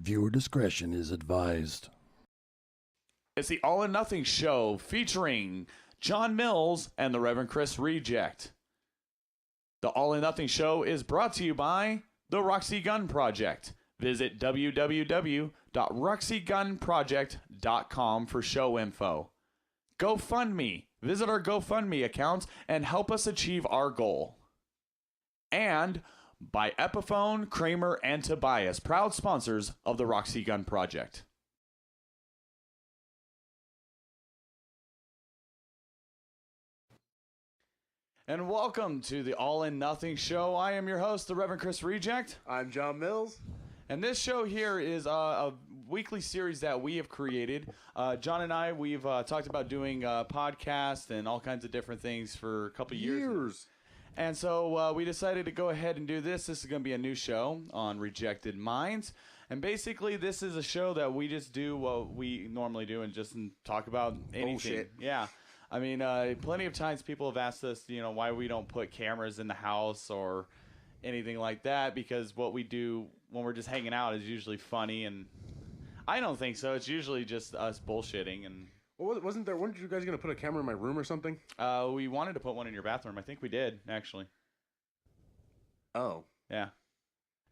Viewer discretion is advised. It's the All or Nothing Show featuring John Mills and the Reverend Chris Reject. The All or Nothing Show is brought to you by the Roxy Gun Project. Visit www.roxygunproject.com for show info. GoFundMe. Visit our GoFundMe account and help us achieve our goal. And by Epiphone, Kramer, and Tobias, proud sponsors of the Roxy Gun Project. And welcome to the All in Nothing Show. I am your host, the Reverend Chris Reject. I'm John Mills. And this show here is a weekly series that we have created. John and I, we've talked about doing podcasts and all kinds of different things for a couple years. And so we decided to go ahead and do this. This is going to be a new show on Rejected Minds. And basically, this is a show that we just do what we normally do and just talk about anything. Bullshit. Yeah. I mean, plenty of times people have asked us, why we don't put cameras in the house or anything like that, because what we do when we're just hanging out is usually funny, and I don't think so. It's usually just us bullshitting. And Well, weren't you guys going to put a camera in my room or something? we wanted to put one in your bathroom. I think we did, actually. Oh. Yeah.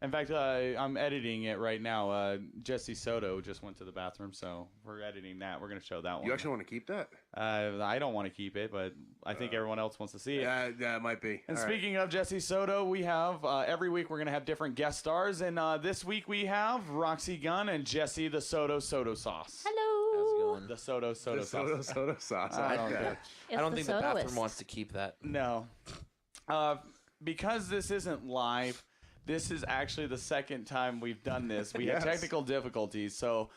In fact, I'm editing it right now. Jesse Soto just went to the bathroom, so we're editing that. We're going to show that one. You actually want to keep that? I don't want to keep it, but I think everyone else wants to see it. Yeah, it might be. And All speaking of Jesse Soto, we have every week we're going to have different guest stars. And this week we have Roxy Gunn and Jesse the Soto Sauce. Hello. How's it going? The Soto Soda sauce. I don't Okay. care. I don't think the Sotoist. bathroom wants to keep that. No. Because this isn't live, this is actually the second time we've done this. We Yes. had technical difficulties, so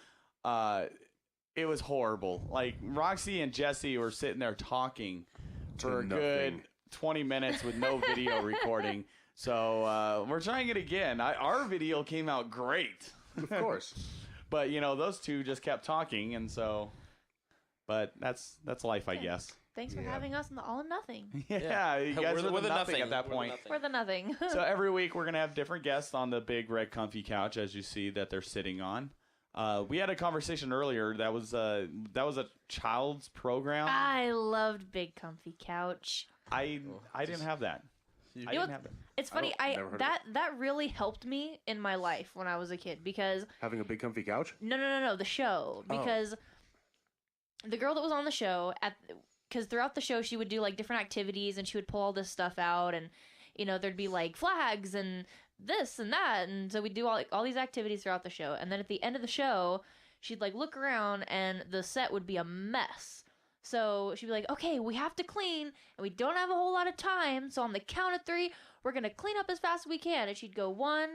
it was horrible. Like, Roxy and Jesse were sitting there talking for a good 20 minutes with no video recording. So we're trying it again. Our video came out great. Of course. But, those two just kept talking, and so... But that's life, I guess. Thanks for Yeah. having us in the All or Nothing. Yeah, you guys We're were the the nothing at that We're the point. nothing. We're the nothing. So every week we're going to have different guests on the big red comfy couch, as you see that they're sitting on. We had a conversation earlier that was a child's program. I loved Big Comfy Couch. I didn't have that. I didn't have that. It's funny. never heard of That really helped me in my life when I was a kid because Having a big comfy couch? no, the show, because the girl that was on the show because throughout the show she would do like different activities and she would pull all this stuff out, and there'd be like flags and this and that, and so we'd do all these activities throughout the show, and then at the end of the show she'd like look around and the set would be a mess. So she'd be like, okay, we have to clean and we don't have a whole lot of time, so on the count of 3 we're gonna clean up as fast as we can. And she'd go 1,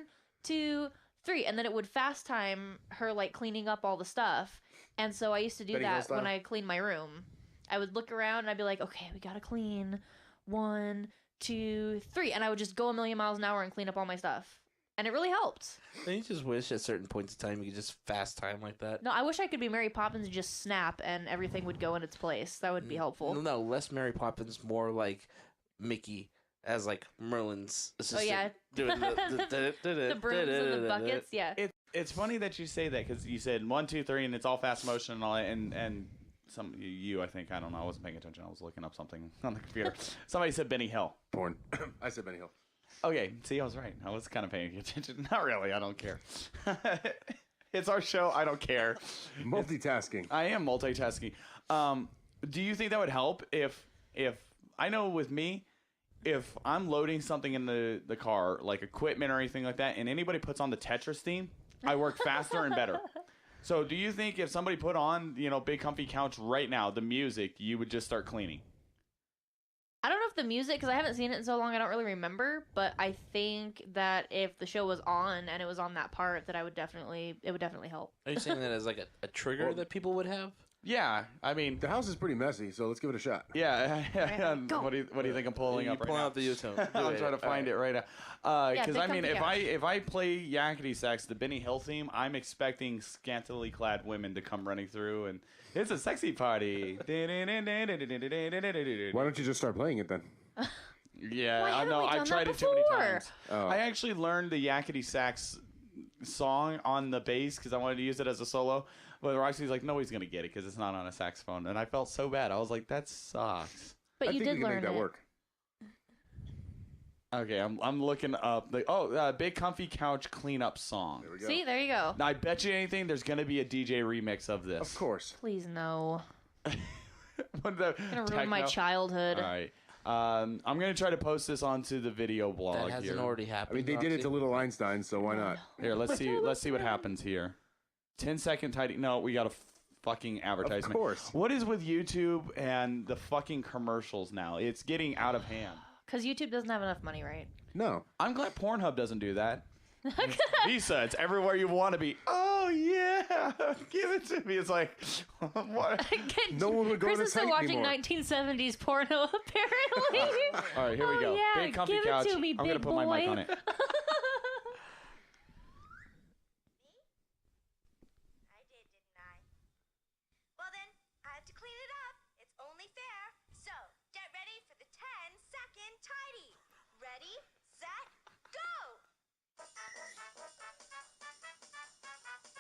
2, 3, and then it would fast time her like cleaning up all the stuff. And so I used to do Benny Hill that style? when I cleaned my room. I would look around and I'd be like, okay, we gotta clean 1, 2, 3, and I would just go a million miles an hour and clean up all my stuff, and it really helped. Don't you just wish at certain points in time you could just fast time like that? No, I wish I could be Mary Poppins and just snap and everything would go in its place. That would be helpful. No, less Mary Poppins, more like Mickey as like Merlin's assistant. Oh yeah, Doing the brooms and the buckets. Yeah. It's funny that you say that because you said 1, 2, 3, and it's all fast motion and all that, and some I think, I don't know, I wasn't paying attention. I was looking up something on the computer. Somebody said Benny Hill. Porn. I said Benny Hill. Okay, see, I was right. I was kind of paying attention. Not really. I don't care. It's our show. I don't care. Multitasking. I am multitasking. Do you think that would help if I know with me, if I'm loading something in the car, like equipment or anything like that, and anybody puts on the Tetris theme, I work faster and better. So do you think if somebody put on, Big Comfy Couch right now, the music, you would just start cleaning? I don't know if the music, because I haven't seen it in so long, I don't really remember. But I think that if the show was on and it was on that part, that it would definitely help. Are you saying that as like a trigger that people would have? Yeah, I mean, The house is pretty messy, so let's give it a shot. yeah. Right, go. What do you think I'm pulling up right Pull now? out the U-tone. I'm trying to find it right now. Because Big I mean, Comfy if I play Yakety Sax, the Benny Hill theme, I'm expecting scantily clad women to come running through, and it's a sexy party. Why don't you just start playing it then? Yeah, Why I haven't know. we I've done tried that it too many before? times. Oh. I actually learned the Yakety Sax song on the bass because I wanted to use it as a solo. But Roxy's like, nobody's gonna get it because it's not on a saxophone, and I felt so bad. I was like, that sucks. But I you think did we can learn make that it. work. Okay, I'm looking up. Big Comfy Couch cleanup song. There we go. See, there you go. Now, I bet you anything, there's gonna be a DJ remix of this. Of course. Please no. What the Gonna ruin my techno? childhood. All right. I'm gonna try to post this onto the video blog That hasn't here. already I happened. mean, they did it to Little Einstein, so why not? Here, let's see. Let's see what happens here. 10-second tidy. No, we got a fucking advertisement. Of course. What is with YouTube and the fucking commercials now? It's getting out of hand. Because YouTube doesn't have enough money, right? No. I'm glad Pornhub doesn't do that. Visa, it's everywhere you want to be. Oh yeah, give it to me. It's like, what? No one would go Chris to is the still site watching anymore. 1970s porno, apparently. All right, here we go. Yeah, Big comfy give couch. it to me, I'm gonna big put my mic boy. on it. I did, didn't I? Well then, I have to clean it up. It's only fair. So, get ready for the 10-second tidy. Ready, set, go!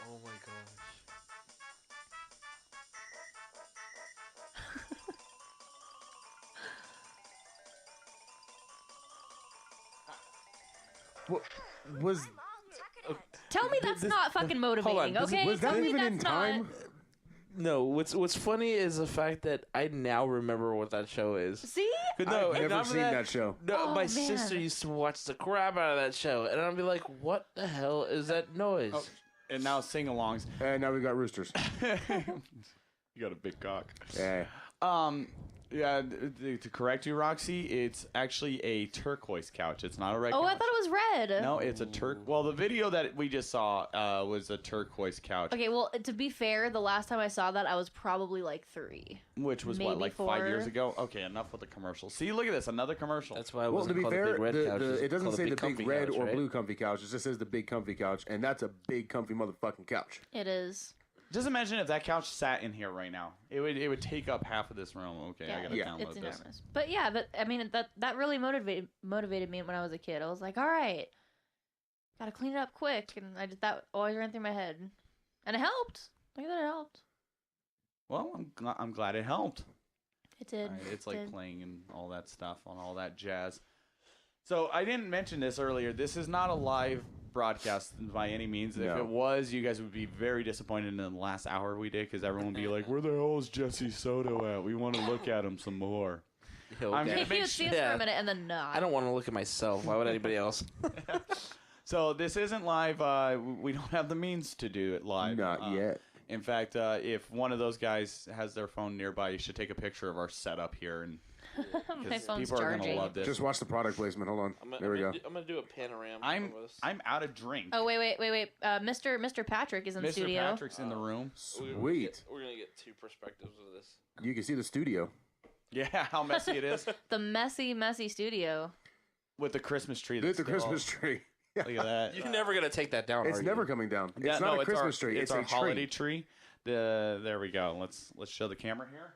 Oh my gosh. What was I'm all tuckered out. Tell me that's not fucking motivating, Hold on, okay? was Tell that me even that's in time? No, what's funny is the fact that I now remember what that show is. See? No, I've and never not seen that show. No, Oh, my man. sister used to watch the crap out of that show, and I'd be like, "What the hell is that noise?" Oh, and now sing-alongs. And now we got roosters. You got a big cock. Yeah. Yeah, to correct you, Roxy, it's actually a turquoise couch. It's not a red Oh, couch. I thought it was red. No, it's a Well, the video that we just saw was a turquoise couch, Okay, well, to be fair, the last time I saw that, I was probably like 3. which was maybe like 5 4. years ago. Okay, enough with the commercial. See, look at this, another commercial. That's why it Well, wasn't to be called fair, the big red couch. it doesn't called say the comfy big red couch, or right? blue comfy couch. It just says the big comfy couch, and that's a big comfy motherfucking couch. It is. Just imagine if that couch sat in here right now. It would take up half of this room. Okay, I gotta Yeah. download It's this. enormous. But yeah, I mean that really motivated me when I was a kid. I was like, all right, gotta clean it up quick, and that always ran through my head, and it helped. Look at that, it helped. Well, I'm glad it helped. It did. Right, it's It like did. playing and all that stuff on all that jazz. So I didn't mention this earlier. This is not a live broadcast by any means. If No. it was, you guys would be very disappointed in the last hour we did because everyone would be like, "Where the hell is Jesse Soto at? We want to look at him some more." Yo, I'm okay. gonna make You would see us Yeah. for a minute and then not. I don't want to look at myself. Why would anybody else? So this isn't live. We don't have the means to do it live. Not yet. In fact, if one of those guys has their phone nearby, you should take a picture of our setup here, and My 'cause phone's people are charging. gonna love this. Just watch the product placement. Hold on. There we go. I'm gonna do a panorama. I'm out of drink. Oh wait. Mr. Patrick is in the Mr. studio. Patrick's in the room. Sweet. We're gonna get two perspectives of this. You can see the studio. Yeah, how messy it is The messy studio. with the Christmas tree. There's That's the still- Christmas tree. Look at that. You're never gonna take that down. It's are never you? coming down. It's Yeah, not no, a Christmas our, tree. It's It's our a holiday tree. tree. There we go. Let's show the camera here.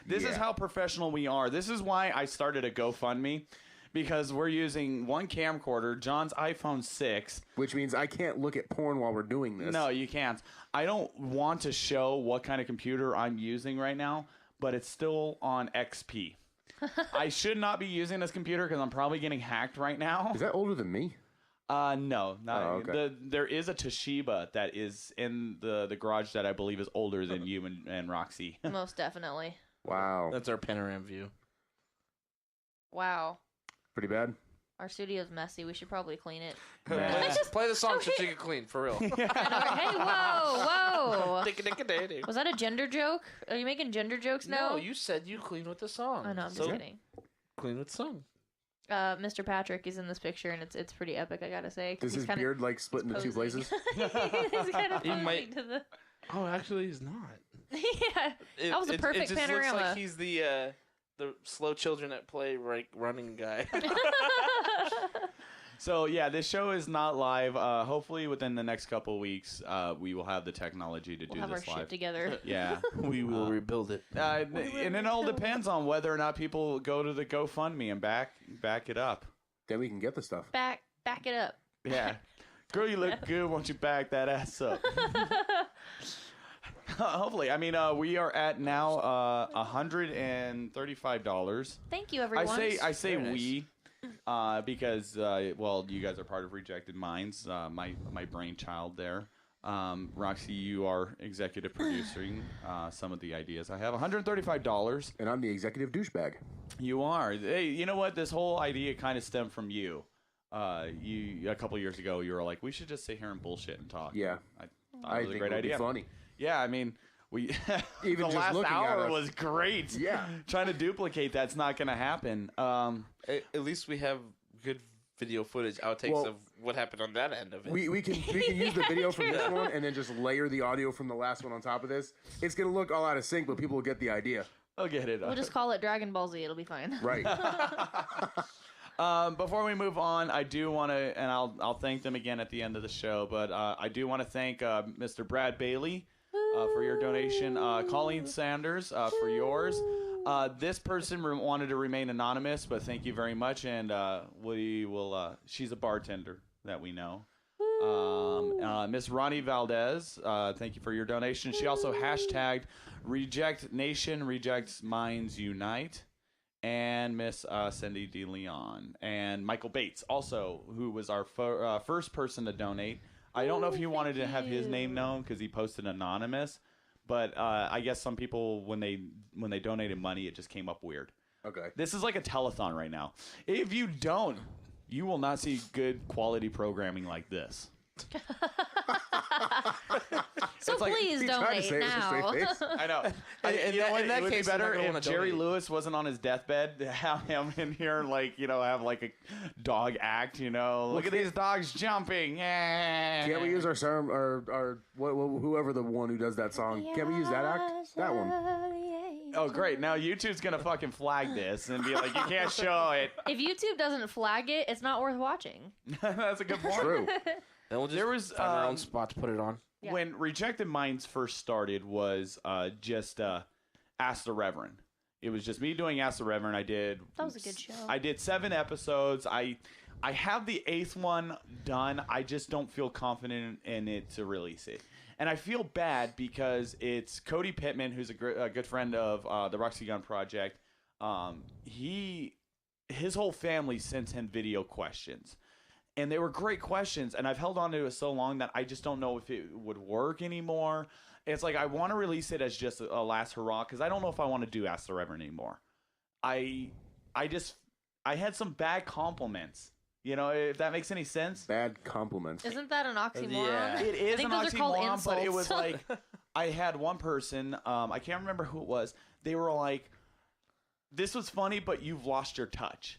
This is Yeah. how professional we are. This is why I started a GoFundMe, because we're using one camcorder, John's iPhone 6. Which means I can't look at porn while we're doing this. No, you can't. I don't want to show what kind of computer I'm using right now, but it's still on XP. I should not be using this computer because I'm probably getting hacked right now. Is that older than me? No, not Oh, okay. there is a Toshiba that is in the garage that I believe is older than you and Roxy. Most definitely. Wow. That's our panorama view. Wow. Pretty bad. Our studio's messy. We should probably clean it. Yeah. Play the song so she can clean for real. Hey, whoa. Dicka-dicka-day-day. Was that a gender joke? Are you making gender jokes now? No, you said you clean with the song. I know, I'm just so kidding. clean with the song. Mr. Patrick is in this picture, and it's pretty epic, I gotta say. 'cause Does his he's kinda beard like split into two posing. places? He's kind of He posing might- to the... Oh, actually, he's not. Yeah. That was a perfect it just panorama. looks like he's the slow children at play running guy. So yeah, this show is not live. Hopefully within the next couple weeks, we will have the technology to We'll do have our this shit live. together. Yeah. We will rebuild it. And it all depends on whether or not people go to the GoFundMe and back it up. Then we can get the stuff. Back Back it up. Yeah. Girl, you look good. Won't you back that ass up? Hopefully. I mean, we are at now $135. Thank you, everyone. I say Very nice. we because, well, you guys are part of Rejected Minds, my brainchild there. Roxy, you are executive producing some of the ideas. I have $135. And I'm the executive douchebag. You are. Hey, you know what? This whole idea kind of stemmed from you. You a couple years ago, you were like, we should just sit here and bullshit and talk. Yeah. I thought I it was a think great it would idea. be funny. Yeah, I mean, we Even the just last looking at hour us. was great. Yeah. Trying to duplicate that's not going to happen. At least we have good video footage, outtakes Well, of what happened on that end of it. We can use the video from this one and then just layer the audio from the last one on top of this. It's gonna look all out of sync, but people will get the idea. I'll get it. We'll just call it Dragon Ball Z. It'll be fine. Right. Before we move on, I do want to, and I'll thank them again at the end of the show, but I do want to thank Mr. Brad Bailey for your donation, Colleen Sanders for yours. This person wanted to remain anonymous, but thank you very much, and we will. She's a bartender that we know. Miss Ronnie Valdez, thank you for your donation. She also hashtagged Reject Nation, Reject Minds Unite. And Miss Cindy DeLeon. And Michael Bates, also, who was our first person to donate. I don't know if he wanted to have his name known because he posted anonymous. But I guess some people, when they donated money, it just came up weird. Okay. This is like a telethon right now. If you don't, you will not see good quality programming like this. So It's like- please He tried to donate say it with a now. straight face. I know. In You know that- what? in that It would case, be I'm not better gonna if wanna Jerry donate. Lewis wasn't on his deathbed to have him in here and have like a dog act. Look at these dogs jumping. Can't we use our song or whoever the one who does that song? Can't we use that act? That one. Oh, great! Now YouTube's gonna fucking flag this and be like, you can't show it. If YouTube doesn't flag it, it's not worth watching. That's a good point. True. Then we'll just There was, find our own spot to put it on. Yeah. When Rejected Minds first started was just Ask the Reverend. It was just me doing Ask the Reverend. That was a good show. I did 7 episodes. I have the 8th one done. I just don't feel confident in it to release it. And I feel bad because it's Cody Pittman, who's a good friend of the Roxy Gun Project. His whole family sends him video questions. And they were great questions, and I've held on to it so long that I just don't know if it would work anymore. It's like I want to release it as just a last hurrah because I don't know if I want to do Ask the Reverend anymore. I had some bad compliments. If that makes any sense. Bad compliments. Isn't that an oxymoron? Yeah. It is I think an those are called oxymoron, but it was insults. like I had one person, I can't remember who it was. They were like, "This was funny, but you've lost your touch."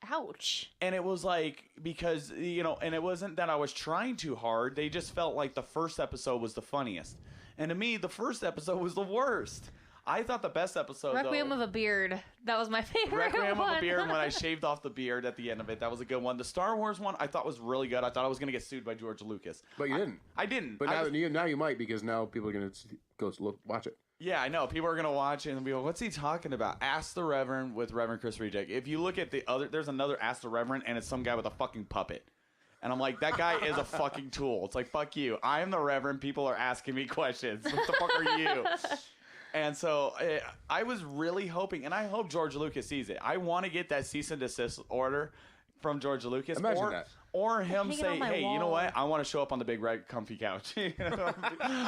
Ouch. And it was like, because, and it wasn't that I was trying too hard. They just felt like the first episode was the funniest. And to me, the first episode was the worst. I thought the best episode, Requiem though, of a Beard. That was my favorite Requiem one. of a Beard, when I shaved off the beard at the end of it. That was a good one. The Star Wars one I thought was really good. I thought I was going to get sued by George Lucas. But you didn't. I didn't. But I now you might because now people are gonna go watch it. Yeah, I know. People are going to watch it and be like, what's he talking about? Ask the Reverend with Reverend Chris Reject. If you look at there's another Ask the Reverend, and it's some guy with a fucking puppet. And I'm like, that guy is a fucking tool. It's like, fuck you. I am the Reverend. People are asking me questions. What the fuck are you? And so I was really hoping, and I hope George Lucas sees it. I want to get that cease and desist order from George Lucas. Imagine that. Or him Hang it say, on my hey, you know wall. what? I want to show up on the big red comfy couch. Be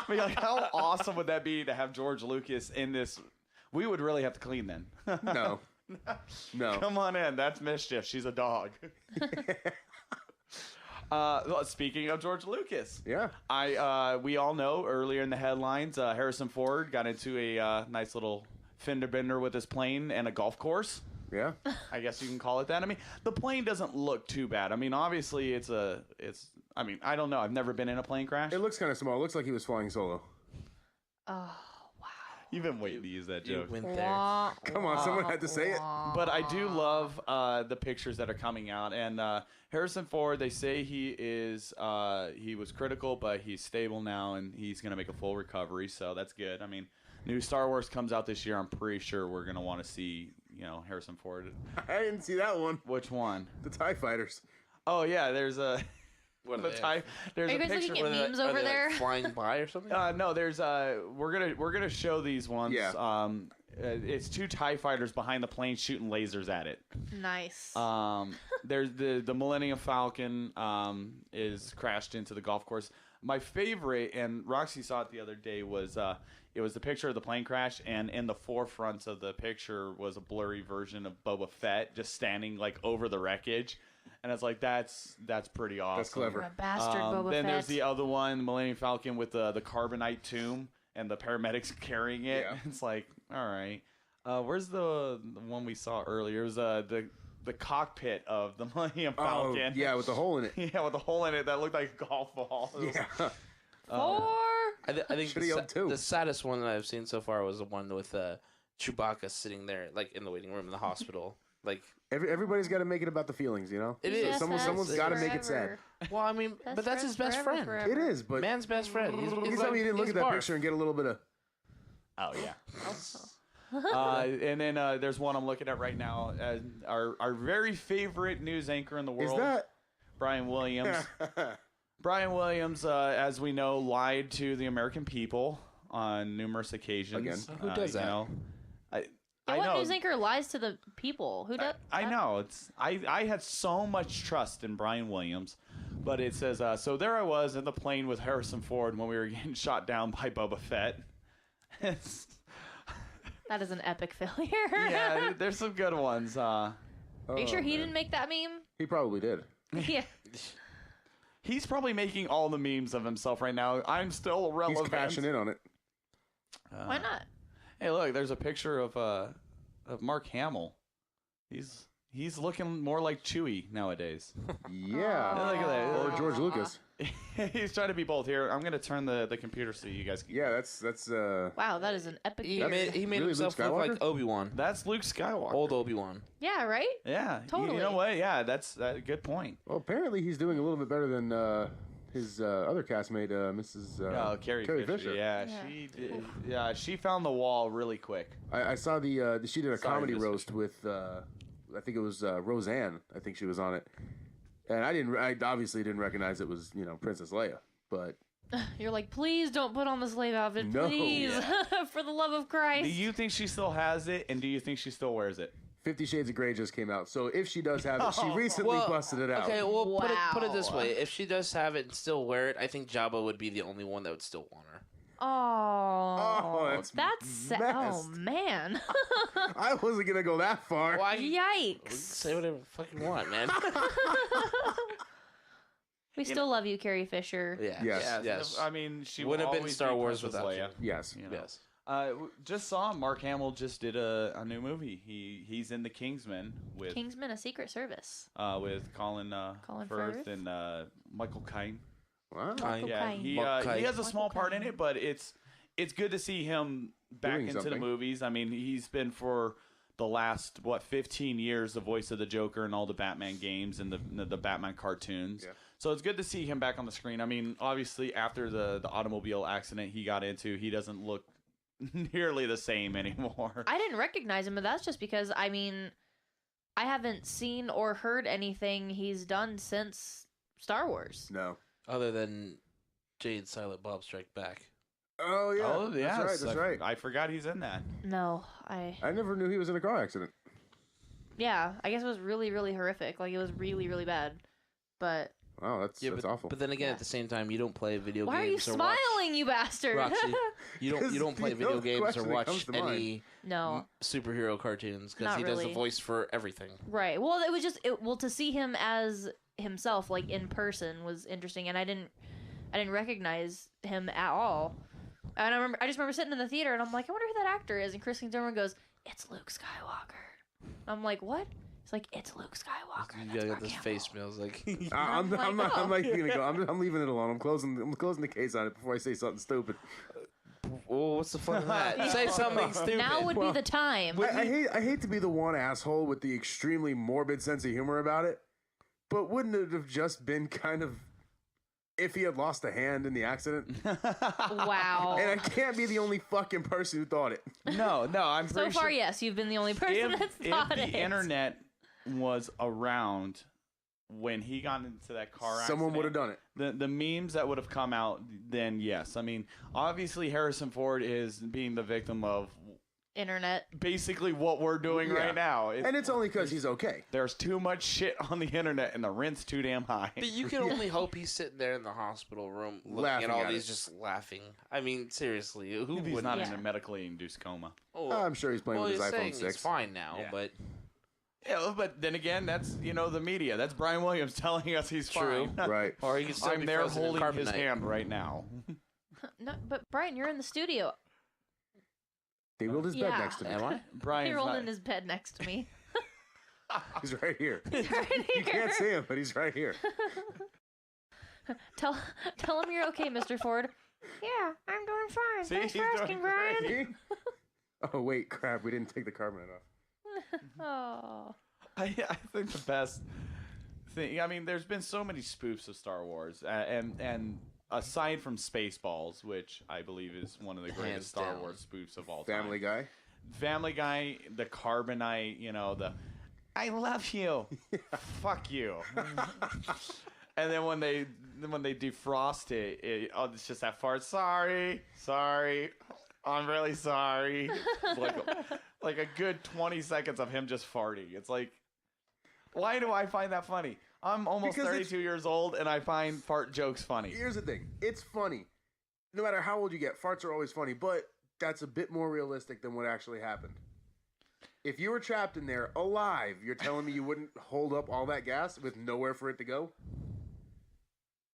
like, how awesome would that be to have George Lucas in this? We would really have to clean then. No. No. Come on in. That's Mischief. She's a dog. Speaking of George Lucas. Yeah. We all know earlier in the headlines, Harrison Ford got into a nice little fender bender with his plane and a golf course. Yeah. I guess you can call it that. I mean, the plane doesn't look too bad. I mean, obviously I don't know. I've never been in a plane crash. It looks kind of small. It looks like he was flying solo. Oh, You've been waiting to use that You joke. went there. wow. Come on, someone had to say it. But I do love the pictures that are coming out. And Harrison Ford, they say he was critical, but he's stable now, and he's going to make a full recovery. So that's good. I mean, new Star Wars comes out this year. I'm pretty sure we're going to want to see, Harrison Ford. I didn't see that one. Which one? The TIE Fighters. Oh yeah, there's a What the type. There's Are you a guys picture. looking at Are they- memes are over they, there? Like, flying by or something? No, there's we're gonna show these ones. Yeah. It's 2 TIE fighters behind the plane shooting lasers at it. Nice. There's the Millennium Falcon is crashed into the golf course. My favorite, and Roxy saw it the other day, was it was the picture of the plane crash, and in the forefront of the picture was a blurry version of Boba Fett just standing like over the wreckage, and it's like that's pretty awesome. That's clever. You're a bastard, Boba Then Fett. there's the other one, the Millennium Falcon with the carbonite tomb and the paramedics carrying it. Yeah. It's like, all right, where's the one we saw earlier? It was the cockpit of the Millennium Oh, Falcon. yeah, with the hole in it. Yeah, with a hole in it that looked like a golf ball. It was- Yeah. 4. I think Should've yelled two. the saddest one that I've seen so far was the one with Chewbacca sitting there, like in the waiting room in the hospital. Like, Everybody's got to make it about the feelings, you know? it Yes, is. Someone's that's got to make it sad. forever. Well, I mean, but that's his best forever, friend. forever. It is, but Man's best friend. He's you like, tell me you didn't look he's at that barf. picture and get a little bit of. Oh yeah. And then there's one I'm looking at right now. Our very favorite news anchor in the world, Is that? Brian Williams. Brian Williams, as we know, lied to the American people on numerous occasions. Again. Who does that? You know, I What know. news anchor lies to the people? Who does? I know. I had so much trust in Brian Williams, but it says so there I was in the plane with Harrison Ford when we were getting shot down by Boba Fett. That is an epic failure. Yeah, there's some good ones. Are you sure he man. didn't make that meme? He probably did. Yeah. He's probably making all the memes of himself right now. I'm still He's relevant. cashing in on it. Why not? Hey, look, there's a picture of Mark Hamill. He's looking more like Chewie nowadays. Yeah. Look at that. Or George Lucas. He's trying to be both here. I'm gonna turn the computer so you guys can. Yeah, that's Wow, that is an epic. He failure. made really himself Luke look Skywalker? like Obi-Wan. That's Luke Skywalker. Old Obi-Wan. Yeah, right? Yeah, Totally. You know what? Yeah, that's a good point. Well, apparently he's doing a little bit better than his other castmate, Mrs. Carrie Fisher. Yeah, Yeah. she did. Yeah, she found the wall really quick. I saw she did a Sorry, comedy Miss roast with I think it was Roseanne. I think she was on it, and I obviously didn't recognize it was Princess Leia, but You're like, please don't put on the slave outfit, No. please, for the love of Christ. Do you think she still has it, and do you think she still wears it? 50 Shades of Grey just came out, so if she does have it, she recently busted it out. Okay, well, put it this Wow. way: if she does have it and still wear it, I think Jabba would be the only one that would still want her. Oh, that's sad. messed. Oh man. I wasn't gonna go that far. Why? Yikes. Say whatever you fucking want, man. We still love you, Carrie Fisher. Yeah. Yes. Yes. I mean, she Wouldn't will have been always Star be Wars Princess without Leia. you. Yes. You know. Yes. Just saw Mark Hamill just did a new movie. He's in the Kingsman with Kingsman: A Secret Service. with Colin Firth Firth. and Michael Caine. Wow. Michael Yeah, Caine. he Mark Caine. has a small Michael part in Caine. it, but it's good to see him back Doing into the something. movies. I mean, he's been for the last 15 years the voice of the Joker in all the Batman games and the Batman cartoons. Yeah. So it's good to see him back on the screen. I mean, obviously after the automobile accident he got into, he doesn't look nearly the same anymore. I didn't recognize him, but that's just because I haven't seen or heard anything he's done since Star Wars. No. Other than Jade Silent Bob Strike Back. Oh yeah. Oh yeah, That's right. I forgot he's in that. No, I never knew he was in a car accident. yeah, I guess it was really, really horrific. Like it was really, really bad. But Wow, that's awful. But then again, at the same time, you don't play video why are you games or smiling, you bastard? watch. Roxy, you don't play The video other games or question that watch comes to mind. any No. superhero cartoons because Not he does really. the voice for everything. Right. Well, it was just to see him as himself, like in person, was interesting, and I didn't recognize him at all. And I just remember sitting in the theater, and I'm like, I wonder who that actor is. And Kristen Dorman goes, "It's Luke Skywalker." I'm like, what? It's like, it's Luke Skywalker. You That's gotta Mark get this Hamill." face smells like. I'm like, not oh. even gonna go. I'm leaving it alone. I'm closing the case on it before I say something stupid. Oh, what's the fun of that? Say something stupid. Now would be the time. I hate to be the one asshole with the extremely morbid sense of humor about it, but wouldn't it have just been kind of if he had lost a hand in the accident? Wow. And I can't be the only fucking person who thought it. No, I'm So pretty far, sure yes, you've been the only person if that's thought the it. internet was around when he got into that car accident. Someone would have done it. The memes that would have come out, then yes. I mean, obviously Harrison Ford is being the victim of Internet. basically what we're doing Yeah. right now. And it's only because he's okay. There's too much shit on the internet and the rent's too damn high. But you can only hope he's sitting there in the hospital room looking Laughing at all at these, it. just laughing. I mean, seriously, who He's would not Yeah. in a medically induced coma. Oh, I'm sure he's playing well, with his he's saying iPhone 6. It's fine now, Yeah. but Yeah, but then again, that's the media. That's Brian Williams telling us he's True. fine. Right. or he can still I'm be there frozen in holding his carbonite. hand right now. No, but Brian, you're in the studio. They rolled his Yeah. bed next to me. Am I? Brian's He rolled not- in his bed next to me. He's right here. He's right You can't here. see him, but he's right here. Tell him you're okay, Mr. Ford. Yeah, I'm doing fine. See, Thanks he's for doing asking, great. Brian. Oh, wait, crap. We didn't take the carbonite off. Oh. I think the best thing. I mean, there's been so many spoofs of Star Wars, and aside from Spaceballs, which I believe is one of the greatest Hands Star down. Wars spoofs of all Family time. Guy. Family Guy, the Carbonite, the I love you, fuck you, and then when they defrost it, it's just that fart. Sorry, I'm really sorry. Like a good 20 seconds of him just farting. It's like, why do I find that funny? I'm almost Because 32 years old and I find fart jokes funny. Here's the thing. It's funny. No matter how old you get, farts are always funny, but that's a bit more realistic than what actually happened. If you were trapped in there alive, you're telling me you wouldn't hold up all that gas with nowhere for it to go?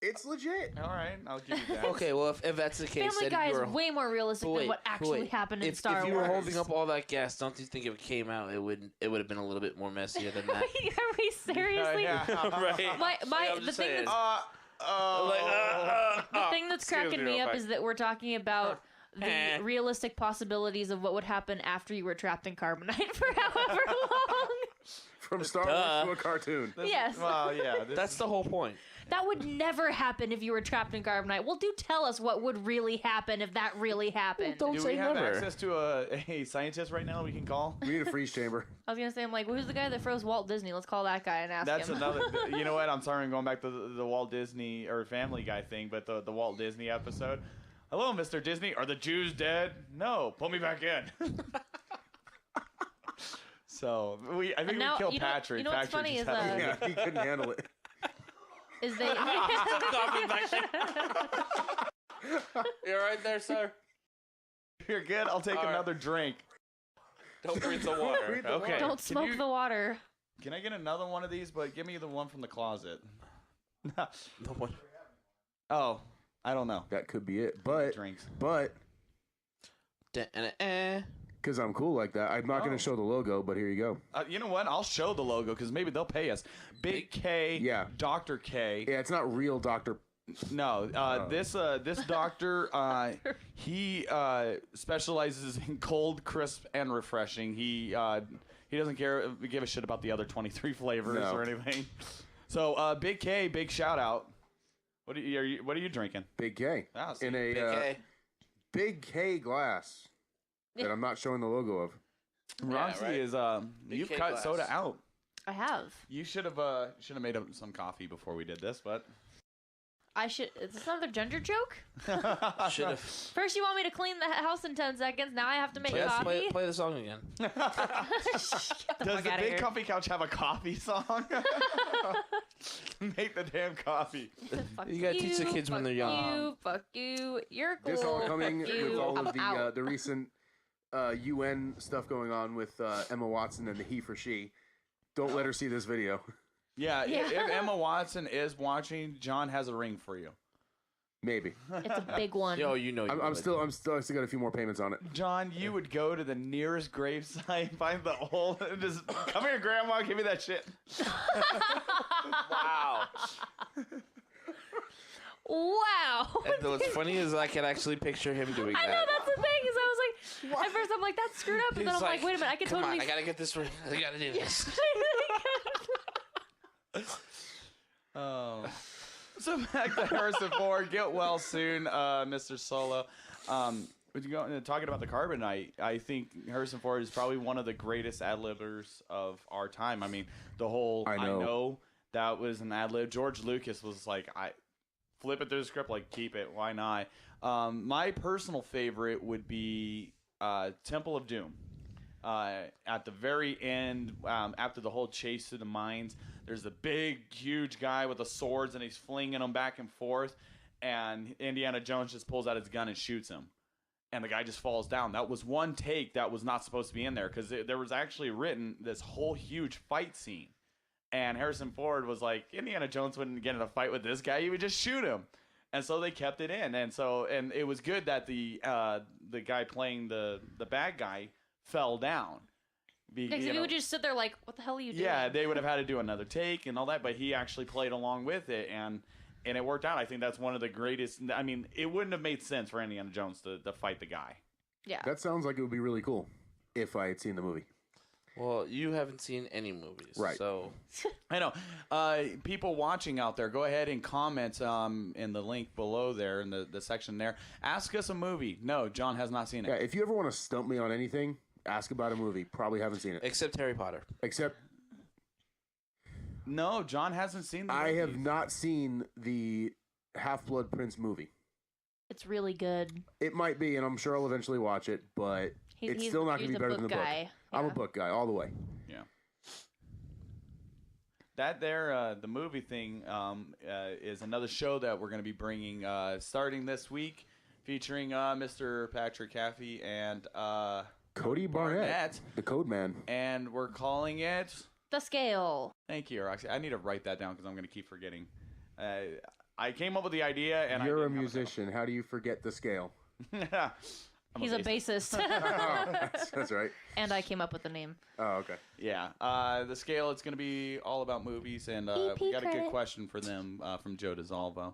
It's legit. All right, I'll give you that. Okay, well, if that's the case, Family then Guy you is were, way more realistic but wait, than what but actually wait. happened in Star If you Wars. were holding up all that gas, don't you think if it came out, it would have been a little bit more messier than that? Are we seriously? Yeah. right. The just thing saying. that's the thing that's excuse cracking me me real up quick. is that we're talking about the realistic possibilities of what would happen after you were trapped in carbonite for however long. From Star Duh. Wars to a cartoon. Yes. Well, yeah. That's the whole point. That would never happen if you were trapped in carbonite. Well, do tell us what would really happen if that really happened. Don't Do say we have never. access to a scientist right now we can call? We need a freeze chamber. I was gonna say, I'm like, well, who's the guy that froze Walt Disney? Let's call that guy and ask That's him. another. You know what? I'm sorry, I'm going back to the Walt Disney or Family Guy thing, but the Walt Disney episode. Hello, Mr. Disney. Are the Jews dead? No. Put me back in. So I think now, we killed you know- Patrick. you know what's Patrick funny just is, had a- Yeah, he couldn't handle it. Is they You're right there, sir. You're good. I'll take All right. another drink. Don't breathe the water. breathe the Okay. water. don't smoke the water. Can I get another one of these? But give me the one from the closet. The one. Oh, I don't know. That could be it. But, Drinks. because I'm cool like that, I'm not going Oh. to show the logo, but here you go. You know what? I'll show the logo because maybe they'll pay us. Big K, Yeah. Dr. K. Yeah, it's not real Dr. No, this doctor, he specializes in cold, crisp, and refreshing. He doesn't give a shit about the other 23 flavors No. or anything. So Big K, big shout out. What are you drinking? Big K. Ah, see, in a Big K. Big K glass that I'm not showing the logo of. Roxy right. is Big you've K cut glass. soda out. I have. You should have made up some coffee before we did this, but I should. Is this another ginger joke? Should have. First, you want me to clean the house in 10 seconds. Now I have to make Play, coffee. play the song again. Get the Does fuck the outta Big here. Coffee Couch have a coffee song? Make the damn coffee. Fuck You gotta teach the kids when fuck they're young. Fuck you. You're cool. This all coming fuck with you. all I'm of out. the recent UN stuff going on with Emma Watson and the he for she. Don't let her see this video. Yeah, Yeah. if Emma Watson is watching, John has a ring for you. Maybe. It's a big one. Yo, you know. I still got a few more payments on it. John, you would go to the nearest gravesite, find the old, and just come here, Grandma, give me that shit. Wow. Wow. And what's funny is I can actually picture him doing I that. know, that's the thing. Is I was like, at first I'm like, that's screwed up, and then He's I'm like, wait a minute, I can Come totally. on, I gotta get this. I gotta do this. Oh. So back to Harrison Ford. Get well soon, Mr. Solo. When you go talking about the Carbonite, I think Harrison Ford is probably one of the greatest ad-libbers of our time. I mean, the whole I know. That was an ad lib. George Lucas was like, I flip it through the script, like, keep it. Why not? My personal favorite would be Temple of Doom. At the very end, after the whole chase through the mines, there's a big, huge guy with the swords, and he's flinging them back and forth, and Indiana Jones just pulls out his gun and shoots him. And the guy just falls down. That was one take that was not supposed to be in there, because there was actually written this whole huge fight scene. And Harrison Ford was like, Indiana Jones wouldn't get in a fight with this guy. He would just shoot him. And so they kept it in. And it was good that the guy playing the bad guy fell down. Because if you would just sit there like, what the hell are you doing? Yeah, they would have had to do another take and all that, but he actually played along with it, and it worked out. I think that's one of the greatest. I mean, it wouldn't have made sense for Indiana Jones to fight the guy. Yeah. That sounds like it would be really cool if I had seen the movie. Well, you haven't seen any movies, right? So I know. People watching out there, go ahead and comment in the link below there in the section there. Ask us a movie. No, John has not seen it. Yeah, if you ever want to stump me on anything, ask about a movie. Probably haven't seen it. except Harry Potter. Except No, John hasn't seen the I movies. have not seen the Half-Blood Prince movie. It's really good. It might be, and I'm sure I'll eventually watch it, but it's still not going to be better than the book. I'm a book guy all the way. Yeah. That there, the movie thing is another show that we're going to be bringing starting this week, featuring Mr. Patrick Caffey and Cody Barnett, the Code Man. And we're calling it... The Scale. Thank you, Roxy. I need to write that down because I'm going to keep forgetting. I came up with the idea, and You're a musician. How do you forget the scale? He's a bassist. Oh, that's right. And I came up with the name. Oh, okay. Yeah. The Scale, it's going to be all about movies, and we got a good question for them from Joe DeZalvo.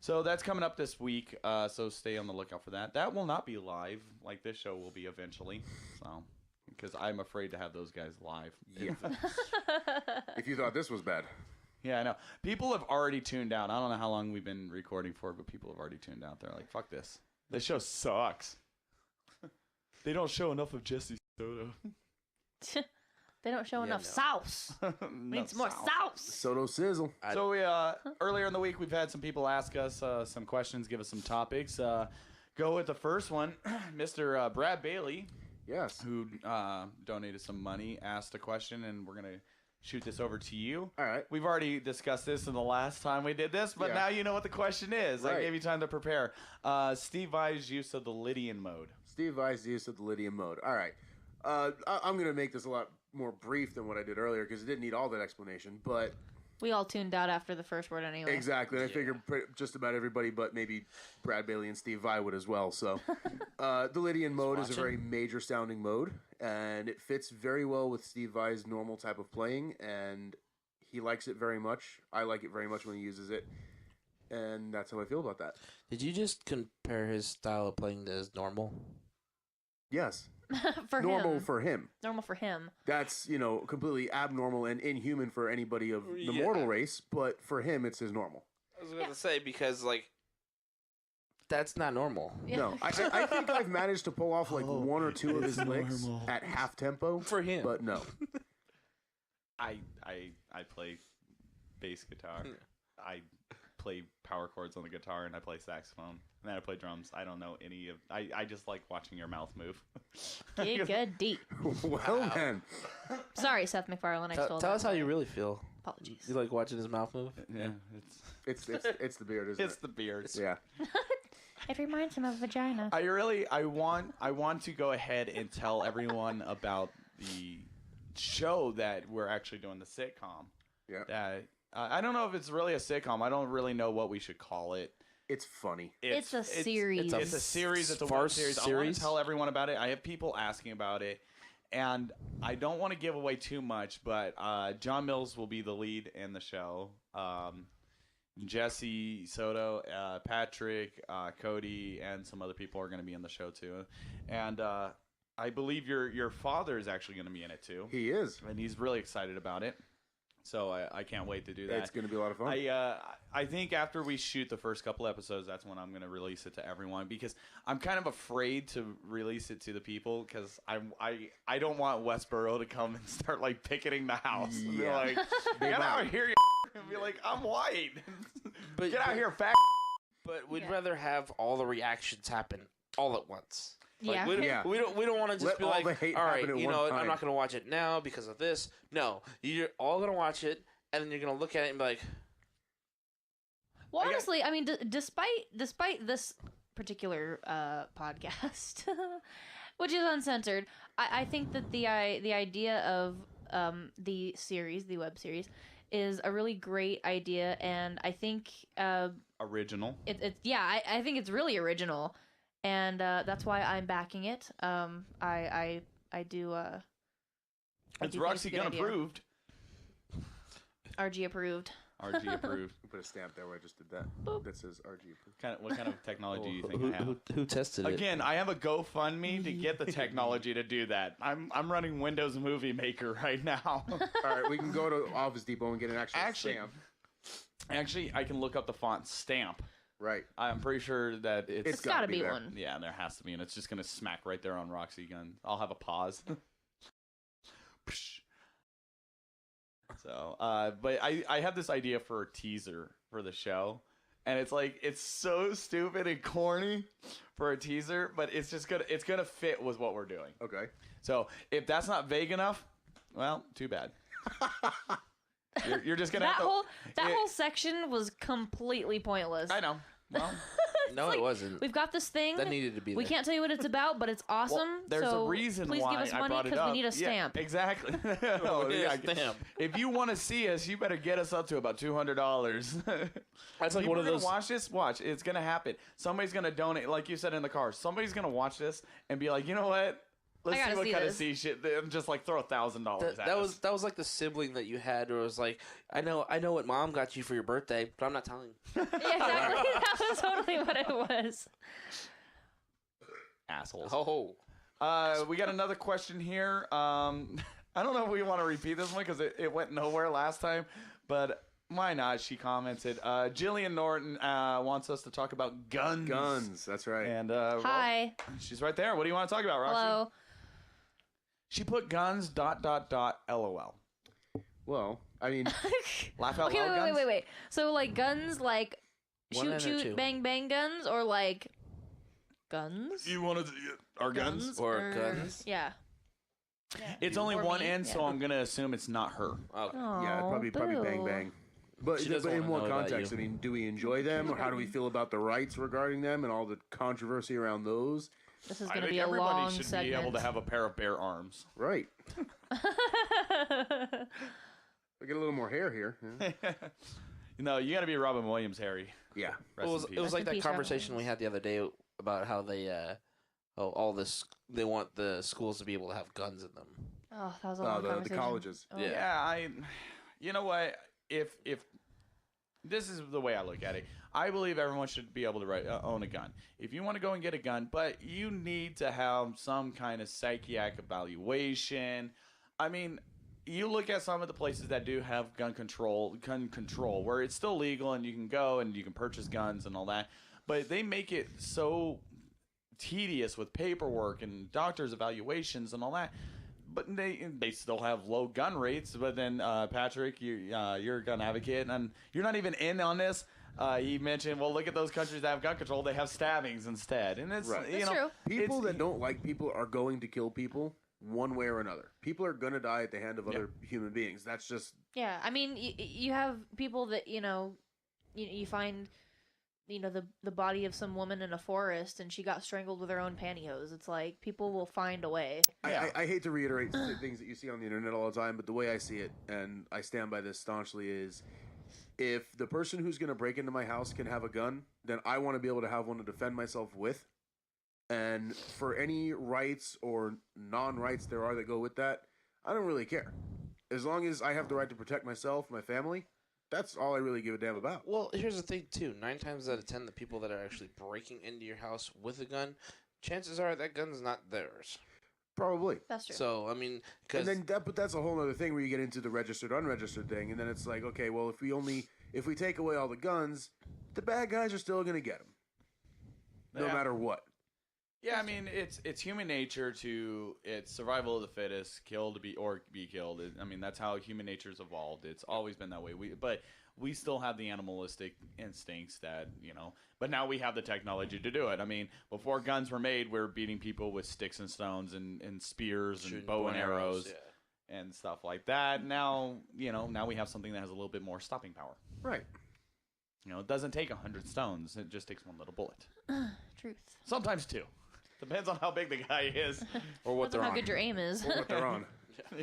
So that's coming up this week, so stay on the lookout for that. That will not be live like this show will be eventually, so because I'm afraid to have those guys live. Yeah. If you thought this was bad. Yeah, I know. People have already tuned out. I don't know how long we've been recording for, but people have already tuned out. They're like, fuck this. This show sucks. They don't show enough of Jesse Soto. They don't show enough sauce. We need some more sauce. Soto sizzle. So we earlier in the week, we've had some people ask us some questions, give us some topics. Go with the first one. Mr. Brad Bailey, Yes. who donated some money, asked a question, and we're going to shoot this over to you. All right. We've already discussed this in the last time we did this, but Yeah. now you know what the question is. Right. I gave you time to prepare. Steve Vai's use of the Lydian mode. Steve Vai's use of the Lydian mode. All right. I'm going to make this a lot more brief than what I did earlier because it didn't need all that explanation, but... We all tuned out after the first word anyway. Exactly. And I figured just about everybody but maybe Brad Bailey and Steve Vai would as well. So the Lydian mode is a very major sounding mode, and it fits very well with Steve Vai's normal type of playing, and he likes it very much. I like it very much when he uses it, and that's how I feel about that. Did you just compare his style of playing to his normal? Yes. For Normal him. for him. Normal for him. That's, completely abnormal and inhuman for anybody of the mortal race, but for him, it's his normal. I was going to say, because, that's not normal. Yeah. No, I think I've managed to pull off, one or two of his licks at half tempo. For him. But no. I play bass guitar. I play power chords on the guitar, and I play saxophone, and then I play drums. I don't know any of... I just like watching your mouth move. Get good deep. Well, man. Sorry, Seth MacFarlane. I stole Tell that. us how you really feel. Apologies. You like watching his mouth move? Yeah, It's the beard, isn't it's it? the beard. Yeah. It reminds him of vagina. I want to go ahead and tell everyone about the show that we're actually doing, the sitcom. Yeah. That I don't know if it's really a sitcom. I don't really know what we should call it. It's funny. It's a series. It's a series. It's a farce web series. I want to tell everyone about it. I have people asking about it, and I don't want to give away too much. But John Mills will be the lead in the show. Jesse Soto, Patrick, Cody, and some other people are going to be in the show too. And I believe your father is actually going to be in it too. He is. And he's really excited about it. So I can't wait to do that. It's going to be a lot of fun. I think after we shoot the first couple episodes, that's when I'm going to release it to everyone, because I'm kind of afraid to release it to the people because I don't want Westboro to come and start picketing the house. Yeah. They're like, get out of here, you and be like, I'm white. But Get out here, fat. But we'd Yeah. rather have all the reactions happen all at once. Like, Yeah. we don't want to just Let be all like, the hate all right, happen at you one know, time. I'm not going to watch it now because of this. No, you're all going to watch it, and then you're going to look at it and be like, Well, I got- honestly, I mean, despite this particular podcast, which is uncensored, I think that the idea of the series, the web series, is a really great idea, and I think Original. I think it's really original, and that's why I'm backing it. I do. I It's do think Roxy a good Gun idea. approved. RG approved. RG approved. Put a stamp there where I just did that. That says RG approved. What kind of technology do you think I have? who tested it? Again, I have a GoFundMe to get the technology to do that. I'm running Windows Movie Maker right now. All right, we can go to Office Depot and get an actual Actually, stamp. Actually, I can look up the font stamp. Right. I'm pretty sure that It's It's got to be there. one. Yeah, there has to be, and it's just gonna smack right there on Roxy Gun. I'll have a pause. Psh. So, but I have this idea for a teaser for the show, and it's so stupid and corny for a teaser, but it's gonna fit with what we're doing. Okay. So if that's not vague enough, well, too bad. You're just gonna That have to. whole section was completely pointless. I know. Well, No, like, it wasn't. We've got this thing. That needed to be We there. can't tell you what it's about, but it's awesome. well, there's so a reason please why give us I money brought it because up. we need a Yeah, stamp. exactly. Oh, yeah. stamp. If you want to see us, you better get us up to about $200. That's like People one of are gonna those. watch this. Watch, it's gonna happen. Somebody's gonna donate, like you said in the car. Somebody's gonna watch this and be like, you know what? Let's I see gotta what see kind of this. see shit. And just like throw $1,000 at That us. was like the sibling that you had, where it was like, I know what mom got you for your birthday, but I'm not telling. Yeah, exactly. That was totally what it was. assholes. Oh, We got another question here. I don't know if we want to repeat this one because it went nowhere last time, but why not? She commented. Jillian Norton wants us to talk about guns. Guns. That's right. And Hi. well, she's right there. What do you want to talk about, Roxy? Hello. She put guns ... LOL. Well, I mean, Laugh out Okay, loud guns. wait. So like guns, like One and a two. shoot, bang, bang guns, or like guns? You want to our guns? Or guns. Yeah. It's only Or one me, end, so yeah. I'm gonna assume it's not her. Okay. yeah, Aw, probably bang boo. bang. But, She doesn't but in wanna what know about context? you. I mean, do we enjoy them, or how do we feel about the rights regarding them and all the controversy around those? This is I going to think be a everybody long should segment. be able to have a pair of bare arms. Right. I get a little more hair here. Yeah. No, you got to be Robin Williams, Harry. Yeah. Rest in It was peace. like Rest in that peace, conversation Robin. we had the other day about how they they want the schools to be able to have guns in them. Oh, that was a long the conversation. colleges. Oh. Yeah. You know what? If this is the way I look at it, I believe everyone should be able to own a gun. If you want to go and get a gun, but you need to have some kind of psychiatric evaluation. I mean, you look at some of the places that do have gun control, where it's still legal and you can go and you can purchase guns and all that, but they make it so tedious with paperwork and doctors' evaluations and all that. But they still have low gun rates. But then Patrick, you're a gun advocate, and you're not even in on this. You mentioned, well, look at those countries that have gun control; they have stabbings instead, and it's Right. you That's know, true. People it's- that don't like people are going to kill people one way or another. People are going to die at the hand of other human beings. That's just Yeah, I mean, you have people that you find, the body of some woman in a forest, and she got strangled with her own pantyhose. It's like people will find a way. Yeah. I hate to reiterate the things that you see on the internet all the time, but the way I see it, and I stand by this staunchly, is if the person who's going to break into my house can have a gun, then I want to be able to have one to defend myself with. And for any rights or non-rights there are that go with that, I don't really care. As long as I have the right to protect myself, my family, that's all I really give a damn about. Well, here's the thing too. 9 times out of 10, the people that are actually breaking into your house with a gun, chances are that gun's not theirs. Probably. That's true. So I mean, because And then but that's a whole other thing where you get into the registered unregistered thing, and then it's like, okay, well, if we take away all the guns, the bad guys are still gonna get them, no Yeah. matter what. Yeah, I mean, it's human nature it's survival of the fittest, kill to be or be killed. I mean, that's how human nature's evolved. It's always been that way. But we still have the animalistic instincts that, but now we have the technology to do it. I mean, before guns were made, we were beating people with sticks and stones and spears and bow and arrows and stuff like that. Now, now we have something that has a little bit more stopping power. Right. It doesn't take 100 stones. It just takes one little bullet. Truth. Sometimes two. Depends on how big the guy is. Or what Depends they're on on. how good your aim is. Or what they're on.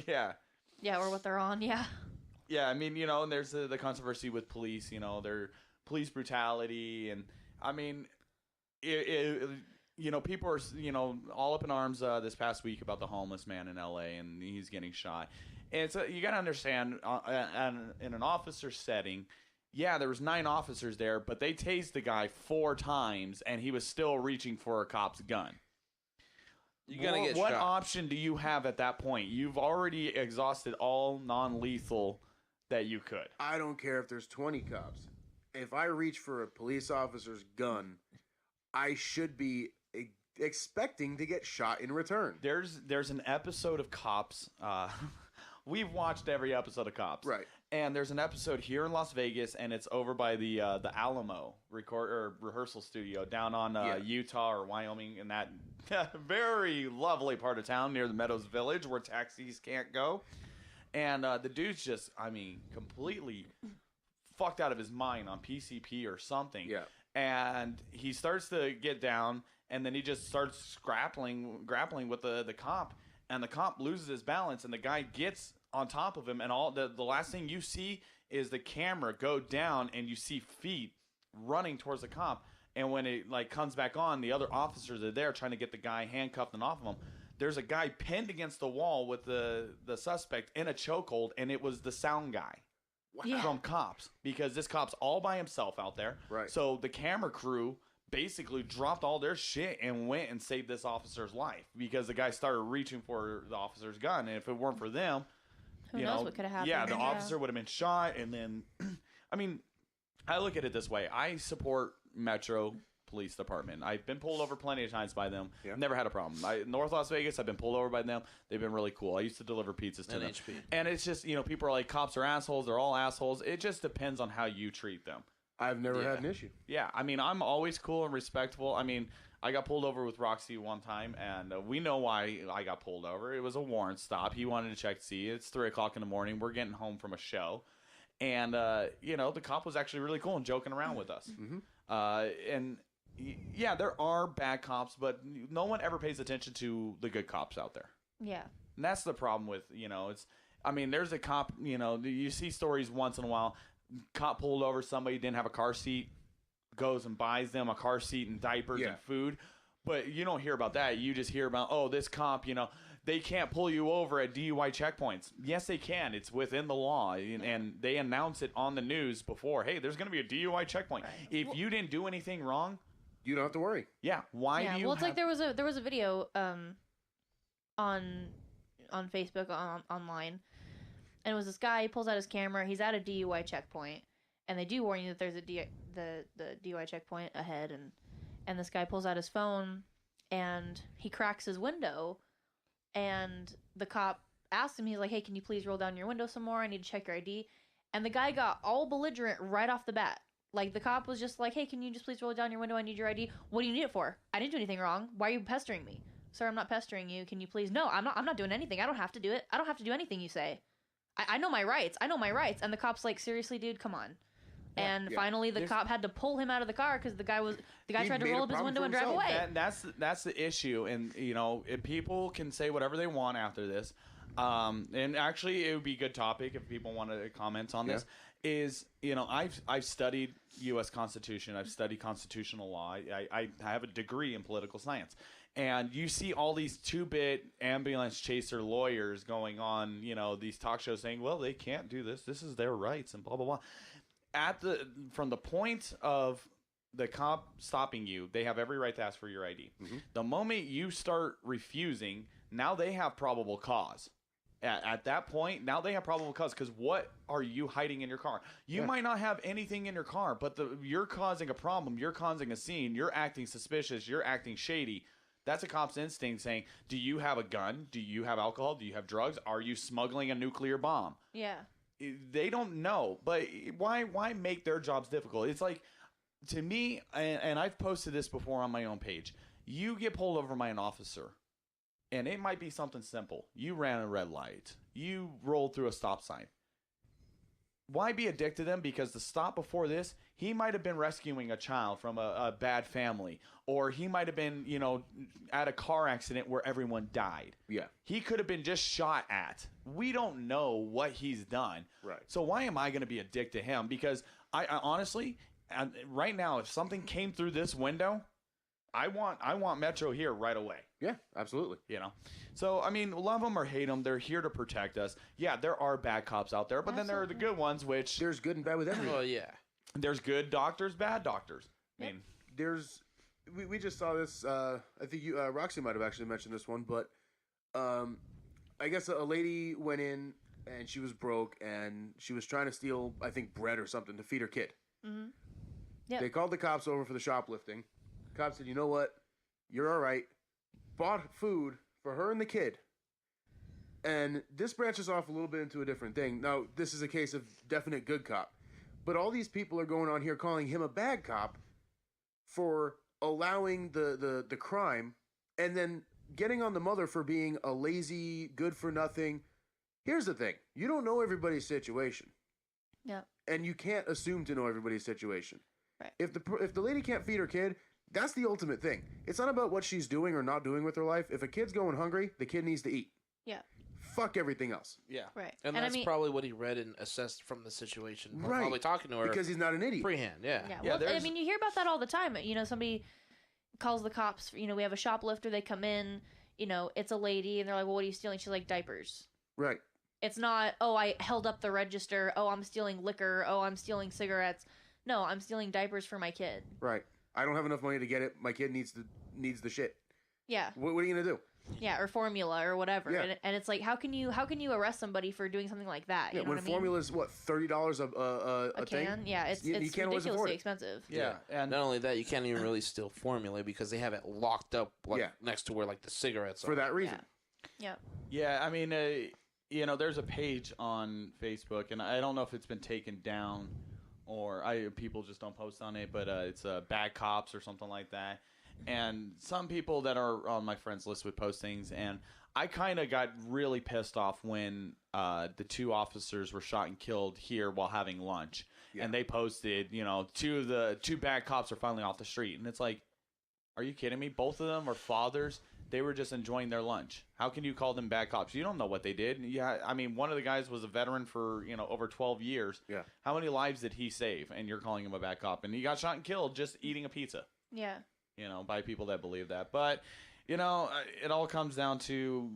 Yeah. Yeah, or what they're on. Yeah. Yeah, I mean, and there's the controversy with police, their police brutality. And, I mean, people are, all up in arms this past week about the homeless man in L.A. and he's getting shot. And so you got to understand, in an officer setting, yeah, there was 9 officers there, but they tased the guy 4 times, and he was still reaching for a cop's gun. You're gonna get what shot. option do you have at that point? You've already exhausted all non-lethal that you could. I don't care if there's 20 cops. If I reach for a police officer's gun, I should be expecting to get shot in return. There's an episode of Cops. We've watched every episode of Cops. Right. And there's an episode here in Las Vegas, and it's over by the Alamo rehearsal studio down on Utah or Wyoming, in that very lovely part of town near the Meadows Village where taxis can't go. And the dude's just, completely fucked out of his mind on PCP or something. Yeah. And he starts to get down, and then he just starts grappling with the cop, and the cop loses his balance, and the guy gets on top of him, and all the last thing you see is the camera go down, and you see feet running towards the cop. And when it comes back on, the other officers are there trying to get the guy handcuffed and off of him. There's a guy pinned against the wall with the suspect in a chokehold, and it was the sound guy from Cops, because this cop's all by himself out there. Right. So the camera crew basically dropped all their shit and went and saved this officer's life, because the guy started reaching for the officer's gun, and if it weren't for them, Who knows what could have happened? yeah, the officer would have been shot. And then, I look at it this way. I support Metro Police Department. I've been pulled over plenty of times by them. Yeah. Never had a problem. North Las Vegas, I've been pulled over by them. They've been really cool. I used to deliver pizzas to them. NHP. And it's just, people are like, cops are assholes. They're all assholes. It just depends on how you treat them. I've never had an issue. Yeah, I'm always cool and respectful. I got pulled over with Roxy one time, and we know why I got pulled over. It was a warrant stop. He wanted to check to see. It's 3 o'clock in the morning. We're getting home from a show. And, the cop was actually really cool and joking around with us. Mm-hmm. Yeah, there are bad cops, but no one ever pays attention to the good cops out there. Yeah. And that's the problem with, there's a cop, you see stories once in a while. Cop pulled over somebody, didn't have a car seat, goes and buys them a car seat and diapers and food. But you don't hear about that. You just hear about, this cop, they can't pull you over at DUI checkpoints. Yes, they can. It's within the law. And they announce it on the news before, hey, there's going to be a DUI checkpoint. Right. If you didn't do anything wrong, you don't have to worry. Yeah. Why do you it's like there was a video on Facebook online. And it was this guy, he pulls out his camera, he's at a DUI checkpoint, and they do warn you that there's the DUI checkpoint ahead, and this guy pulls out his phone, and he cracks his window, and the cop asks him, he's like, hey, can you please roll down your window some more? I need to check your ID. And the guy got all belligerent right off the bat. Like, the cop was just like, hey, can you just please roll down your window? I need your ID. What do you need it for? I didn't do anything wrong. Why are you pestering me? Sir, I'm not pestering you. Can you please? No, I'm not doing anything. I don't have to do it. I don't have to do anything you say. I know my rights. And the cop's like, seriously, dude, come on. And finally, the cop had to pull him out of the car because the guy tried to roll up his window and drive away. That's the issue. And, if people can say whatever they want after this. And actually, it would be a good topic if people want to comment on this. Is, I've studied U.S. Constitution. I've studied constitutional law. I have a degree in political science. And you see all these 2-bit ambulance chaser lawyers going on, these talk shows saying, well, they can't do this. This is their rights and blah, blah, blah. From the point of the cop stopping you, they have every right to ask for your ID. Mm-hmm. The moment you start refusing, now they have probable cause. At that point, now they have probable cause, because what are you hiding in your car? You might not have anything in your car, but you're causing a problem. You're causing a scene. You're acting suspicious. You're acting shady. That's a cop's instinct saying, do you have a gun? Do you have alcohol? Do you have drugs? Are you smuggling a nuclear bomb? Yeah. they don't know. But why make their jobs difficult? It's like, to me, and I've posted this before on my own page. You get pulled over by an officer, and it might be something simple. You ran a red light. You rolled through a stop sign. Why be a dick to them? Because the stop before this, he might have been rescuing a child from a bad family, or he might have been, at a car accident where everyone died. Yeah. He could have been just shot at. We don't know what he's done. Right. So why am I going to be a dick to him? Because I honestly, right now, if something came through this window, I want Metro here right away. Yeah, absolutely. So, I mean, love them or hate them, they're here to protect us. Yeah, there are bad cops out there, but then there are the good ones, which There's good and bad with everything. Well, yeah. there's good doctors, bad doctors. I mean, We just saw this. I think Roxy might have actually mentioned this one, but I guess a lady went in and she was broke and she was trying to steal, I think, bread or something to feed her kid. Mm-hmm. Yep. They called the cops over for the shoplifting. Cops said, "You know what? You're all right." Bought food for her and the kid. And this branches off a little bit into a different thing. Now, this is a case of definite good cop. But all these people are going on here calling him a bad cop for allowing the crime and then getting on the mother for being a lazy, good-for-nothing. Here's the thing. You don't know everybody's situation. Yeah. And you can't assume to know everybody's situation. Right. If the lady can't feed her kid, that's the ultimate thing. It's not about what she's doing or not doing with her life. If a kid's going hungry, the kid needs to eat. Yeah. Fuck everything else. yeah. Right. And I that's mean, probably what he read and assessed from the situation. Right. Probably talking to her Because he's not an idiot. freehand, yeah. yeah. Yeah, Well, I there's- mean, you hear about that all the time. Somebody calls the cops. We have a shoplifter. They come in. It's a lady, and they're like, "Well, what are you stealing?" She's like, "Diapers." Right. It's not, "Oh, I held up the register. Oh, I'm stealing liquor. Oh, I'm stealing cigarettes." No, I'm stealing diapers for my kid. Right. I don't have enough money to get it. My kid needs the shit. Yeah. What are you gonna do? Yeah, or formula or whatever. Yeah. And it's like, how can you arrest somebody for doing something like that? Yeah, You know when what I mean? formula's what, $30 a thing? can. Yeah, it's You can't always afford ridiculously it. expensive. Yeah. And Not only that, you can't even really steal formula because they have it locked up Yeah. next to where the cigarettes For are. that reason. Yeah. yeah, I mean, there's a page on Facebook, and I don't know if it's been taken down or people just don't post on it, but it's Bad Cops or something like that. And some people that are on my friends list would post things, and I kind of got really pissed off when the two officers were shot and killed here while having lunch. Yeah. And they posted, two bad cops are finally off the street. And it's like, are you kidding me? Both of them are fathers. They were just enjoying their lunch. How can you call them bad cops? You don't know what they did. Yeah, I mean, one of the guys was a veteran for, over 12 years. Yeah. How many lives did he save? And you're calling him a bad cop. And he got shot and killed just eating a pizza. Yeah. By people that believe that. But, it all comes down to,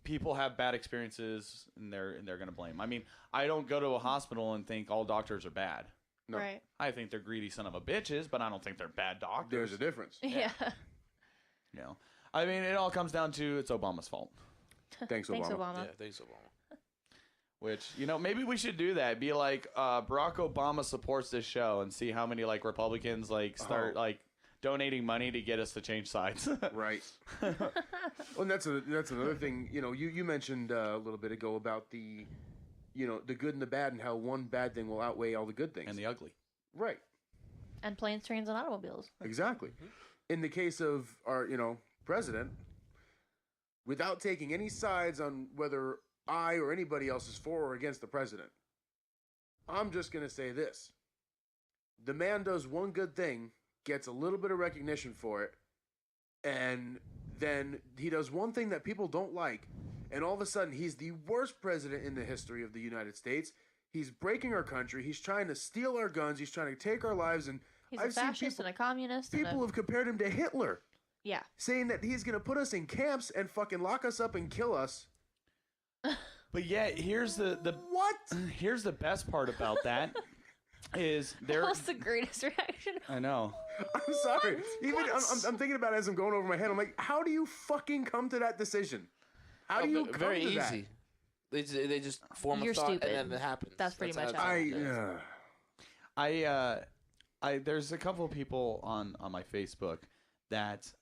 people have bad experiences and they're going to blame. I mean, I don't go to a hospital and think all doctors are bad. No. Right. I think they're greedy son of a bitches, but I don't think they're bad doctors. There's a difference. Yeah. I mean, it all comes down to it's Obama's fault. Thanks, Obama. Thanks, Obama. Yeah, thanks, Obama. Which, maybe we should do that. Be like, Barack Obama supports this show and see how many, Republicans, start, donating money to get us to change sides. Right. Well, and that's another thing. You mentioned a little bit ago about the good and the bad and how one bad thing will outweigh all the good things. And the ugly. Right. And planes, trains, and automobiles. Exactly. In the case of our, president, without taking any sides on whether I or anybody else is for or against the president, I'm just going to say this. The man does one good thing, gets a little bit of recognition for it, and then he does one thing that people don't like, and all of a sudden he's the worst president in the history of the United States. He's breaking our country. He's trying to steal our guns. He's trying to take our lives, and He's I've a seen fascist and a communist. people have compared him to Hitler, Yeah. saying that he's going to put us in camps and fucking lock us up and kill us. But yeah, here's the What? here's the best part about that is That there. was the greatest reaction. I know. I'm sorry. Even I'm thinking about it as I'm going over my head. I'm like, how do you fucking come to that decision? How do you come Very to easy. They just form You're a thought stupid. and then it happens. That's pretty much how how it it is. that? There's a couple of people on my Facebook that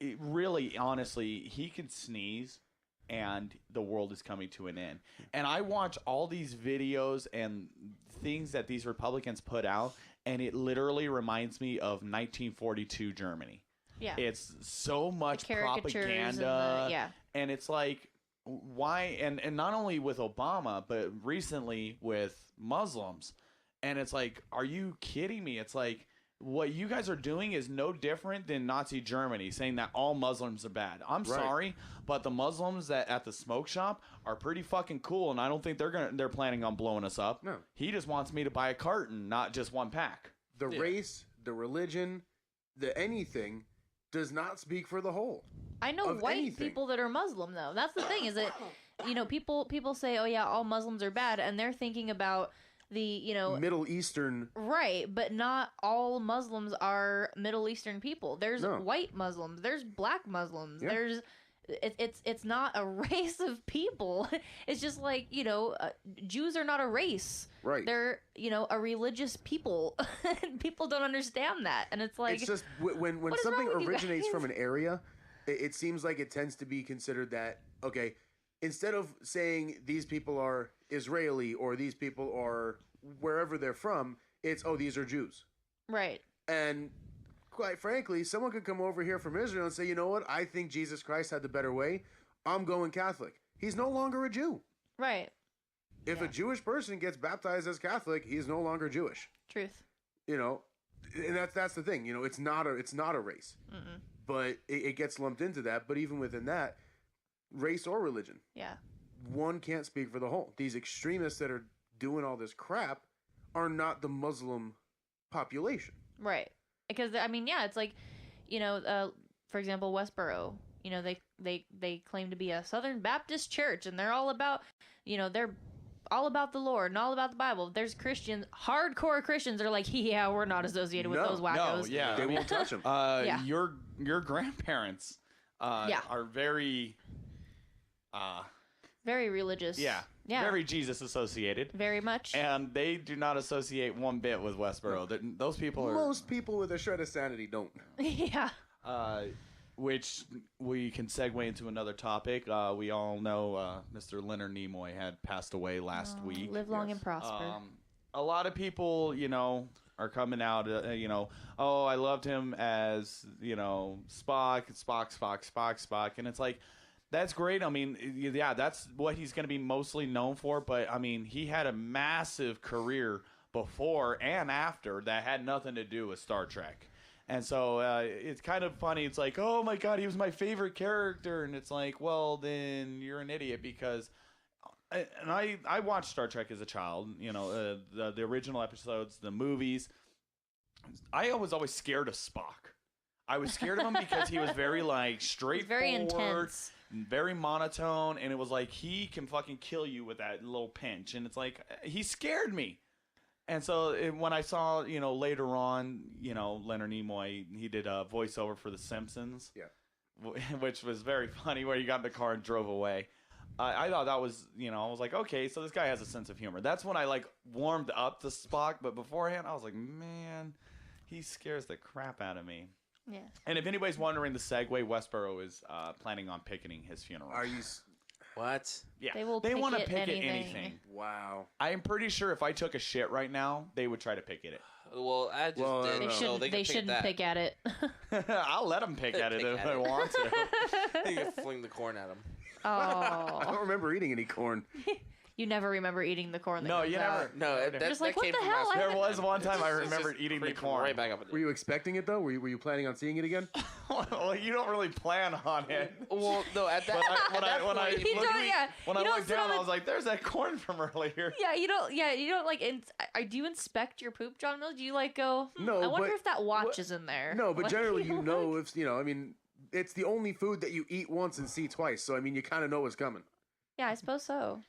it really, honestly, he could sneeze and the world is coming to an end. And I watch all these videos and things that these Republicans put out, and it literally reminds me of 1942 Germany. Yeah. It's so much The caricatures propaganda. And it's like, why? And not only with Obama, but recently with Muslims. And it's like, are you kidding me? It's like, what you guys are doing is no different than Nazi Germany, saying that all Muslims are bad. I'm sorry, but the Muslims that at the smoke shop are pretty fucking cool, and I don't think they're planning on blowing us up. No. He just wants me to buy a carton, not just one pack. The race, the religion, the anything does not speak for the whole. I know of white anything. people that are Muslim though. That's the thing, is that people say, oh yeah, all Muslims are bad, and they're thinking about the Middle Eastern. right, but not all Muslims are Middle Eastern people. There's white Muslims, there's black Muslims, there's it's not a race of people. It's just like, Jews are not a race. Right. They're, a religious people. People don't understand that. And it's like, It's just when what is something wrong with you originates guys? from an area, it seems like it tends to be considered that, okay, instead of saying these people are Israeli or these people are wherever they're from, it's, oh, these are Jews. right. And quite frankly, someone could come over here from Israel and say, you know what, I think Jesus Christ had the better way. I'm going Catholic. He's no longer a Jew. Right. If a Jewish person gets baptized as Catholic, he's no longer Jewish. Truth. And that's the thing. It's not a race. Mm-mm. But it gets lumped into that. But even within that, race or religion, Yeah. one can't speak for the whole. These extremists that are doing all this crap are not the Muslim population. Right. Because it's like, for example, Westboro. They claim to be a Southern Baptist church, and they're all about, they're all about the Lord and all about the Bible. There's Christians, hardcore Christians, are like, yeah, we're not associated with those wackos. They won't touch them. Yeah. Your grandparents are very very religious. yeah, very Jesus associated. Very much. And they do not associate one bit with Westboro. Those people are Most people with a shred of sanity don't. Yeah. which we can segue into another topic. We all know Mr. Leonard Nimoy had passed away last week. Live long and prosper. A lot of people, are coming out, oh, I loved him as, Spock, and it's like, that's great. I mean, yeah, that's what he's going to be mostly known for. But, I mean, he had a massive career before and after that had nothing to do with Star Trek. And so it's kind of funny. It's like, oh, my God, he was my favorite character. And it's like, well, then you're an idiot because I watched Star Trek as a child, the original episodes, the movies. I was always scared of Spock. I was scared of him because he was very, straightforward. Very intense. Very monotone, and it was like he can fucking kill you with that little pinch, and it's like he scared me. And so when I saw, later on, Leonard Nimoy, he did a voiceover for The Simpsons, which was very funny, where he got in the car and drove away. I thought that was, I was like, okay, so this guy has a sense of humor. That's when I warmed up to Spock, but beforehand I was like, man, he scares the crap out of me. Yeah. And if anybody's wondering the segue, Westboro is planning on picketing his funeral. Are you? What? Yeah, They will want to picket picket anything. anything. Wow. I'm pretty sure if I took a shit right now, they would try to picket it. Well, I just Well, did. They No, shouldn't. they They shouldn't pick at it. I'll let them pick at it Pick if at they it. want to. You can fling the corn at him. I Oh, don't remember eating any corn. you never remember eating the corn. That No, comes you out. never. No, that, Just like, that what came the from hell? last I There week. was one time I It's remembered just eating the creeping corn. right back up. Were you expecting it though? Were you planning on seeing it again? Well, you don't really plan on it. Well, no, at that, When I point, You don't- yeah, when you I don't looked sit on down, the- I was like, "There's that corn from earlier." Yeah, you don't. Yeah, you don't do you inspect your poop, John Mills? Do you go? No, I wonder but- if that watch is in there. No, but Like, generally you you know if I mean, it's the only food that you eat once and see twice. So I mean, you kind of know what's coming. Yeah, I suppose so.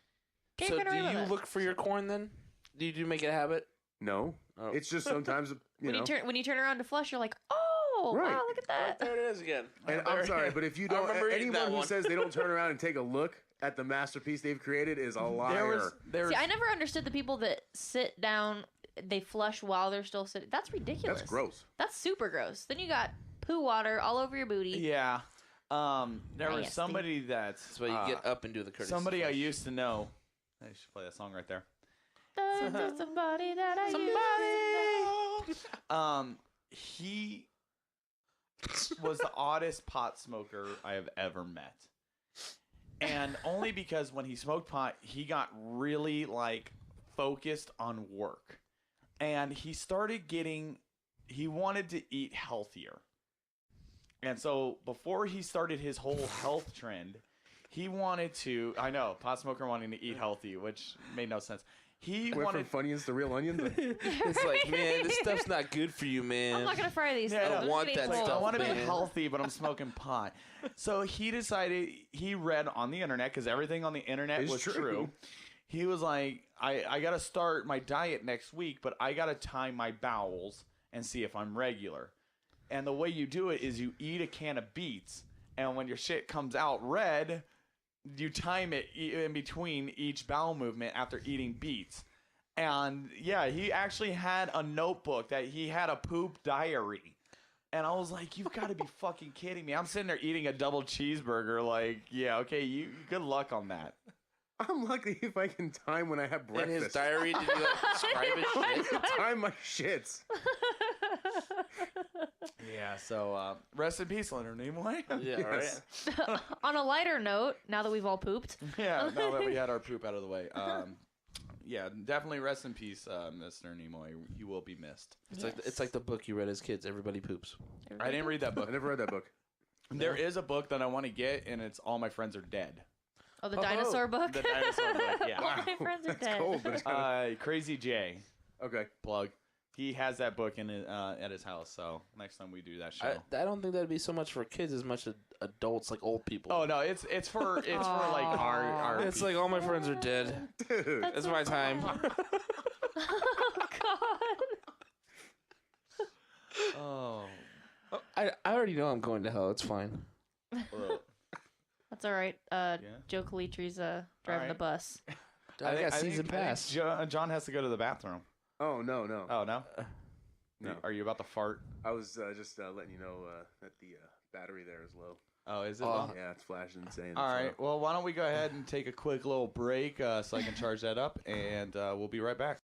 Can't so get do around you that. look for your corn then? Do you make it a habit? No, Oh. it's just sometimes when you turn around to flush, you're like, oh, Right. wow, look at that. There it is again. And I'm sorry, but if you don't, remember eating that anyone who one. says they don't turn around and take a look at the masterpiece they've created is a liar. There was See, I never understood the people that sit down, they flush while they're still sitting. That's ridiculous. That's gross. That's super gross. Then you got poo water all over your booty. yeah. There was Nasty. somebody that's why you get up and do the courtesy. somebody I first. used to know. I should play that song right there. Somebody that I used to know. He was the oddest pot smoker I have ever met. And only because when he smoked pot, he got really like focused on work. And he wanted to eat healthier. And so before he started his whole health trend, he wanted to, I know, pot smoker wanting to eat healthy, which made no sense. He Went wanted from Funyuns to real onions. It's like, man, this stuff's not good for you, man. I'm not gonna fry these. Yeah, I Those don't are want getting that cold. stuff, I want to be man. healthy, but I'm smoking pot. So he decided, he read on the internet, because everything on the internet It's was true. true. He was like, I got to start my diet next week, but I got to time my bowels and see if I'm regular. And the way you do it is you eat a can of beets, and when your shit comes out red, you time it in between each bowel movement after eating beets. And yeah, he actually had a notebook that he had a poop diary. And I was like, you've got to be fucking kidding me. I'm sitting there eating a double cheeseburger. Like, yeah, okay, good luck on that. I'm lucky if I can time when I have In breakfast. his diary, did he like describe his shit? Time my shits. Yeah, so rest in peace, Leonard Nimoy. Yeah, Yes. right. On a lighter note, now that we've all pooped, Yeah, now that we had our poop out of the way. Yeah, definitely rest in peace, Mr. Nimoy. You will be missed. It's like the book you read as kids. Everybody poops. I didn't read that I book. never read that book. There is a book that I want to get, and it's All My Friends Are Dead. Oh, the dinosaur book. The dinosaur book, yeah. All my friends are That's dead. cold, but it's kinda... Crazy J, Okay. plug. He has that book in at his house, so next time we do that show. I don't think that'd be so much for kids as much as adults, like old people. Oh no, it's for like our It's like all my friends are dead. Dude. It's my time. Oh God. Oh. I already know I'm going to hell. It's fine. That's all right. Joe Calitri's driving Alright. the bus. I got season pass. John has to go to the bathroom. Oh, no. Oh no. No. Are you about to fart? I was just letting you know that the battery there is low. Oh, is it? Oh. low? Yeah, it's flashing and saying All it's right. low. Well, why don't we go ahead and take a quick little break so I can charge that up, and we'll be right back.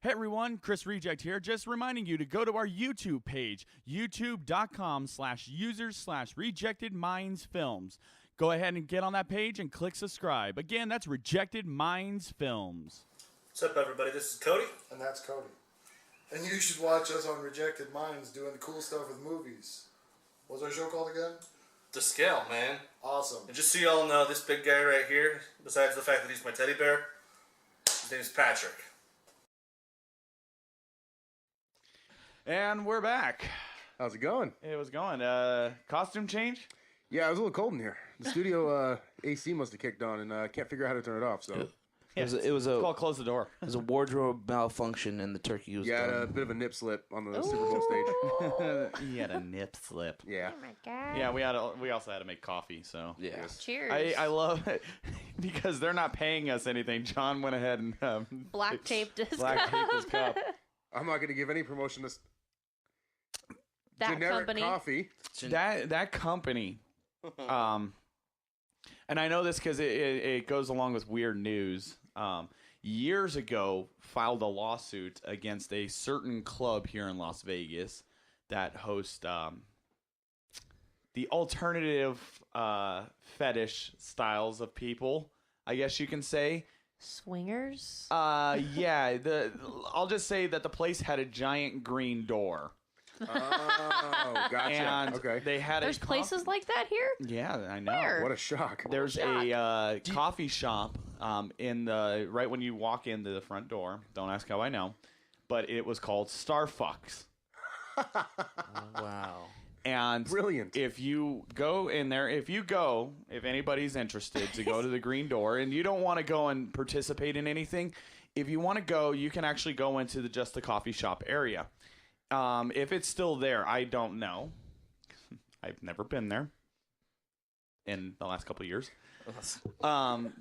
Hey everyone, Chris Reject here, just reminding you to go to our YouTube page, youtube.com/users/rejectedmindsfilms. Go ahead and get on that page and click subscribe. Again, that's Rejected Minds Films. What's up, everybody? This is Cody. And that's Cody. And you should watch us on Rejected Minds doing the cool stuff with movies. What's our show called again? The Scale, man. Awesome. And just so you all know, this big guy right here, besides the fact that he's my teddy bear, his name's Patrick. And we're back. How's it going? It was going. Costume change? Yeah, it was a little cold in here. The studio AC must have kicked on, and I can't figure out how to turn it off. So It was It's called Close the Door. a wardrobe malfunction, and the turkey was yeah, done. a bit of a nip slip on the Super Bowl stage. He had a nip slip. Yeah. Oh my God. Yeah, we also had to make coffee, so. Yeah. Cheers. I love it because they're not paying us anything. John went ahead and black taped his black taped his cup. I'm not going to give any promotion to that generic company. coffee. That company, and I know this because it goes along with weird news. Years ago, filed a lawsuit against a certain club here in Las Vegas that hosts the alternative fetish styles of people, I guess you can say. Swingers. Yeah. I'll just say that the place had a giant green door. Oh, gotcha. And Okay. they had There's a places like that here. Yeah, I know. Where? What a shock. There's a coffee shop in the right when you walk into the front door. Don't ask how I know, but it was called Starfucks. Wow. And Brilliant. if you go in there, if anybody's interested to go to the green door, and you don't want to go and participate in anything, if you want to go, you can actually go into just the coffee shop area. If it's still there, I don't know. I've never been there in the last couple of years.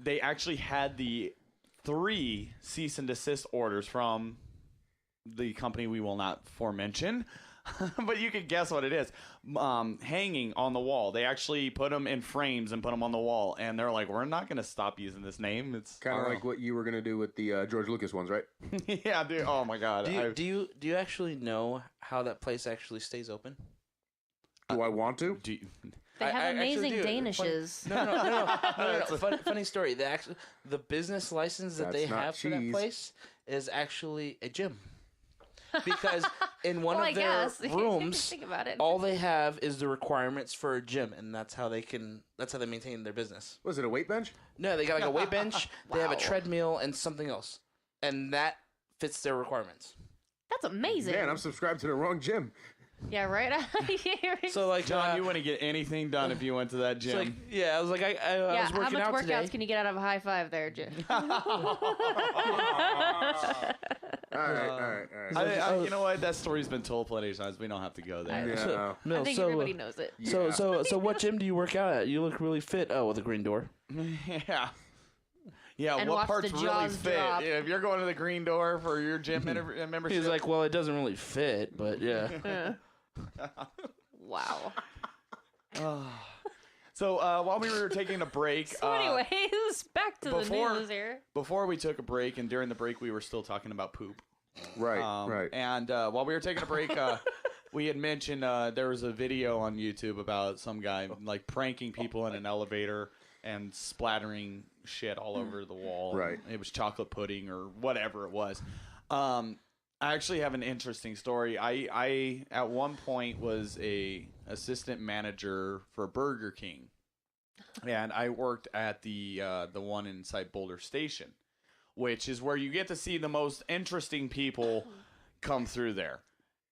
They actually had the 3 cease and desist orders from the company we will not foremention. But you could guess what it is. Hanging on the wall. They actually put them in frames and put them on the wall. And they're like, we're not going to stop using this name. It's Kind of like what you were going to do with the George Lucas ones, right? yeah, dude. Oh, my God. Do you actually know how that place actually stays open? Do I want to? Do you, They have I actually amazing do. Danishes. No. Funny story. The business license that That's they not have for that cheese. place is actually a gym. Because in one Well, I of their guess. rooms, Think about it. all they have is the requirements for a gym, and that's how they maintain their business. Was it a weight bench? No, they got like a weight bench, they have a Wow. treadmill, and something else, and that fits their requirements. That's amazing. Man, I'm subscribed to the wrong gym. Yeah, right? So like, John, you wouldn't get anything done if you went to that gym. it's like, yeah, I was like, I yeah, was how working much out workouts today. can you get out of a high five there, Jim? All right. you know what? That story's been told plenty of times. We don't have to go there. Yeah. No, I think so, everybody knows it. So what gym do you work out at? You look really fit. Oh, with a green door. Yeah. Yeah, And what watch parts the really jaws fit? drop. Yeah, if you're going to the green door for your gym membership. He's like, well, it doesn't really fit, but yeah. Wow. So while we were taking a break, So anyways, back to before- the news here. before we took a break, and during the break, we were still talking about poop. Right, right. And while we were taking a break, we had mentioned there was a video on YouTube about some guy like pranking people in an elevator and splattering shit all over the wall. Right. It was chocolate pudding or whatever it was. I actually have an interesting story. I at one point was a assistant manager for Burger King, and I worked at the one inside Boulder Station, which is where you get to see the most interesting people come through there.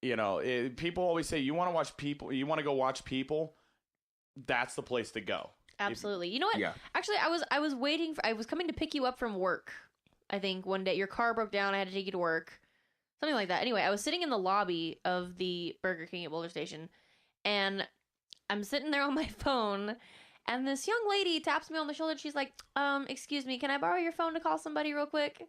You know, people always say you want to watch people, you want to go watch people. That's the place to go. Absolutely. You know what? Yeah. Actually, I was waiting I was coming to pick you up from work. I think one day your car broke down. I had to take you to work. Something like that. Anyway, I was sitting in the lobby of the Burger King at Boulder Station, and I'm sitting there on my phone, and this young lady taps me on the shoulder. And she's like, excuse me, can I borrow your phone to call somebody real quick?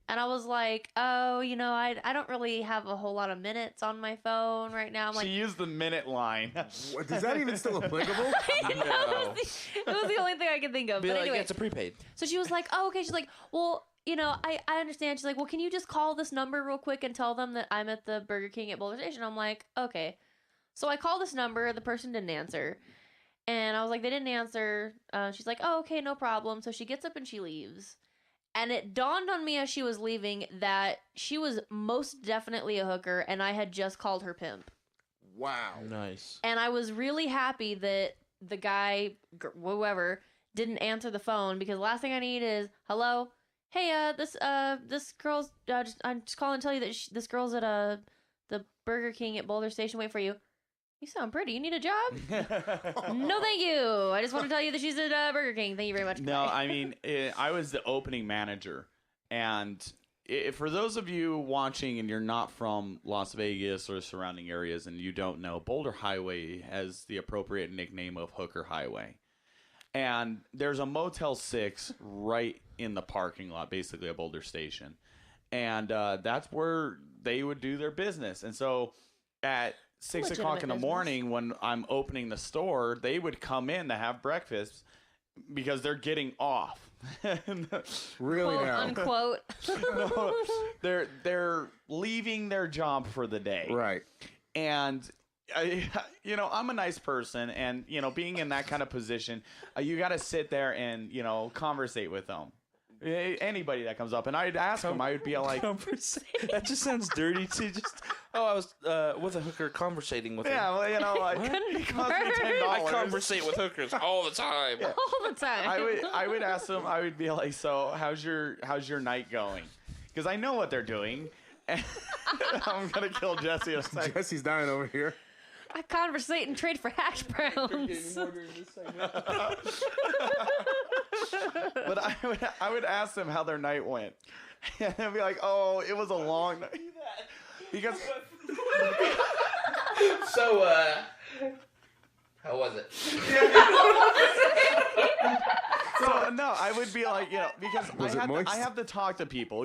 And I was like, oh, you know, I don't really have a whole lot of minutes on my phone right now. I'm like, She used the minute line. What, is that even still applicable? it was the only thing I could think of. Be But like, anyway, it's a prepaid. so she was like, oh, okay. She's like, well, you know, I understand. She's like, well, can you just call this number real quick and tell them that I'm at the Burger King at Boulder Station? I'm like, okay. So I called this number. The person didn't answer. And I was like, they didn't answer. She's like, oh, okay, no problem. So she gets up and she leaves. And it dawned on me as she was leaving that she was most definitely a hooker, and I had just called her pimp. Wow. Nice. And I was really happy that the guy, whoever, didn't answer the phone, because the last thing I need is, hello, hey, this girl's, I'm just calling to tell you that this girl's at the Burger King at Boulder Station waiting for you. You sound pretty. You need a job? No, thank you. I just want to tell you that she's at Burger King. Thank you very much. No, Bye. I mean, I was the opening manager. And for those of you watching and you're not from Las Vegas or surrounding areas and you don't know, Boulder Highway has the appropriate nickname of Hooker Highway. And there's a Motel 6 right in the parking lot, basically at Boulder Station. And that's where they would do their business. And so at 6 o'clock in the Legitimate morning when I'm opening the store, they would come in to have breakfast because they're getting off. Really Quote now? unquote. No, they're leaving their job for the day. Right. And I'm a nice person, and being in that kind of position, you got to sit there and conversate with them. Anybody that comes up, and I'd ask them, I would be like, That just sounds dirty too. Just I was with a hooker conversating with yeah, her. well, it cost me $10. I conversate with hookers all the time. All the time. I would ask them. I would be like, so how's your night going? Because I know what they're doing. And I'm gonna kill Jesse in a second. Jesse's dying over here. I conversate and trade for hash browns. But I would ask them how their night went, and they'd be like, "Oh, it was a long night." Because So, how was it? So no, I would be like, because Was it moist? I have to talk to people,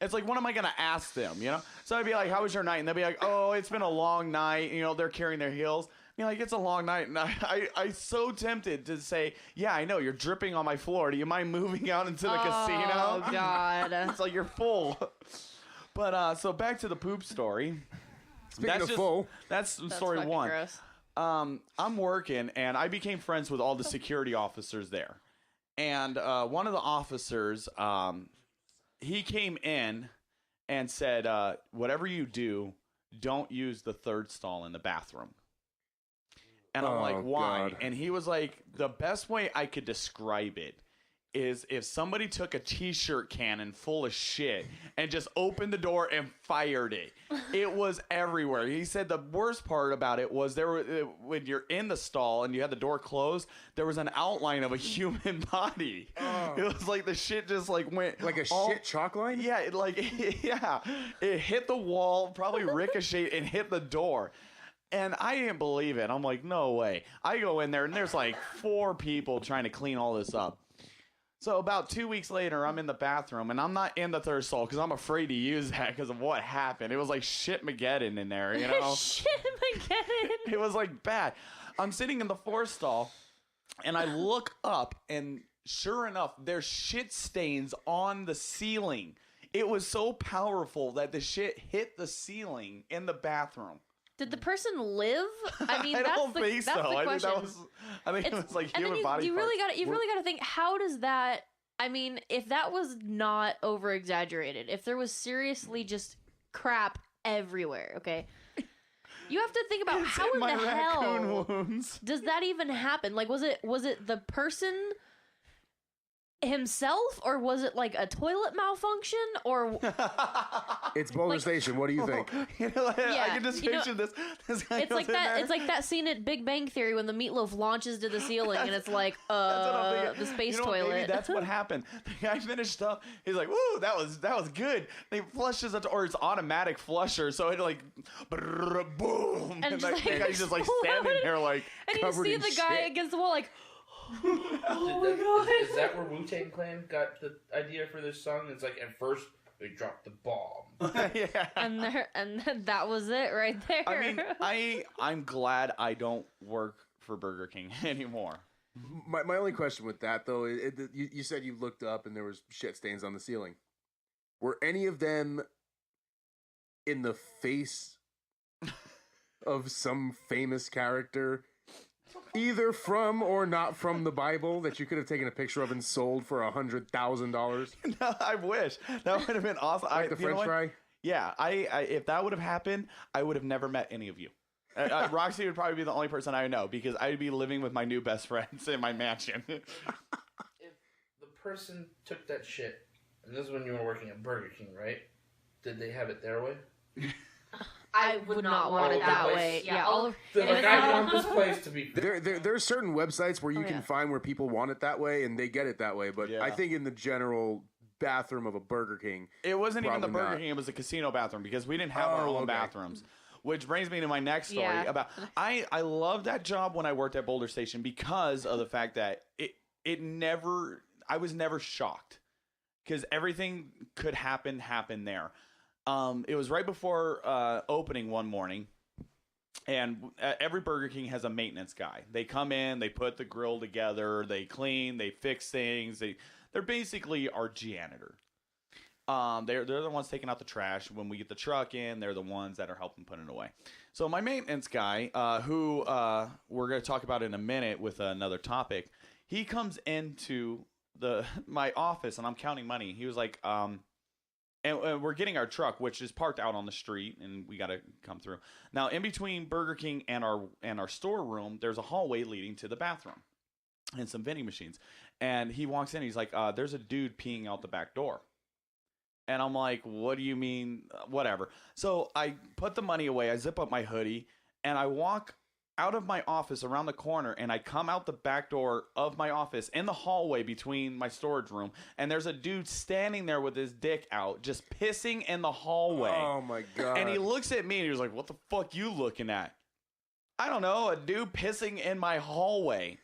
It's like, what am I gonna ask them, So I'd be like, how was your night? And they'll be like, oh, it's been a long night. They're carrying their heels. Like, it's a long night, and I'm so tempted to say, yeah, I know, you're dripping on my floor. Do you mind moving out into the casino? Oh, God. It's like you're full. But so back to the poop story. Speaking of full, that's story fucking one. gross. I'm working, and I became friends with all the security officers there. And one of the officers, he came in and said, whatever you do, don't use the third stall in the bathroom. And I'm like, why? God. And he was like, the best way I could describe it is if somebody took a t-shirt cannon full of shit and just opened the door and fired it. It was everywhere. He said the worst part about it was when you're in the stall and you had the door closed, there was an outline of a human body. It was like the shit just went like a shit chalk line? Yeah, it hit the wall, probably ricocheted and hit the door. And I didn't believe it. I'm like, no way. I go in there, and there's like 4 people trying to clean all this up. So about 2 weeks later, I'm in the bathroom, and I'm not in the third stall because I'm afraid to use that because of what happened. It was like shit-mageddon in there, Shit-mageddon. It was like bad. I'm sitting in the fourth stall, and I look up, and sure enough, there's shit stains on the ceiling. It was so powerful that the shit hit the ceiling in the bathroom. Did the person live? I mean, I that's don't the, think that's so. the I question. think it was like and human then body you parts. really got to think, how does that? I mean, if that was not over exaggerated, if there was seriously just crap everywhere, okay, you have to think about how in my the raccoon hell wounds. does that even happen? Like, was it the person himself, or was it like a toilet malfunction, or It's Boulder Station. What do you think? I Yeah, can just picture this guy it's goes like in that. there. It's like that scene at Big Bang Theory when the meatloaf launches to the ceiling, and it's like, That's what I'm thinking. the space You know what, toilet. maybe that's what happened. The guy finished up. He's like, "Woo, that was good." And he flushes it, or it's automatic flusher, so it like, brrr, boom, and just, that like, guy's just like standing there like. and you covered see in the guy shit. against the wall, like, Is that where Wu-Tang Clan got the idea for this song? It's like, at first, they dropped the bomb. Yeah. and then that was it right there. I mean, I'm glad I don't work for Burger King anymore. My only question with that, though, you said you looked up and there was shit stains on the ceiling. Were any of them in the face of some famous character, either from or not from the Bible, that you could have taken a picture of and sold for $100,000? No, I wish that would have been awesome. Like the French fry? Yeah, I if that would have happened, I would have never met any of you. Roxy would probably be the only person I would know because I'd be living with my new best friends in my mansion. If the person took that shit, and this is when you were working at Burger King, right? Did they have it their way? I would not want it that way. way. Yeah, all of They're like, I want this place to be. There's certain websites where you can yeah. find where people want it that way and they get it that way, but Yeah. I think in the general bathroom of a Burger King, It wasn't even the Probably Burger not. King; it was the casino bathroom because we didn't have our Oh, own okay. bathrooms. Which brings me to my next story Yeah. about I loved that job when I worked at Boulder Station because of the fact that I was never shocked because everything could happen there. It was right before opening one morning, and every Burger King has a maintenance guy. They come in, they put the grill together, they clean, they fix things. They're basically our janitor. They're the ones taking out the trash. When we get the truck in, they're the ones that are helping put it away. So my maintenance guy, who we're going to talk about in a minute with another topic, he comes into my office and I'm counting money. He was like, and we're getting our truck, which is parked out on the street, and we got to come through. Now, in between Burger King and our storeroom, there's a hallway leading to the bathroom and some vending machines. And he walks in, he's like, there's a dude peeing out the back door. And I'm like, what do you mean? Whatever. So I put the money away, I zip up my hoodie, and I walk out of my office around the corner, and I come out the back door of my office in the hallway between my storage room, and there's a dude standing there with his dick out, just pissing in the hallway. oh my God. And he looks at me, and he was like, what the fuck you looking at? I don't know, a dude pissing in my hallway.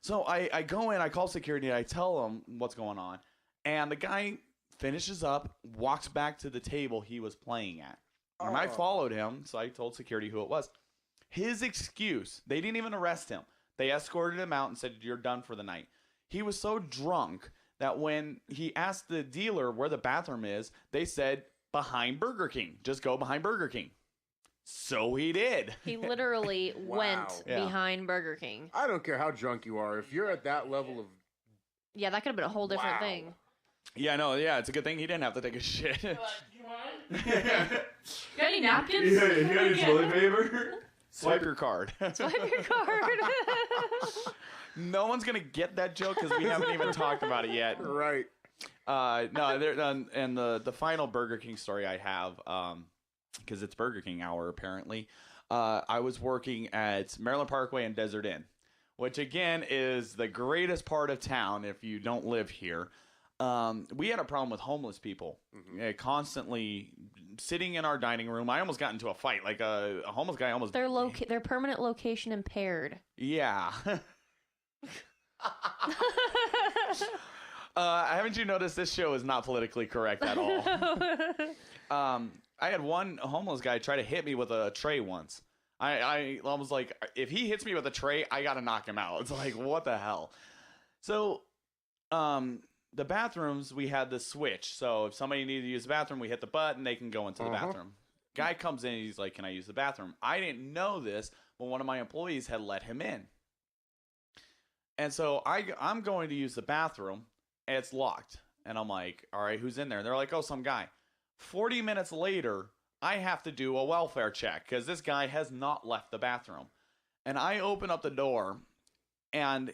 So I go in, I call security, I tell him what's going on. And the guy finishes up, walks back to the table he was playing at. And I followed him, so I told security who it was. His excuse, they didn't even arrest him. They escorted him out and said, you're done for the night. He was so drunk that when he asked the dealer where the bathroom is, they said, behind Burger King. Just go behind Burger King. So he did. He literally Wow. went Yeah. behind Burger King. I don't care how drunk you are. If you're at that level of Yeah, that could have been a whole different Wow. thing. Yeah, no, yeah, it's a good thing he didn't have to take a shit. Got any napkins? toilet paper? Swipe your card. Swipe your card. No one's going to get that joke because we haven't even talked about it yet. right. No, and the final Burger King story I have, because it's Burger King hour apparently. I was working at Maryland Parkway and Desert Inn, which again is the greatest part of town if you don't live here. We had a problem with homeless people constantly sitting in our dining room. I almost got into a fight. Like a homeless guy almost. Their permanent location impaired. Yeah. Haven't you noticed this show is not politically correct at all? I had one homeless guy try to hit me with a tray once. I was like, if he hits me with a tray, I gotta knock him out. It's like, what the hell? So, the bathrooms, we had the switch. So if somebody needed to use the bathroom, we hit the button, they can go into the bathroom. Guy comes in, he's like, can I use the bathroom? I didn't know this, but one of my employees had let him in. And so I'm going to use the bathroom, and it's locked. And I'm like, all right, who's in there? And they're like, oh, some guy. 40 minutes later, I have to do a welfare check because this guy has not left the bathroom. And I open up the door, and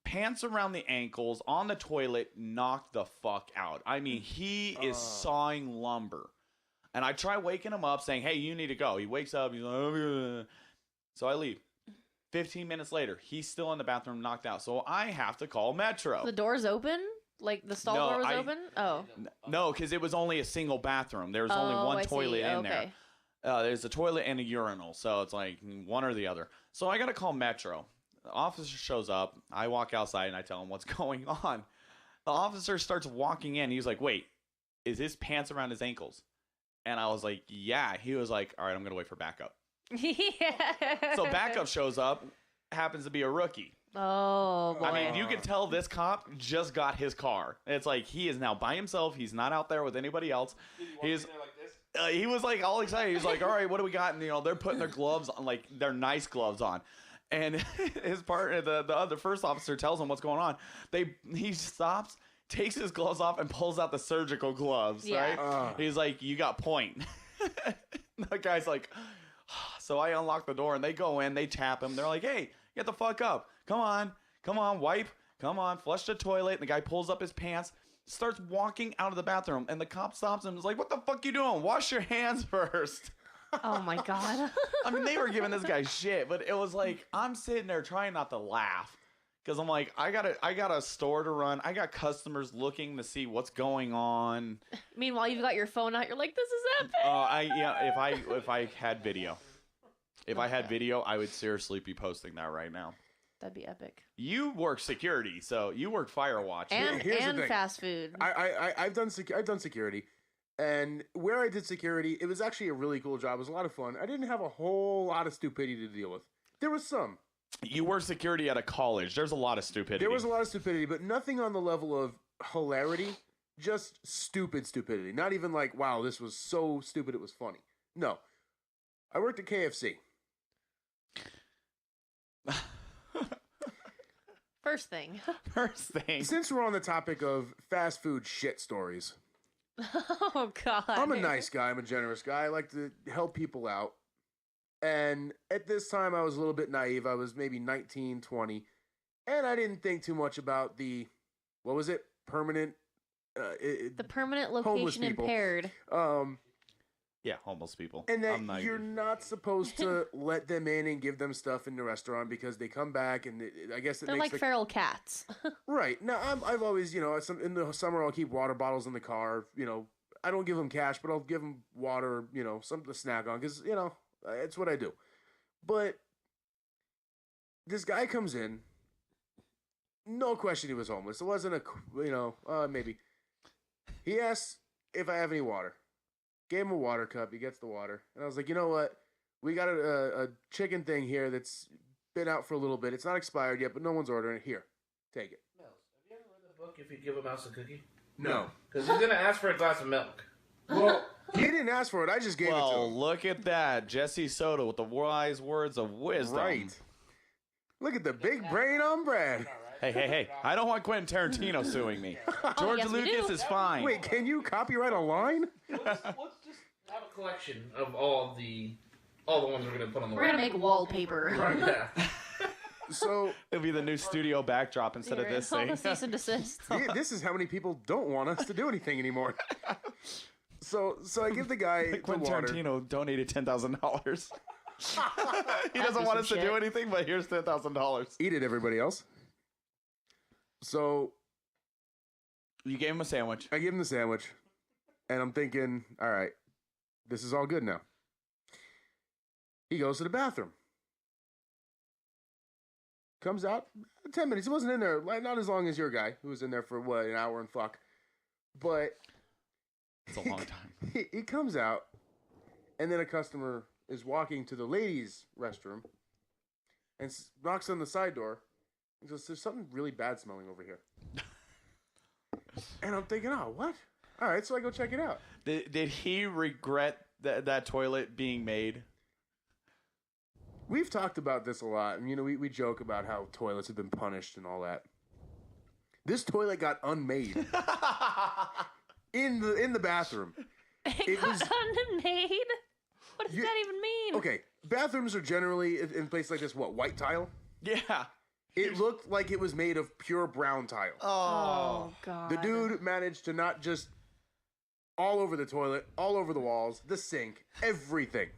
pants around the ankles, on the toilet, knocked the fuck out. I mean, he is sawing lumber. And I try waking him up, saying, hey, you need to go. He wakes up, he's like, oh, so I leave. 15 minutes later, he's still in the bathroom, knocked out. So I have to call Metro. The door's open? Like the stall No, door was open? Oh. No, because it was only a single bathroom. There was only one I toilet see. in Okay. there. There's a toilet and a urinal, so it's like one or the other. So I got to call Metro. The officer shows up. I walk outside and I tell him what's going on. The officer starts walking in. He's like, wait, is his pants around his ankles? And I was like, yeah. He was like, all right, I'm going to wait for backup. Yeah. So backup shows up, happens to be a rookie. Oh, boy. I mean, you can tell this cop just got his car. It's like he is now by himself. He's not out there with anybody else. He was like all excited. He was like, all right, what do we got? And, they're putting their gloves on, like their nice gloves on. And his partner, the first officer tells him what's going on. He stops, takes his gloves off, and pulls out the surgical gloves, Yeah. right? He's like, you got point. The guy's like, so I unlock the door, and they go in, they tap him. They're like, hey, get the fuck up. Come on, wipe. Come on, flush the toilet. And the guy pulls up his pants, starts walking out of the bathroom, and the cop stops him and is like, what the fuck you doing? Wash your hands first. Oh, my God. I mean, they were giving this guy shit, but it was like, I'm sitting there trying not to laugh. Because I'm like, I got a store to run. I got customers looking to see what's going on. Meanwhile, you've got your phone out. You're like, this is epic. If I had video. If I had video, I would seriously be posting that right now. That'd be epic. You work security, so you work Firewatch. And here's the and thing. fast food. I've done security, and where I did security, it was actually a really cool job. It was a lot of fun. I didn't have a whole lot of stupidity to deal with. There was some. You work security at a college. There's a lot of stupidity. There was a lot of stupidity, but nothing on the level of hilarity. Just stupid stupidity. Not even like, wow, this was so stupid it was funny. No. I worked at KFC. First thing. First thing. Since we're on the topic of fast food shit stories, Oh, God. I'm a nice guy. I'm a generous guy. I like to help people out. And at this time, I was a little bit naive. I was maybe 19, 20. And I didn't think too much about what was it? Permanent. The permanent homeless location people. impaired. Yeah, homeless people. And that I'm not you're even- not supposed to let them in and give them stuff in the restaurant because they come back and I guess it They're makes like feral cats. Right. Now, I've always, in the summer, I'll keep water bottles in the car. I don't give them cash, but I'll give them water, something to snack on because, it's what I do. But this guy comes in no question he was homeless. It wasn't maybe. He asked if I have any water. Gave him a water cup. He gets the water. And I was like, you know what? We got a chicken thing here that's been out for a little bit. It's not expired yet, but no one's ordering it. Here, take it. Mills, have you ever read the book If You Give a Mouse a Cookie? No. Because he's going to ask for a glass of milk. Well, he didn't ask for it. I just gave it to Well, him. look at that. Jesse Soto with the wise words of wisdom. Right. Look at the big brain on Brad. Hey. I don't want Quentin Tarantino suing me. George yes, we Lucas do. is fine. Wait, can you copyright a line? Let's just have a collection of all the ones we're going to put on the We're gonna make wallpaper. Yeah. So It'll be the new studio backdrop instead of this All thing. the cease and desist. this is how many people don't want us to do anything anymore. So I give the guy the Quentin water. Tarantino donated $10,000. He doesn't piece want of us to do shit. anything, but here's $10,000. Eat it, everybody else. So You gave him a sandwich. I give him the sandwich, and I'm thinking, all right, this is all good now. He goes to the bathroom. Comes out, 10 minutes. He wasn't in there, not as long as your guy, who was in there for, an hour and fuck. But It's a long time. he comes out, and then a customer is walking to the ladies' restroom and knocks on the side door. He goes, there's something really bad smelling over here. And I'm thinking, oh, what? All right, so I go check it out. Did he regret that toilet being made? We've talked about this a lot, and we joke about how toilets have been punished and all that. This toilet got unmade in the bathroom. It was unmade. What does that even mean? Okay, bathrooms are generally in places like this. What, white tile? Yeah. It looked like it was made of pure brown tile. Oh God. The dude managed to not just all over the toilet, all over the walls, the sink, everything.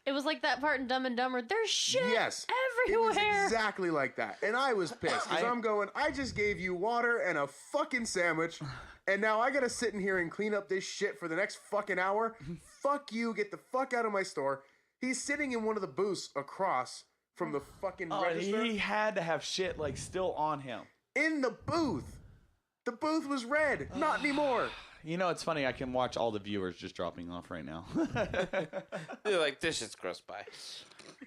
It was like that part in Dumb and Dumber. There's shit Yes. It everywhere. was exactly like that. And I was pissed because I'm going, I just gave you water and a fucking sandwich, and now I gotta sit in here and clean up this shit for the next fucking hour? Fuck you, get the fuck out of my store. He's sitting in one of the booths across from the fucking register. He had to have shit still on him. In the booth. The booth was red. Not anymore. You know, it's funny. I can watch all the viewers just dropping off right now. They're like, this shit's gross. Bye.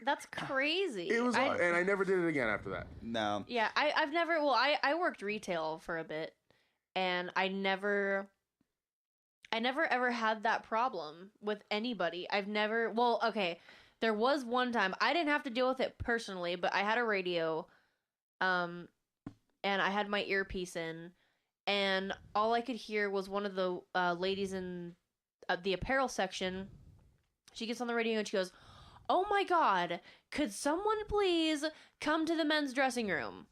That's crazy. It was, and I never did it again after that. No. Yeah, I've never. Well, I worked retail for a bit, and I never ever had that problem with anybody. I've never. Well, okay, there was one time I didn't have to deal with it personally, but I had a radio, and I had my earpiece in, and all I could hear was one of the ladies in the apparel section. She gets on the radio and she goes, "Oh my God, could someone please come to the men's dressing room?"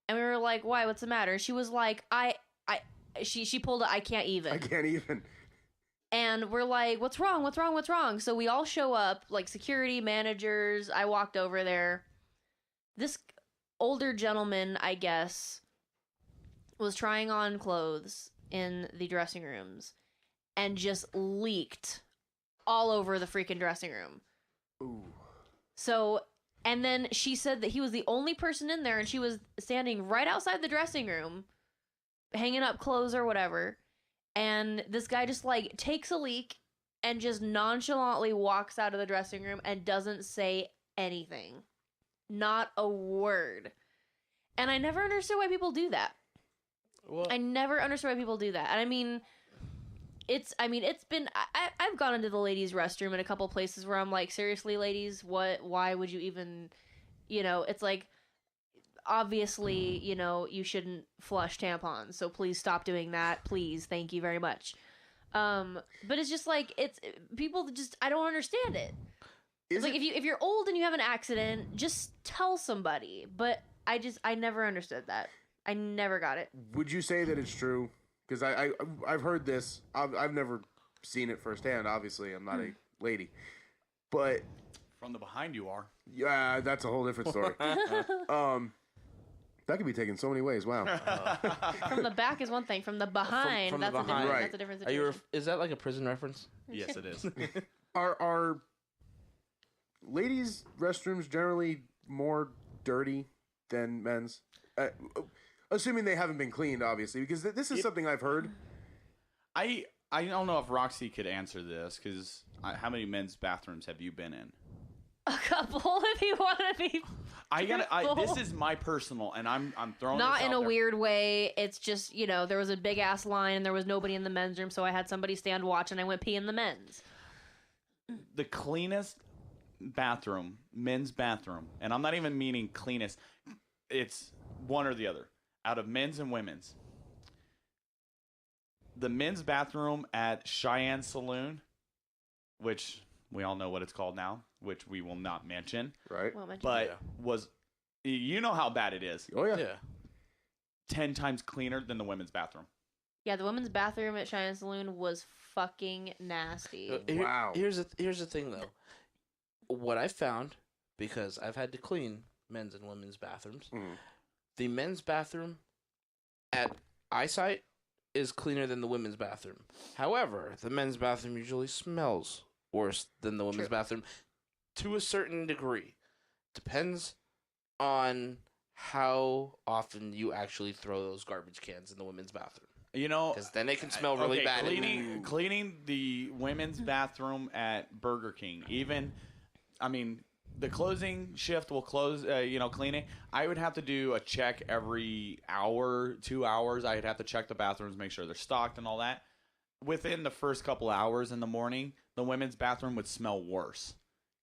And we were like, "Why? What's the matter?" She was like, she pulled a I can't even. I can't even. And we're like, "What's wrong? What's wrong? What's wrong?" So we all show up, like security, managers. I walked over there. This older gentleman, I guess, was trying on clothes in the dressing rooms and just leaked all over the freaking dressing room. Ooh. So, and then she said that he was the only person in there, and she was standing right outside the dressing room, hanging up clothes or whatever. And this guy just takes a leak and just nonchalantly walks out of the dressing room and doesn't say anything. Not a word. And I never understood why people do that. Well, I never understood why people do that. And I mean, it's been, I've gone into the ladies' restroom in a couple places where I'm like, seriously, ladies, why would you even, it's like, obviously, you shouldn't flush tampons, so please stop doing that. Please, thank you very much. But it's just like, people just, I don't understand it. It's like, if you're old and you have an accident, just tell somebody. But I never understood that. I never got it. Would you say that it's true? Because I've heard this. I've never seen it firsthand. Obviously, I'm not a lady, but From the behind you are. yeah, that's a whole different story. That could be taken so many ways. Wow. From the back is one thing. From the behind, from the that's behind. that's a different situation. Is that like a prison reference? Yes, it is. Are ladies' restrooms generally more dirty than men's? Assuming they haven't been cleaned, obviously, because this is something I've heard. I don't know if Roxy could answer this because how many men's bathrooms have you been in? A couple, if you want to be. This is my personal, and I'm throwing Not this in out a there. weird way. It's just, there was a big ass line and there was nobody in the men's room, so I had somebody stand watch and I went pee in the men's. The cleanest bathroom, men's bathroom, and I'm not even meaning cleanest. It's one or the other. Out of men's and women's. The men's bathroom at Cheyenne Saloon, which we all know what it's called now, which we will not mention. Right. But was, you know how bad it is. Oh, yeah. 10 times cleaner than the women's bathroom. Yeah, the women's bathroom at Cheyenne Saloon was fucking nasty. Wow. Here's the thing, though. What I found, because I've had to clean men's and women's bathrooms, the men's bathroom at Eyesight is cleaner than the women's bathroom. However, the men's bathroom usually smells worse than the women's bathroom to a certain degree. Depends on how often you actually throw those garbage cans in the women's bathroom. Because then it can smell really bad. Cleaning the women's bathroom at Burger King, the closing shift will close, cleaning. I would have to do a check every hour, 2 hours. I'd have to check the bathrooms, make sure they're stocked and all that. Within the first couple hours in the morning, the women's bathroom would smell worse.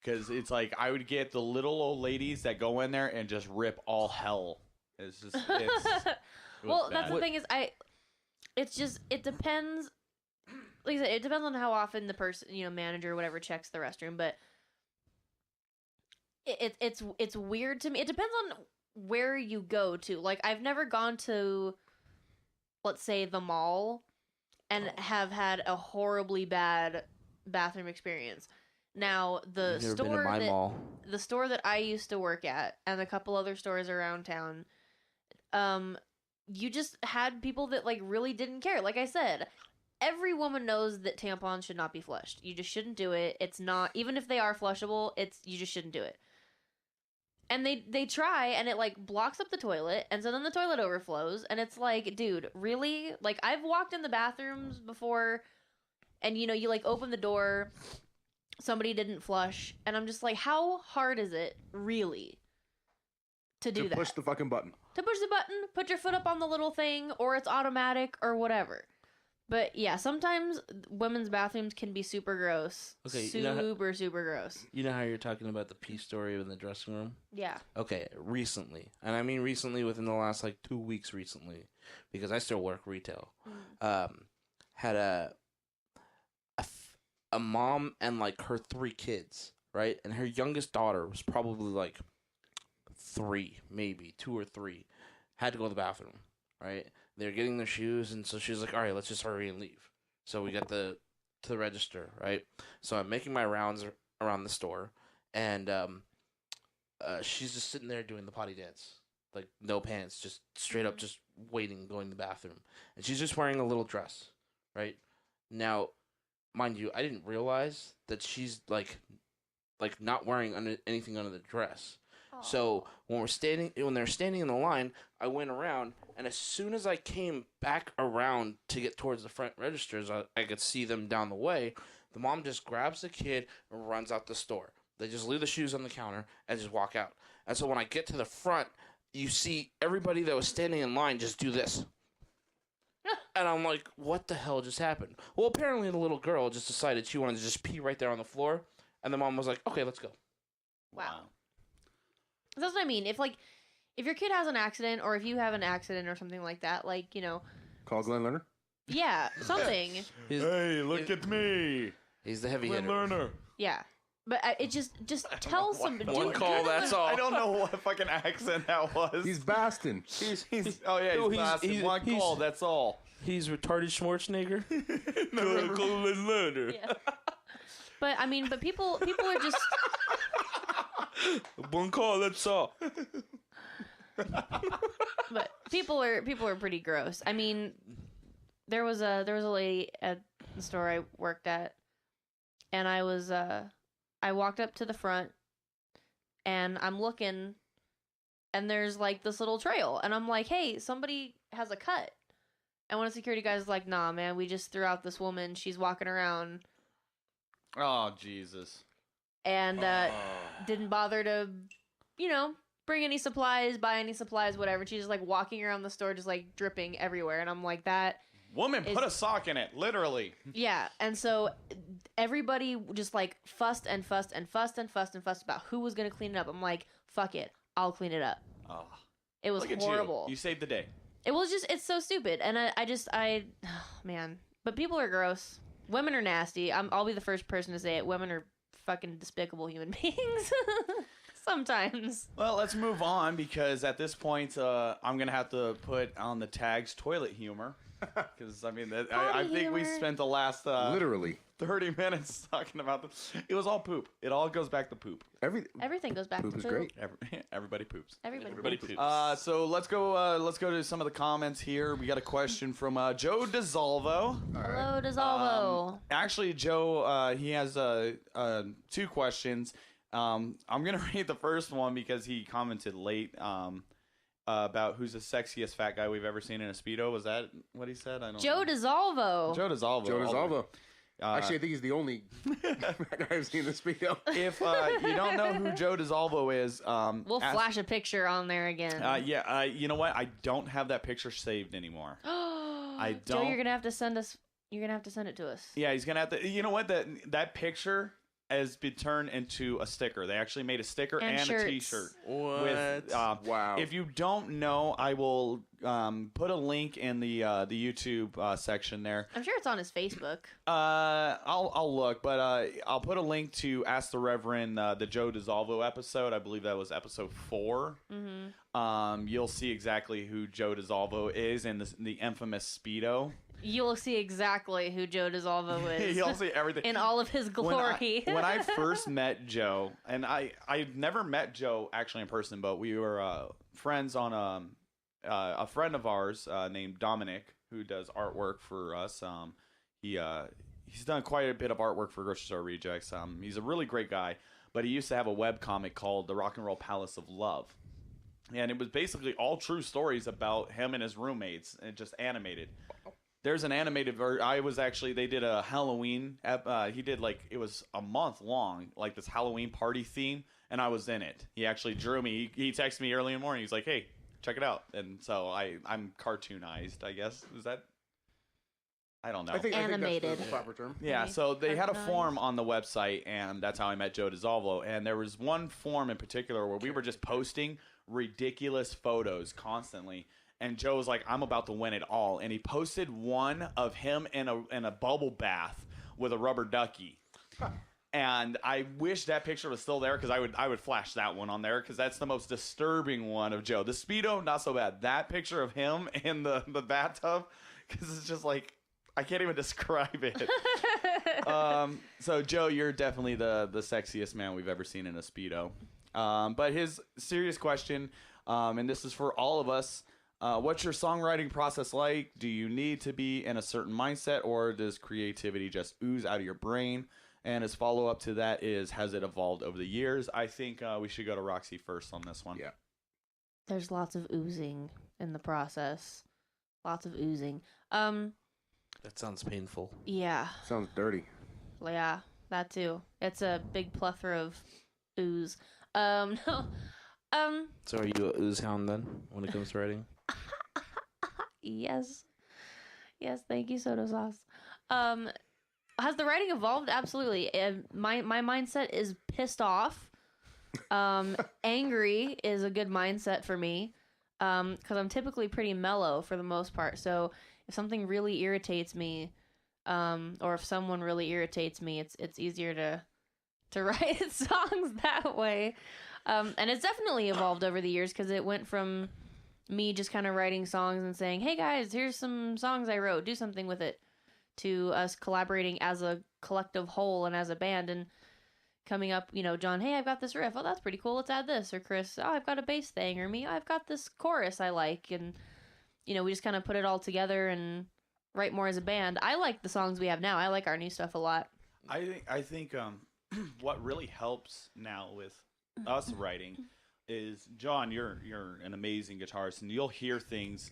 Because it's like I would get the little old ladies that go in there and just rip all hell. It's just, Well, that's the thing is, it depends. Like I said, it depends on how often the person, manager or whatever checks the restroom, but it's weird to me. It depends on where you go to. Like, I've never gone to, let's say, the mall and have had a horribly bad bathroom experience. Now, the store that I used to work at and a couple other stores around town, you just had people that really didn't care. Like I said, every woman knows that tampons should not be flushed. You just shouldn't do it. It's not, even if they are flushable, you just shouldn't do it. And they try, and it blocks up the toilet, and so then the toilet overflows, and it's like, dude, really? I've walked in the bathrooms before, and you open the door, somebody didn't flush, and I'm just like, how hard is it really to do that? To push the fucking button. To push the button, put your foot up on the little thing, or it's automatic, or whatever. But yeah, sometimes women's bathrooms can be super gross. Okay, super gross. You know how you're talking about the pee story in the dressing room? Yeah. Okay, recently, and I mean recently within the last 2 weeks recently, because I still work retail, had a mom and her 3 kids, right? And her youngest daughter was probably 3, maybe 2 or 3, had to go to the bathroom, right? They're getting their shoes, and so she's like, all right, let's just hurry and leave. So we got to the register, right? So I'm making my rounds around the store, and she's just sitting there doing the potty dance. No pants, just straight up just waiting, going to the bathroom. And she's just wearing a little dress, right? Now, mind you, I didn't realize that she's, not wearing anything under the dress. So when they're standing in the line, I went around, and as soon as I came back around to get towards the front registers, I could see them down the way. The mom just grabs the kid and runs out the store. They just leave the shoes on the counter and just walk out. And so when I get to the front, you see everybody that was standing in line just do this. And I'm like, what the hell just happened? Well, apparently the little girl just decided she wanted to just pee right there on the floor, and the mom was like, okay, let's go. Wow. That's what I mean. If your kid has an accident, or if you have an accident or something like that, Call Glenn Lerner? Yeah, something. Hey, look at me. He's the heavy Glenn hitter. Lerner. Yeah. But it just tell somebody. One call, that's all. I don't know what fucking accent that was. He's Bastin. He's Bastin. One call, that's all. He's retarded Schwarzenegger. Glenn Lerner. Yeah. But I mean, people are just. One call, that's all. But people are pretty gross. I mean, there was a lady at the store I worked at, and I walked up to the front, and I'm looking and there's like this little trail, and I'm like, hey, somebody has a cut. And one of the security guys is like, nah, man, we just threw out this woman. She's walking around. Oh, Jesus. And didn't bother to, bring any supplies, buy any supplies, whatever. She's just like walking around the store, just like dripping everywhere. And I'm like, that. Woman, put a sock in it, literally. Yeah. And so everybody just like fussed and fussed and fussed and fussed and fussed about who was going to clean it up. I'm like, fuck it. I'll clean it up. Oh, it was horrible. You saved the day. It was just, it's so stupid. And man. But people are gross. Women are nasty. I'll be the first person to say it. Women are fucking despicable human beings. Sometimes. Well, let's move on because at this point, I'm going to have to put on the tags toilet humor. Because, I mean, I think we spent the last literally 30 minutes talking about this. It was all poop. It all goes back to poop. Everything goes back poop to is poop. great. Everybody poops. Everybody poops. So let's go to some of the comments here. We got a question from Joe DeSalvo. Hello, DeSalvo. Actually, Joe, he has 2 questions. I'm going to read the first one because he commented late about who's the sexiest fat guy we've ever seen in a Speedo. Was that what he said? I don't Joe know. DeSalvo. Joe DeSalvo. Joe DeSalvo. Actually, I think he's the only guy I've seen in the Speedo. If you don't know who Joe DeSalvo is, we'll flash a picture on there again. You know what? I don't have that picture saved anymore. I don't. Joe, you're gonna have to send us. You're gonna have to send it to us. Yeah, he's gonna have to. You know what? That picture has been turned into a sticker. They actually made a sticker and shirts. a T-shirt. What? Wow. If you don't know, I will put a link in the YouTube section there. I'm sure it's on his Facebook. I'll look, but I'll put a link to Ask the Reverend, the Joe DeSalvo episode. I believe that was episode 4. Mm-hmm. You'll see exactly who Joe DeSalvo is in the infamous Speedo. You'll see exactly who Joe DeSalvo is. You'll see everything in all of his glory. When I first met Joe, and I've never met Joe actually in person, but we were friends on a friend of ours named Dominic who does artwork for us. He's done quite a bit of artwork for Grocery Store Rejects. He's a really great guy, but he used to have a webcomic called The Rock and Roll Palace of Love. And it was basically all true stories about him and his roommates, and just animated. There's an animated version. They did a Halloween. He did it was a month long, like this Halloween party theme, and I was in it. He actually drew me. He texted me early in the morning. He's like, "Hey, check it out." And so I'm cartoonized, I guess. Is that? I don't know. I think Animated. that's the proper term. Yeah, so they had a form on the website, and that's how I met Joe DeSalvo. And there was one form in particular where we were just posting ridiculous photos constantly. And Joe was like, I'm about to win it all. And he posted one of him in a bubble bath with a rubber ducky. And I wish that picture was still there because I would flash that one on there because that's the most disturbing one of Joe. The Speedo, not so bad. That picture of him in the bathtub, because it's just like, I can't even describe it. So, Joe, you're definitely the sexiest man we've ever seen in a Speedo. But his serious question, and this is for all of us, what's your songwriting process like? Do you need to be in a certain mindset, or does creativity just ooze out of your brain? And his follow-up to that is, has it evolved over the years? I think we should go to Roxy first on this one. Yeah. There's lots of oozing in the process. Lots of oozing. That sounds painful. Yeah. Sounds dirty. Yeah, that too. It's a big plethora of ooze. No. So are you a ooze hound then when it comes to writing? Yes. Yes, thank you, Soda Sauce. Has the writing evolved? Absolutely. My mindset is pissed off. Angry is a good mindset for me. Because I'm typically pretty mellow for the most part. So if something really irritates me, or if someone really irritates me, it's easier to write songs that way. And it's definitely evolved over the years because it went from me just kind of writing songs and saying, hey guys, here's some songs I wrote, do something with it, to us collaborating as a collective whole and as a band and coming up, John, hey, I've got this riff. Oh, that's pretty cool. Let's add this. Or Chris, oh, I've got a bass thing. Or me, oh, I've got this chorus I like. And, we just kind of put it all together and write more as a band. I like the songs we have now. I like our new stuff a lot. I think what really helps now with us writing, is, John, you're an amazing guitarist, and you'll hear things.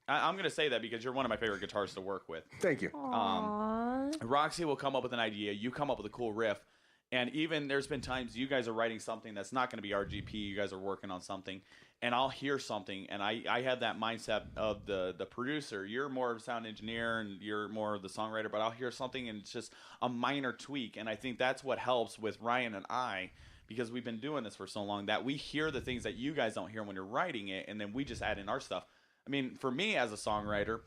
I'm going to say that because you're one of my favorite guitarists to work with. Thank you. Aww. Roxy will come up with an idea. You come up with a cool riff. And even there's been times you guys are writing something that's not going to be RGP. You guys are working on something. And I'll hear something. And I have that mindset of the producer. You're more of a sound engineer and you're more of the songwriter. But I'll hear something and it's just a minor tweak. And I think that's what helps with Ryan and I. Because we've been doing this for so long. That we hear the things that you guys don't hear when you're writing it. And then we just add in our stuff. I mean, for me as a songwriter...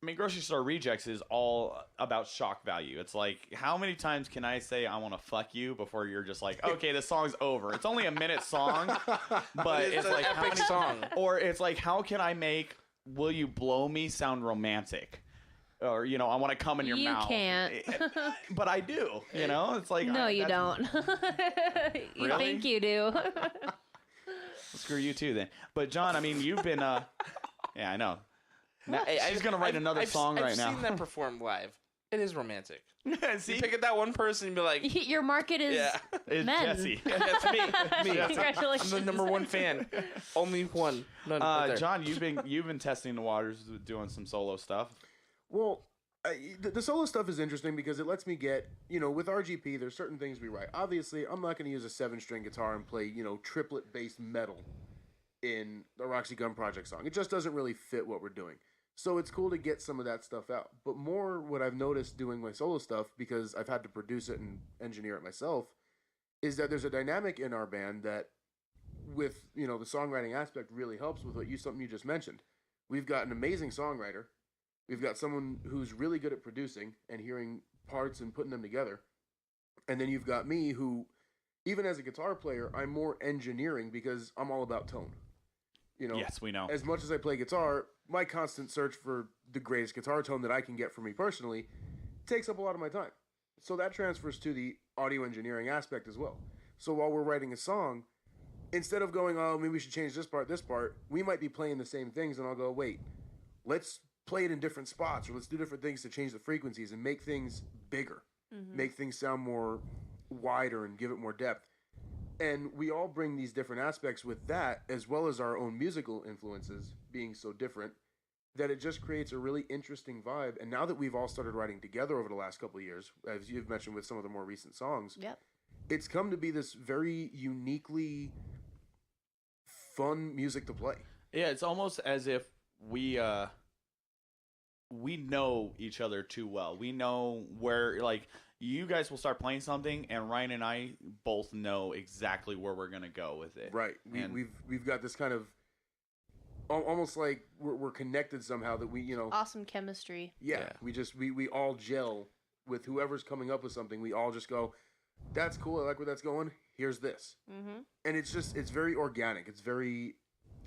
I mean, Grocery Store Rejects is all about shock value. It's like, how many times can I say I want to fuck you before you're just like, okay, the song's over. It's only a minute song, but it's an like how epic many, song. Or it's like, how can I make "Will You Blow Me" sound romantic? Or I want to come in your mouth. You can't. But I do. It's like No, you don't. You Really? think you do. Screw you too, then. But John, I mean, you've been. Yeah, I know. Now, she's gonna write another song right now. I've seen them perform live. It is romantic. See, You pick at that one person and be like, Your market is it's men. Jesse. that's me. Congratulations. I'm the number one fan. Only one. None right there. John, you've been testing the waters, doing some solo stuff. Well, the solo stuff is interesting because it lets me get, with RGP, there's certain things we write. Obviously, I'm not going to use a 7-string guitar and play, triplet-based metal in the Roxy Gun Project song. It just doesn't really fit what we're doing. So it's cool to get some of that stuff out. But more what I've noticed doing my solo stuff, because I've had to produce it and engineer it myself, is that there's a dynamic in our band that with, the songwriting aspect really helps with something you just mentioned. We've got an amazing songwriter. We've got someone who's really good at producing and hearing parts and putting them together. And then you've got me who, even as a guitar player, I'm more engineering because I'm all about tone. Yes, we know. As much as I play guitar, my constant search for the greatest guitar tone that I can get for me personally takes up a lot of my time. So that transfers to the audio engineering aspect as well. So while we're writing a song, instead of going, oh, maybe we should change this part, we might be playing the same things, and I'll go, wait, let's play it in different spots, or let's do different things to change the frequencies and make things bigger, make things sound more wider and give it more depth. And we all bring these different aspects with that, as well as our own musical influences being so different, that it just creates a really interesting vibe. And now that we've all started writing together over the last couple of years, as you've mentioned with some of the more recent songs, it's come to be this very uniquely fun music to play. Yeah, it's almost as if we know each other too well. We know where, like, you guys will start playing something, and Ryan and I both know exactly where we're gonna go with it. Right. We've got this kind of almost like we're connected somehow, that we Awesome chemistry. Yeah. We all gel with whoever's coming up with something. We all just go, that's cool. I like where that's going. Here's this. And it's very organic. It's very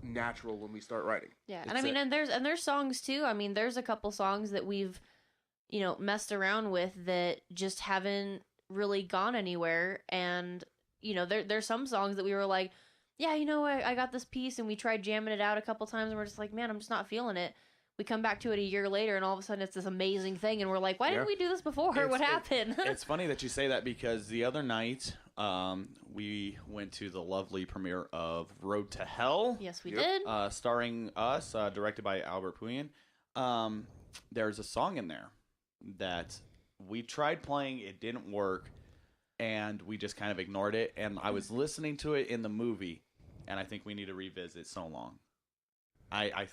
natural when we start writing. Yeah, and I mean, and there's songs too. I mean, there's a couple songs that we've messed around with that just haven't really gone anywhere. And there's some songs that we were like, yeah, I got this piece, and we tried jamming it out a couple times, and we're just like, man, I'm just not feeling it. We come back to it a year later, and all of a sudden it's this amazing thing, and we're like, why didn't we do this before? What happened? It's funny that you say that, because the other night we went to the lovely premiere of Road to Hell. Yes, we did. Starring us, directed by Albert Puyen. There's a song in there that we tried playing, it didn't work, and we just kind of ignored it. And I was listening to it in the movie, and I think we need to revisit So Long. I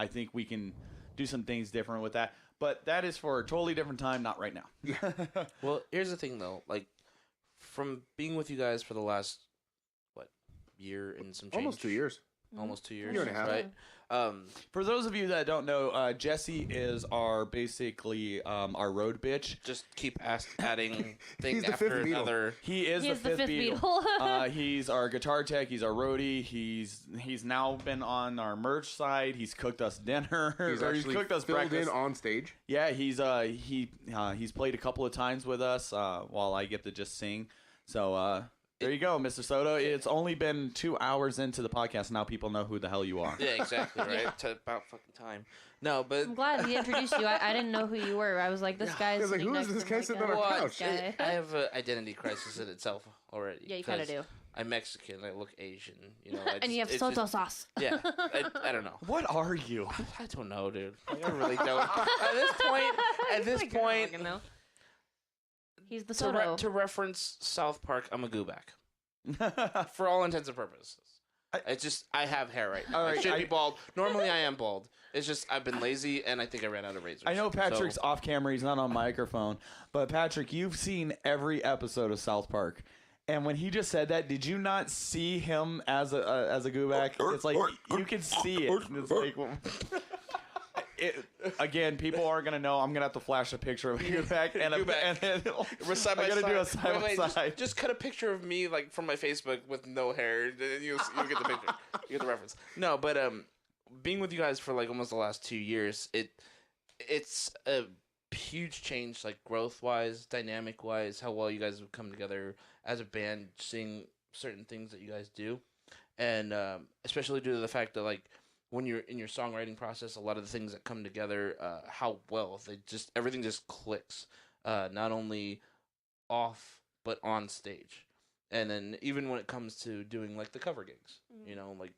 think we can do some things different with that, but that is for a totally different time, not right now. Well, here's the thing though, like, from being with you guys for the last year and some change, Almost 2 years. almost 2 years, Year and a half. right? For those of you that don't know, Jesse is our our road bitch. Just keep adding thing He's the after fifth Beatle. another. He is the fifth Beatle. He's our guitar tech. He's our roadie. He's now been on our merch side. He's cooked us dinner. He's cooked us filled breakfast. in on stage. Yeah, he's played a couple of times with us while I get to just sing. So There you go, Mr. Soto. It's only been 2 hours into the podcast. Now people know who the hell you are. Yeah, exactly, right? It's about fucking time. No, but... I'm glad he introduced you. I didn't know who you were. I was like, this guy's was like, sitting who is next this to guy him, sitting like, on our "Oh, couch?" this guy." I have an identity crisis in itself already. Yeah, you kind of 'cause do. I'm Mexican. I look Asian. You know, And you have it's soto sauce. Yeah, I don't know. What are you? I don't know, dude. Like, I really don't. At this Like, I point, don't fucking know. He's the to, Soto. to reference South Park, I'm a gooback. For all intents and purposes. It's just, I have hair right now. All right, I should be bald. Normally, I am bald. It's just, I've been lazy, and I think I ran out of razors. I know Patrick's So- off camera. He's not on microphone. But Patrick, you've seen every episode of South Park. And when he just said that, did you not see him as a gooback? It's like you can see it. It's like, again, people aren't gonna know. I'm gonna have to flash a picture of a gooback and then We're side by I gotta do a side. side Wait, by side. Just cut a picture of me like from my Facebook with no hair. Then you get the picture. You get the reference. No, but being with you guys for like almost the last 2 years, it's a huge change, like growth wise, dynamic wise, how well you guys have come together as a band, seeing certain things that you guys do, and especially due to the fact that like when you're in your songwriting process, a lot of the things that come together, how well everything just clicks, not only off but on stage, and then even when it comes to doing like the cover gigs, you know, like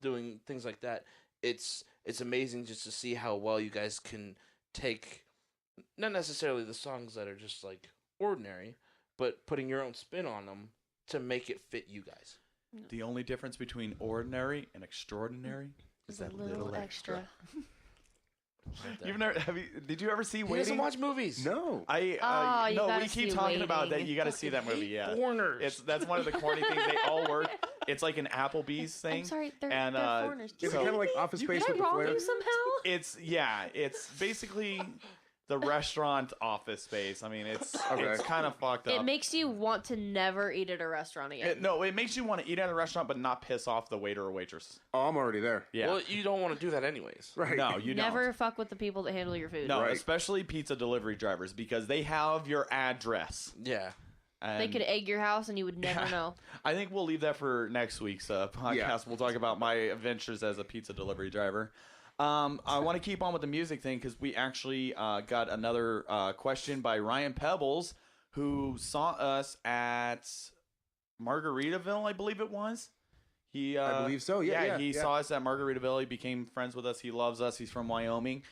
doing things like that, it's amazing just to see how well you guys can take not necessarily the songs that are just like ordinary, but putting your own spin on them to make it fit you guys. The only difference between ordinary and extraordinary is that little extra. You've never did you ever see He Waiting? doesn't watch movies. No. Oh, you no, gotta we keep see talking about that. Waiting. You got to see that movie. Yeah, Foreigners. that's one of the corny things. They all work. It's like an Applebee's thing. I'm sorry, they're and, foreigners. Is it So- kind of like Office Space Did I with the wrong flare? you somehow? It's basically the restaurant Office Space. I mean, it's Okay. kind of fucked up. It makes you want to never eat at a restaurant again. it makes you want to eat at a restaurant, but not piss off the waiter or waitress. Oh, I'm already there. Yeah, Well, you don't want to do that anyways. Right. no, you Never don't. fuck with the people that handle your food. No, Right. especially pizza delivery drivers because they have your address. Yeah. And They could egg your house and you would never Yeah. know. I think we'll leave that for next week's podcast. Yeah. We'll talk about my adventures as a pizza delivery driver. I want to keep on with the music thing because we actually got another question by Ryan Pebbles, who saw us at Margaritaville, I believe it was. I believe so. Yeah, he yeah. saw us at Margaritaville. He became friends with us. He loves us. He's from Wyoming.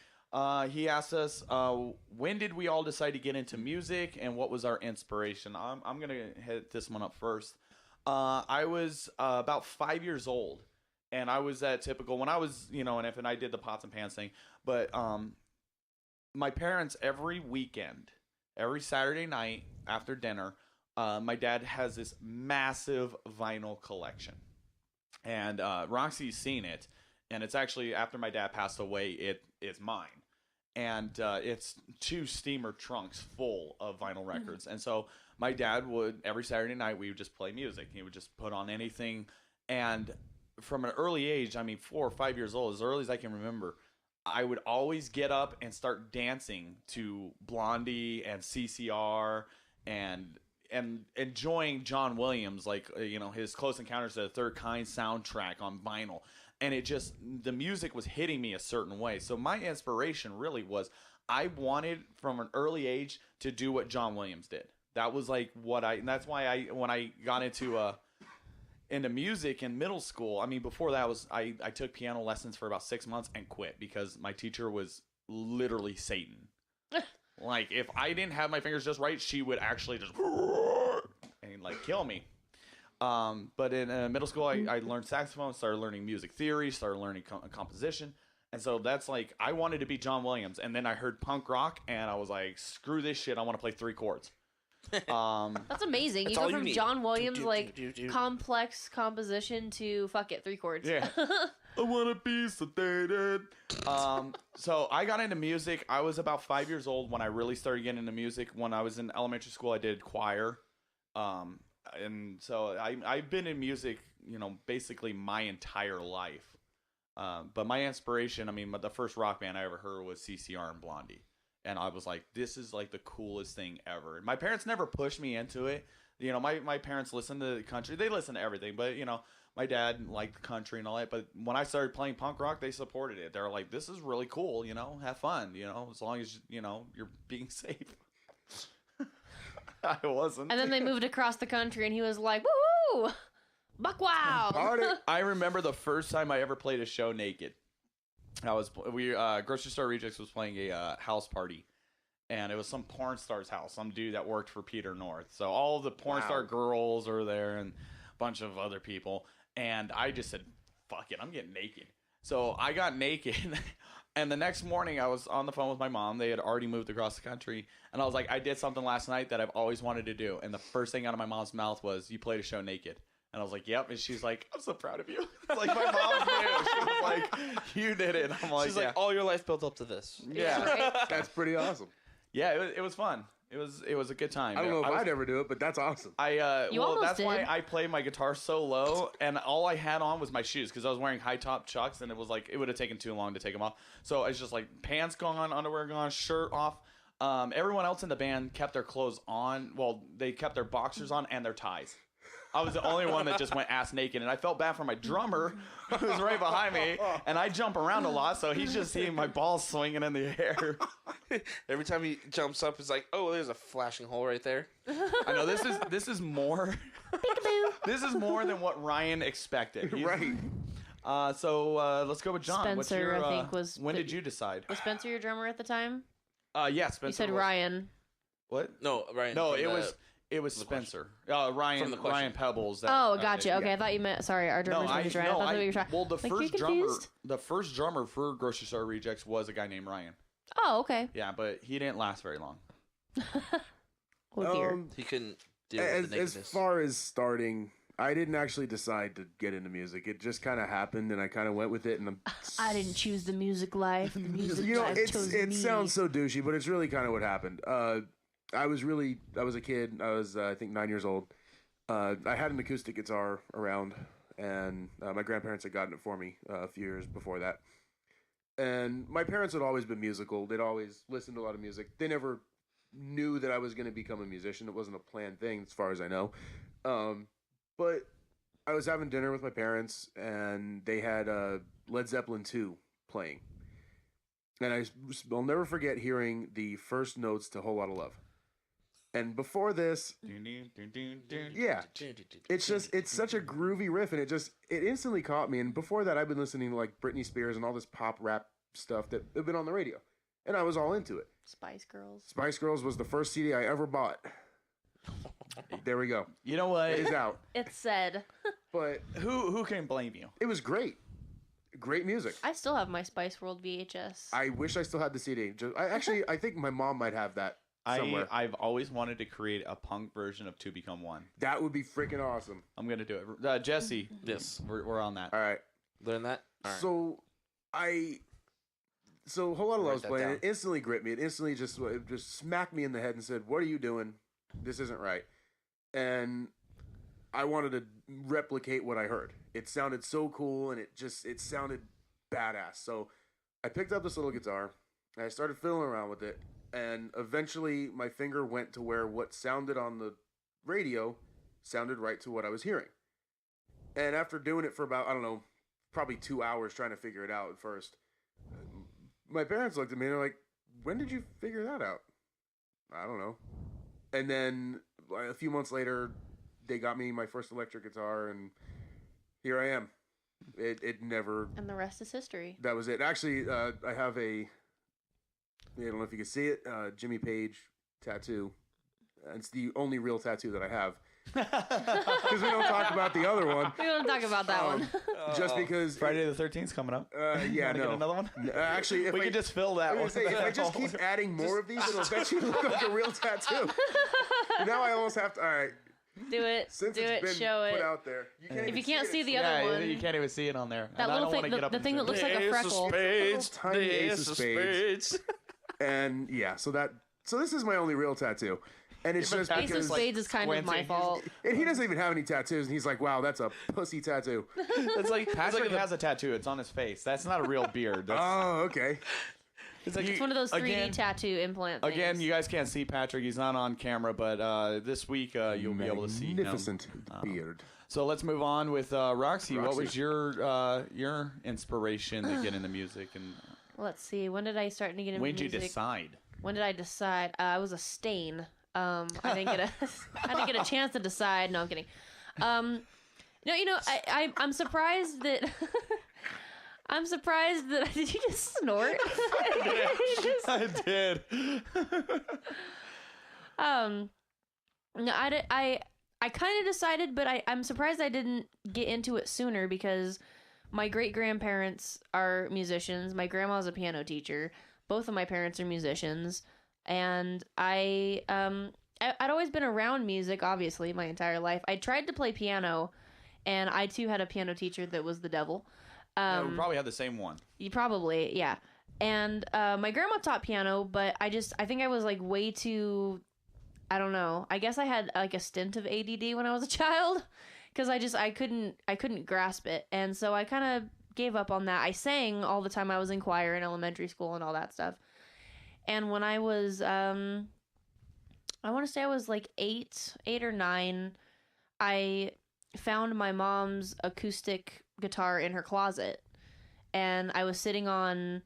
He asked us, when did we all decide to get into music and what was our inspiration? I'm going to hit this one up first. I was about 5 years old, and I was that typical when I was, and I did the pots and pans thing. But my parents, every weekend, every Saturday night after dinner, my dad has this massive vinyl collection. And Roxy's seen it. And it's actually, after my dad passed away, it is mine. And it's 2 steamer trunks full of vinyl records. And so my dad would, every Saturday night, we would just play music. He would just put on anything. And from an early age, 4 or 5 years old, as early as I can remember, I would always get up and start dancing to Blondie and CCR and enjoying John Williams, like, his Close Encounters of the Third Kind soundtrack on vinyl. And the music was hitting me a certain way. So my inspiration really was, I wanted from an early age to do what John Williams did. That was like and that's why when I got into music in middle school, before that I took piano lessons for about 6 months and quit because my teacher was literally Satan. Like, if I didn't have my fingers just right, she would actually just and like kill me. But in middle school, I learned saxophone, started learning music theory, started learning composition. And so that's like, I wanted to be John Williams. And then I heard punk rock, and I was like, screw this shit. I want to play 3 chords. That's amazing. That's You all go you from need. John Williams, Do. complex composition to, fuck it, 3 chords. Yeah. I want to be sedated. So I got into music. I was about 5 years old when I really started getting into music. When I was in elementary school, I did choir. And so I've been in music, basically my entire life. But my inspiration, the first rock band I ever heard was CCR and Blondie. And I was like, this is like the coolest thing ever. My parents never pushed me into it. You know, my parents listen to country. They listen to everything, but you know, my dad liked country and all that. But when I started playing punk rock, they supported it. They're like, "This is really cool. You know, have fun. You know, as long as you know you're being safe." I wasn't. And then they moved across the country, and he was like, "Woohoo, buck wow!" Party. I remember the first time I ever played a show naked. Grocery Store Rejects was playing a house party. And it was some porn star's house, some dude that worked for Peter North. So all the porn star girls are there and a bunch of other people. And I just said, fuck it, I'm getting naked. So I got naked. And the next morning I was on the phone with my mom. They had already moved across the country. And I was like, I did something last night that I've always wanted to do. And the first thing out of my mom's mouth was, you played a show naked. And I was like, yep. And she's like, I'm so proud of you. Like, my mom knew. She was like, you did it. I'm like, She's like, all your life built up to this. yeah. Right? That's pretty awesome. Yeah, it was fun. It was a good time. I don't know if was- I'd ever do it, but that's awesome. You well, almost that's why did. I played my guitar so low, and all I had on was my shoes because I was wearing high top Chucks, and it was like it would have taken too long to take them off. So it's just like pants gone, underwear gone, shirt off. Everyone else in the band kept their clothes on. Well, they kept their boxers on and their ties. I was the only one that just went ass naked, and I felt bad for my drummer, who was right behind me, and I jump around a lot, so he's just seeing my balls swinging in the air. Every time he jumps up, it's like, oh, there's a flashing hole right there. I know this is more. This is more than what Ryan expected. Right. So let's go with John. What's Spencer, your, I think, was. When did you decide? Was Spencer your drummer at the time? Yeah, Spencer. You said was. Ryan. What? No, Ryan. No, from it was the Spencer. From Ryan. the question. Ryan Pebbles. That, Oh, gotcha. Okay, I thought you meant. Sorry, our drummer's name is Ryan. I thought that you were trying. Well, the Like, first you drummer, confused? the first drummer for Grocery Store Rejects was a guy named Ryan. Oh, okay. Yeah, but he didn't last very long. Oh dear. He couldn't deal with the As nakedness. far as starting, I didn't actually decide to get into music. It just kind of happened, and I kind of went with it. And I didn't choose the music life. The music you know, life chose it me. sounds so douchey, but it's really kind of what happened. I was a kid. I was, I think, 9 years old. I had an acoustic guitar around, and my grandparents had gotten it for me a few years before that. And my parents had always been musical. They'd always listened to a lot of music. They never knew that I was going to become a musician. It wasn't a planned thing, as far as I know. But I was having dinner with my parents, and they had Led Zeppelin 2 playing. And I'll never forget hearing the first notes to Whole Lotta Love. And before this, yeah, it's such a groovy riff, and it instantly caught me. And before that, I've been listening to like Britney Spears and all this pop rap stuff that had been on the radio, and I was all into it. Spice Girls. Spice Girls was the first CD I ever bought. There we go. You know what? It is out. It's said. But Who can blame you? it was great. Great music. I still have my Spice World VHS. I wish I still had the CD. I think my mom might have that somewhere. I've always wanted to create a punk version of Two Become One. That would be freaking awesome. I'm gonna do it. Jesse, Yes. we're on that. All right. Learn that? All right. So Whole Lotta Write Love's that playing. down. It instantly gripped me. It instantly just smacked me in the head and said, "What are you doing? This isn't right." And I wanted to replicate what I heard. It sounded so cool, and it sounded badass. So I picked up this little guitar, and I started fiddling around with it, and eventually my finger went to where what sounded on the radio sounded right to what I was hearing. And after doing it for about, I don't know, probably 2 hours trying to figure it out at first, my parents looked at me and they're like, "When did you figure that out?" I don't know. And then a few months later, they got me my first electric guitar, and here I am. It never. And the rest is history. That was it. Actually, I have I don't know if you can see it, Jimmy Page tattoo. It's the only real tattoo that I have. Because we don't talk about the other one. We don't talk about that one. Just because. Friday the 13th coming up. Yeah, Wanna no. get another one? Actually, if We could just fill that I one. was gonna say, if I just keep adding more of these, it'll eventually look like a real tattoo. Now I almost have to. All right. Do it. Since Do it's it. been Show put it. out there, you can't If even you can't see it. the It's other Yeah, one. you can't even see it on there. That And I little don't thing- wanna get up the and thing that show looks it. like a Ace of freckle. spades. Tiny The ace ace of of spades. spades. And yeah, so this is my only real tattoo, and it's just Ace of because. Spades is kind of my squinting. fault. And he doesn't even have any tattoos, and he's like, "Wow, that's a pussy tattoo." It's like Patrick it's like has a tattoo. It's on his face. That's not a real beard. That's, Oh, okay. It's one of those 3D tattoo implant things. Again, you guys can't see Patrick. He's not on camera, but this week you'll be able to see him. Magnificent beard. So let's move on with Roxy. What was your inspiration to get into music? And Let's see. When did I start to get into when did music? you decide? When did I decide? I was a stain. I didn't get a I didn't get a chance to decide. No, I'm kidding. No, I'm surprised that I'm surprised that did you just snort? I did. No, I kind of decided, but I'm surprised I didn't get into it sooner because my great grandparents are musicians. My grandma's a piano teacher. Both of my parents are musicians, and I'd always been around music, obviously, my entire life. I tried to play piano, and I too had a piano teacher that was the devil. Yeah, we probably had the same one. You probably, yeah. And my grandma taught piano, but I think I was like way too, I don't know. I guess I had like a stint of ADD when I was a child because I couldn't grasp it. And so I kind of gave up on that. I sang all the time. I was in choir in elementary school and all that stuff. And when I was, I want to say I was like 8 or 9, I found my mom's acoustic guitar in her closet. And I was sitting on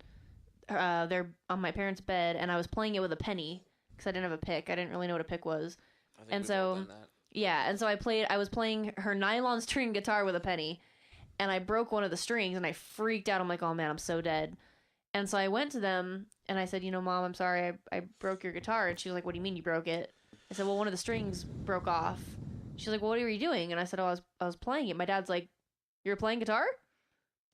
my parents' bed, and I was playing it with a penny because I didn't have a pick. I didn't really know what a pick was. And so, yeah, and so I was playing her nylon string guitar with a penny, and I broke one of the strings, and I freaked out. I'm like, oh man, I'm so dead. And so I went to them, and I said, Mom, I'm sorry, I broke your guitar. And she was like, what do you mean you broke it? I said, well, one of the strings broke off. She's like, well, what were you doing? And I said, oh, I was playing it. My dad's like, you were playing guitar?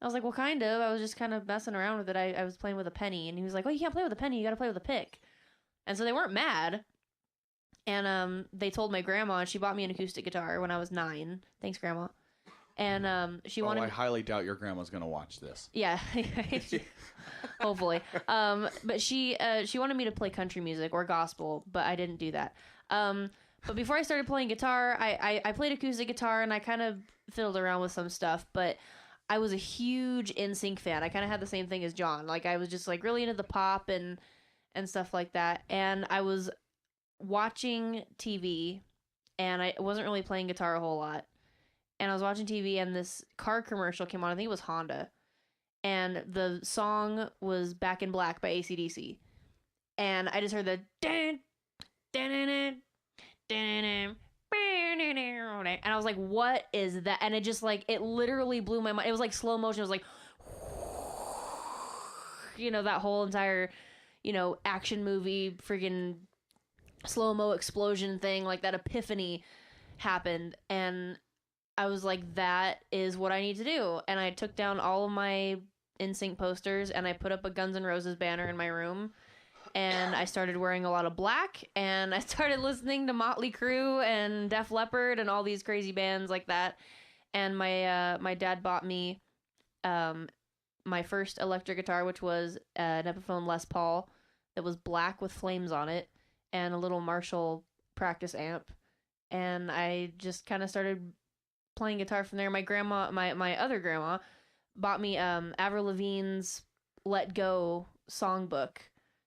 I was like, well, kind of. I was just kind of messing around with it. I was playing with a penny. And he was like, oh, you can't play with a penny. You got to play with a pick. And so they weren't mad. And they told my grandma, and she bought me an acoustic guitar when I was 9. Thanks, Grandma. And she wanted... I highly doubt your grandma's going to watch this. Yeah. Hopefully. But she wanted me to play country music or gospel, but I didn't do that. But before I started playing guitar, I played acoustic guitar, and I kind of fiddled around with some stuff, but I was a huge NSYNC fan. I kind of had the same thing as John. Like, I was just, like, really into the pop and stuff like that. And I was watching TV, and I wasn't really playing guitar a whole lot. And I was watching TV, and this car commercial came on. I think it was Honda. And the song was Back in Black by AC/DC. And I just heard the... Dun, dun, dun, dun, dun, dun, and I was like, what is that? And it just like, it literally blew my mind. It was like slow motion. It was like, that whole entire, action movie, friggin' slow-mo explosion thing, like that epiphany happened. And I was like, that is what I need to do. And I took down all of my NSYNC posters, and I put up a Guns N' Roses banner in my room. And I started wearing a lot of black, and I started listening to Motley Crue and Def Leppard and all these crazy bands like that. And my dad bought me my first electric guitar, which was an Epiphone Les Paul that was black with flames on it, and a little Marshall practice amp. And I just kind of started playing guitar from there. My grandma, my other grandma, bought me Avril Lavigne's "Let Go" songbook.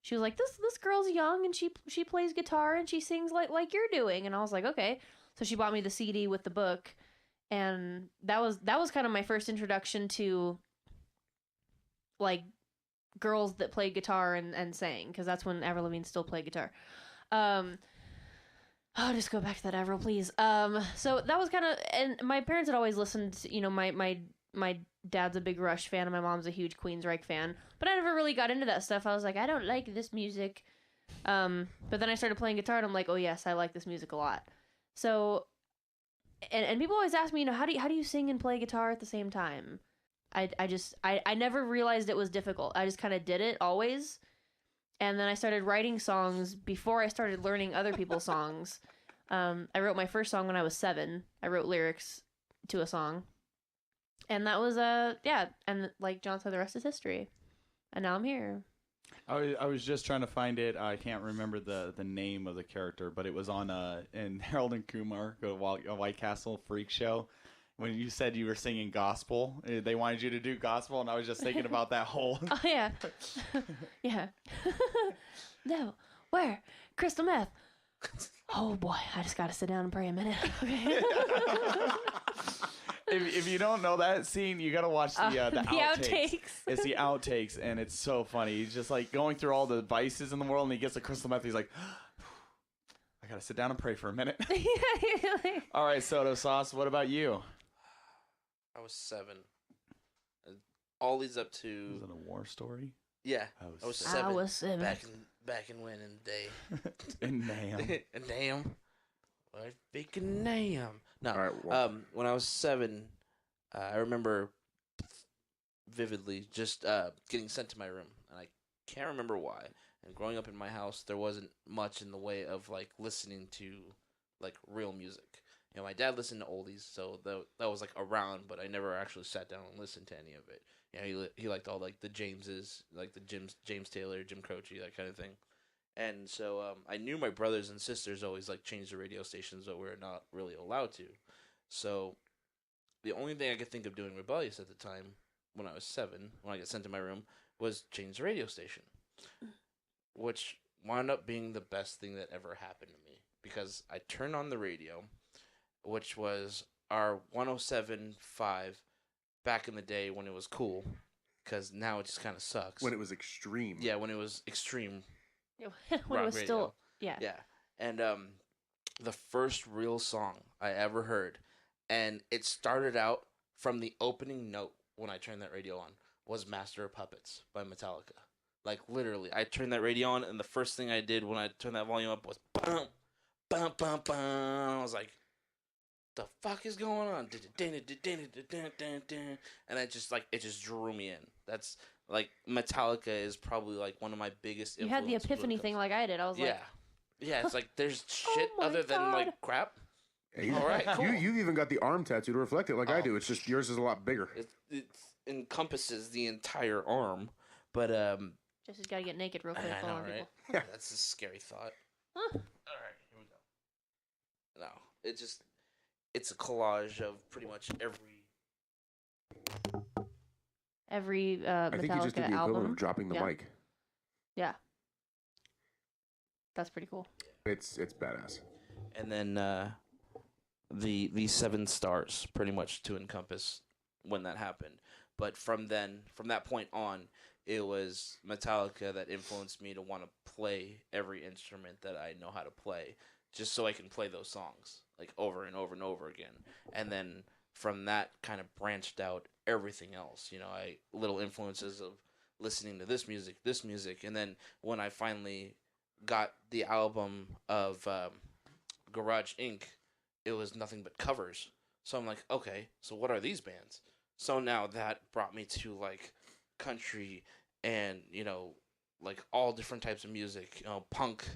She was like, this girl's young, and she plays guitar, and she sings like you're doing. And I was like, okay. So she bought me the CD with the book, and that was kind of my first introduction to like girls that played guitar and sang, because that's when Avril Lavigne still played guitar. Just go back to that, Avril, please. So that was kind of, and my parents had always listened to, my dad's a big Rush fan, and my mom's a huge Queensryche fan, but I never really got into that stuff. I was like, I don't like this music. But then I started playing guitar, and I'm like, oh yes, I like this music a lot. So, and people always ask me, how do you sing and play guitar at the same time? I never realized it was difficult. I just kind of did it always. And then I started writing songs before I started learning other people's songs. I wrote my first song when I was 7. I wrote lyrics to a song. And that was, and like John said, the rest is history. And now I'm here. I was just trying to find it. I can't remember the name of the character, but it was on in Harold and Kumar, a White Castle freak show, when you said you were singing gospel, they wanted you to do gospel, and I was just thinking about that whole. Oh yeah, yeah. No, where crystal meth? Oh boy, I just gotta sit down and pray a minute. Okay. If you don't know that scene, you gotta watch the outtakes. It's the outtakes, and it's so funny. He's just like going through all the vices in the world, and he gets the crystal meth. He's like, I gotta sit down and pray for a minute. All right, Soto Sauce, what about you? I was 7. All leads up to. Is it a war story? Yeah, I was 7. I was 7. Back in when in the day. And Nam. And damn. What bacon damn. No. All right, well. When I was 7, I remember vividly just getting sent to my room, and I can't remember why. And growing up in my house, there wasn't much in the way of like listening to like real music. You know, my dad listened to oldies, so that was like around, but I never actually sat down and listened to any of it. You know, he liked all like the Jameses, like the James Taylor, Jim Croce, that kind of thing. And so I knew my brothers and sisters always like changed the radio stations, but we were not really allowed to. So the only thing I could think of doing rebellious at the time, when I was 7, when I got sent to my room, was change the radio station, which wound up being the best thing that ever happened to me, because I turned on the radio, which was our 107.5 back in the day when it was cool, because now it just kind of sucks. When it was extreme. Yeah, when it was extreme. When it was radio. still, yeah. Yeah. And the first real song I ever heard, and it started out from the opening note when I turned that radio on, was Master of Puppets by Metallica. Like, literally, I turned that radio on, and the first thing I did when I turned that volume up was bum, bum, bum, bum. I was like, the fuck is going on? And it just drew me in. That's like Metallica is probably like one of my biggest You had the influences when it epiphany comes- thing like I did. I was Yeah. like, Yeah, it's like there's shit my other than God. like crap. Hey, All right, cool. You've even got the arm tattoo to reflect it like I Oh. do. It's just yours is a lot bigger. It encompasses the entire arm, but Jesse's got to get naked real quick. I know, on right? people. That's a scary thought. Huh. All right, here we go. No, it's a collage of pretty much Every I think you just Metallica did the equivalent album. of dropping the Yeah. mic. Yeah. That's pretty cool. It's badass. and then the 7 stars pretty much to encompass when that happened. But from that point on, it was Metallica that influenced me to want to play every instrument that I know how to play, just so I can play those songs like over and over and over again. And then from that kind of branched out everything else. You know, little influences of listening to this music, and then when I finally got the album of Garage Inc., it was nothing but covers. So I'm like, okay, so what are these bands? So now that brought me to like country and, you know, like all different types of music, you know, punk,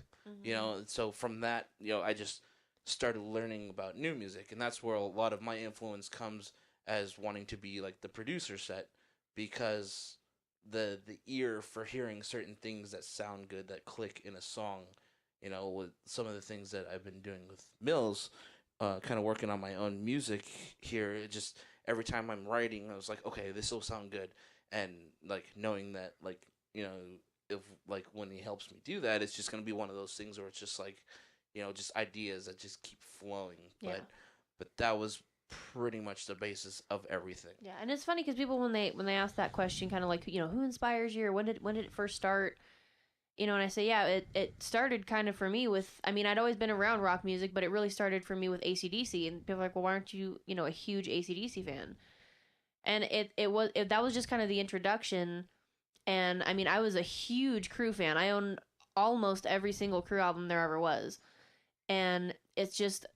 you know. So from that, you know, I just started learning about new music, and that's where a lot of my influence comes, as wanting to be like the producer set, because the ear for hearing certain things that sound good, that click in a song, you know, with some of the things that I've been doing with Mills, kind of working on my own music here. It just, every time I'm writing, I was like, okay, this will sound good. And like knowing that, like, you know, if like when he helps me do that, it's just going to be one of those things where it's just like, you know, just ideas that just keep flowing. Yeah. But that was pretty much the basis of everything. Yeah, and it's funny because people when they ask that question, kind of like, you know, who inspires you, or when did it first start? You know, and I say, yeah, it started kind of for me with, I mean, I'd always been around rock music, but it really started for me with AC/DC, and people are like, well, why aren't you, you know, a huge AC/DC fan? And that was just kind of the introduction. And I mean, I was a huge Crew fan. I own almost every single Crew album there ever was. And it's just,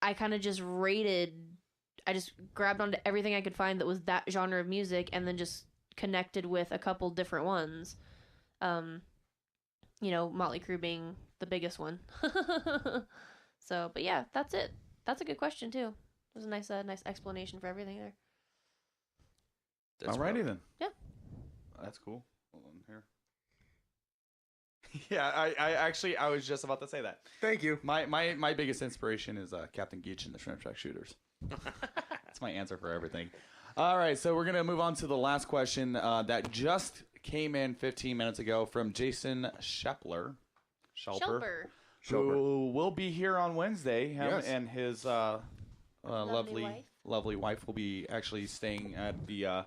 I kind of just I just grabbed onto everything I could find that was that genre of music, and then just connected with a couple different ones. You know, Motley Crue being the biggest one. So, but yeah, that's it. That's a good question too. It was a nice explanation for everything there. That's Alrighty then. Yeah. That's cool. Hold on here. Yeah, I was just about to say that. Thank you. My biggest inspiration is Captain Geach and the Shrimp Shack Shooters. That's That's my answer for everything. All right, so we're going to move on to the last question that just came in 15 minutes ago from Jason Schelper, who will be here on Wednesday. Him and his lovely wife will be actually staying at the